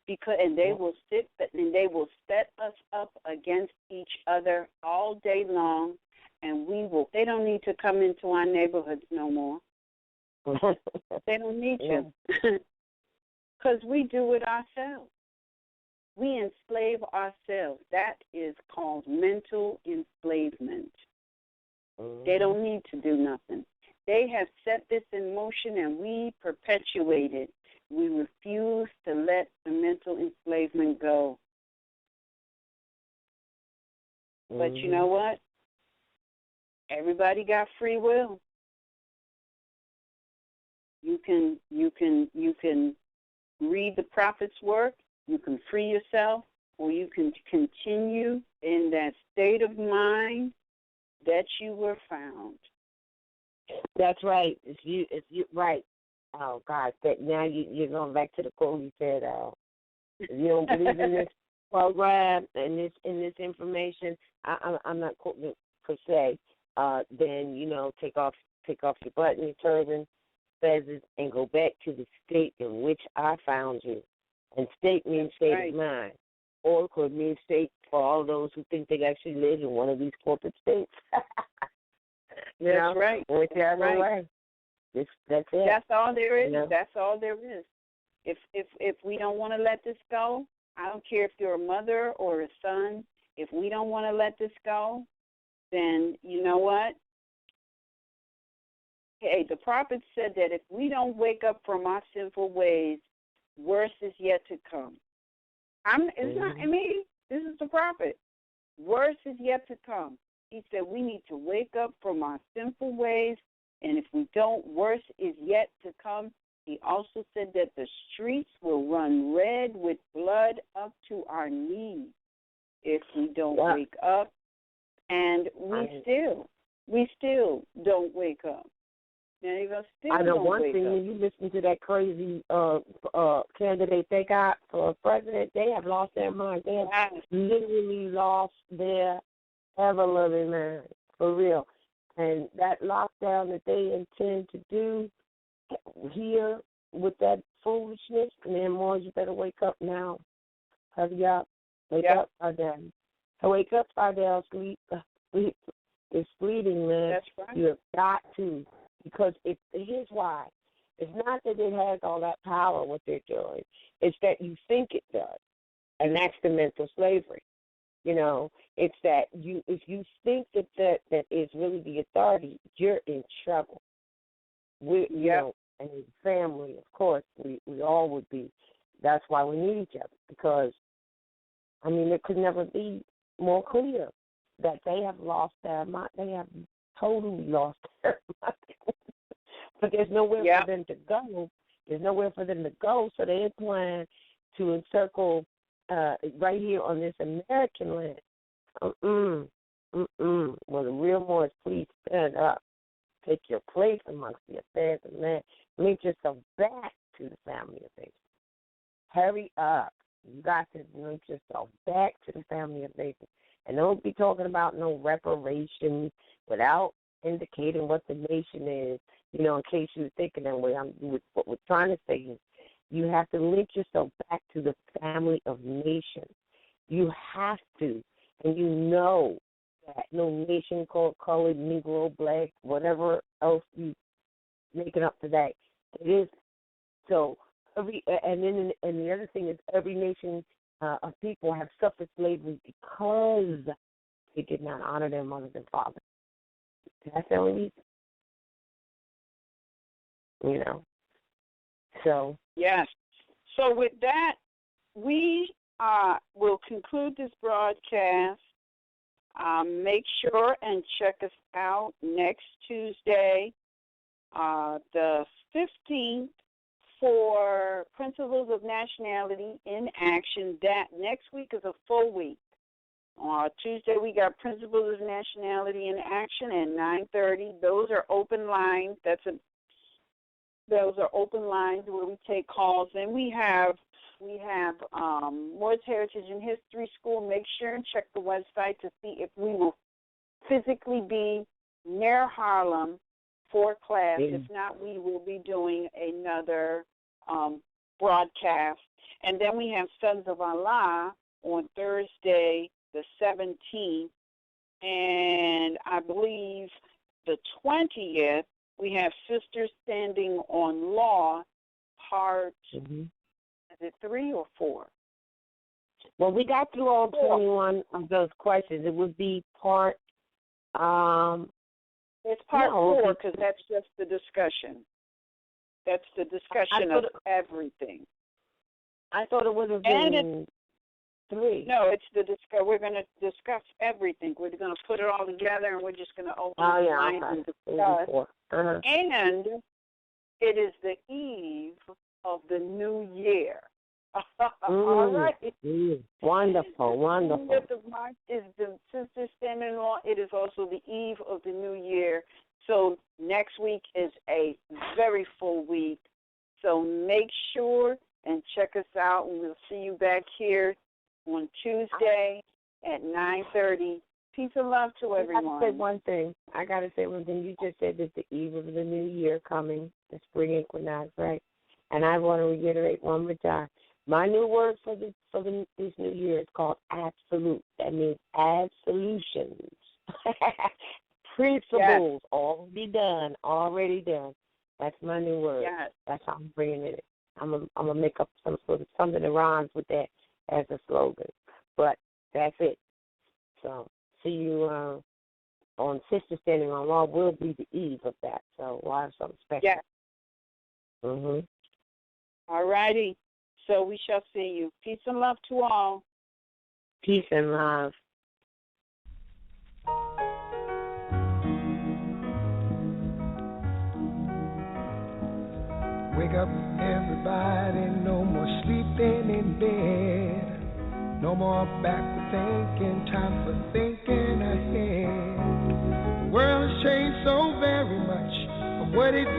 A: Because they will will set us up against each other all day long, and they don't need to come into our neighborhoods no more. They don't need to, because we do it ourselves. We enslave ourselves. That is called mental enslavement. They don't need to do nothing. They have set this in motion, and we perpetuate it. We refuse to let the mental enslavement go. But you know what? Everybody got free will. You can read the prophet's work, you can free yourself, or you can continue in that state of mind that you were found.
B: That's right. If you right. Oh God, that now you're going back to the quote you said. If you don't believe in this program and this information, I'm not quoting it per se. Then take off your button, your turban, feathers, and go back to the state in which I found you. And state means state of mind, or it could mean state for all those who think they actually live in one of these corporate states.
A: That's right.
B: Whichever way. That's it.
A: That's all there is. That's all there is. If we don't want to let this go, I don't care if you're a mother or a son. If we don't want to let this go, then you know what? Hey, the prophet said that if we don't wake up from our sinful ways, worse is yet to come. It's not me. This is the prophet. Worse is yet to come. He said we need to wake up from our sinful ways, and if we don't, worse is yet to come. He also said that the streets will run red with blood up to our knees if we don't wake up, and we still don't wake up.
B: I know one thing, when you listen to that crazy candidate they got for president, they have lost their mind. They have literally lost their ever-loving mind, for real. And that lockdown that they intend to do here with that foolishness, man, Moor, you better wake up now. Hurry up. Wake up, Fidel. Wake up, Fidel. Sleep is fleeting, man.
A: That's right.
B: You have got to. Because here's why. It's not that it has all that power, what they're doing. It's that you think it does. And that's the mental slavery. It's that if you think that is really the authority, you're in trouble. And family, of course, we all would be. That's why we need each other. Because, it could never be more clear that they have lost their mind. They have totally lost their mind. But there's nowhere for them to go. There's nowhere for them to go, so they plan to encircle right here on this American land. Well, the real Moors, please stand up. Take your place amongst the affairs of man. Link yourself back to the family of faith. Hurry up. You got to link yourself back to the family of faith. And don't be talking about no reparations without indicating what the nation is. In case you're thinking that way, what we're trying to say is you have to link yourself back to the family of nations. You have to. And you know that no nation called colored, Negro, black, whatever else you making up today. It is. So, and the other thing is every nation of people have suffered slavery because they did not honor their mothers and fathers. That's the only reason. So.
A: Yes. So with that, we will conclude this broadcast. Make sure and check us out next Tuesday, the 15th, for Principles of Nationality in Action. That next week is a full week. Tuesday, we got Principles of Nationality in Action at 9:30. Those are open lines. Those are open lines where we take calls. And we have Moorish Heritage and History School. Make sure and check the website to see if we will physically be near Harlem for class. If not, we will be doing another broadcast. And then we have Sons of Allah on Thursday, the 17th. And I believe the 20th, we have Sisters Standing on Law, part, is it 3 or 4?
B: Well, we got through all 21 of those questions. It would be part,
A: it's part 4 because that's just the discussion. That's the discussion of everything.
B: I thought it would have been 3.
A: No, it's the discuss. We're going to discuss everything. We're going to put it all together, and we're just going to open the lines and discuss. And it is the eve of the new year. All right.
B: Wonderful, wonderful.
A: The 5th of March is the Sister Standing Law. It is also the eve of the new year. So next week is a very full week. So make sure and check us out, and we'll see you back here on Tuesday at 9:30. Peace and love to everyone.
B: I got to say one thing. You just said that the eve of the new year coming, the spring equinox, right? And I want to reiterate one more time. My new word for this new year is called absolute. That means absolutions. Principles, already done. That's my new word.
A: Yes.
B: That's how I'm bringing it. I'm gonna make up something that rhymes with that as a slogan. But that's it. So see you on Sister Standing on Law. Will be the eve of that. So we'll have something special.
A: Yes.
B: Mhm.
A: All righty. So we shall see you. Peace and love to all.
B: Peace and love.
C: Wake up, everybody, no more sleeping in bed. No more backward thinking, time for thinking ahead. The world has changed so very much from what it used to be.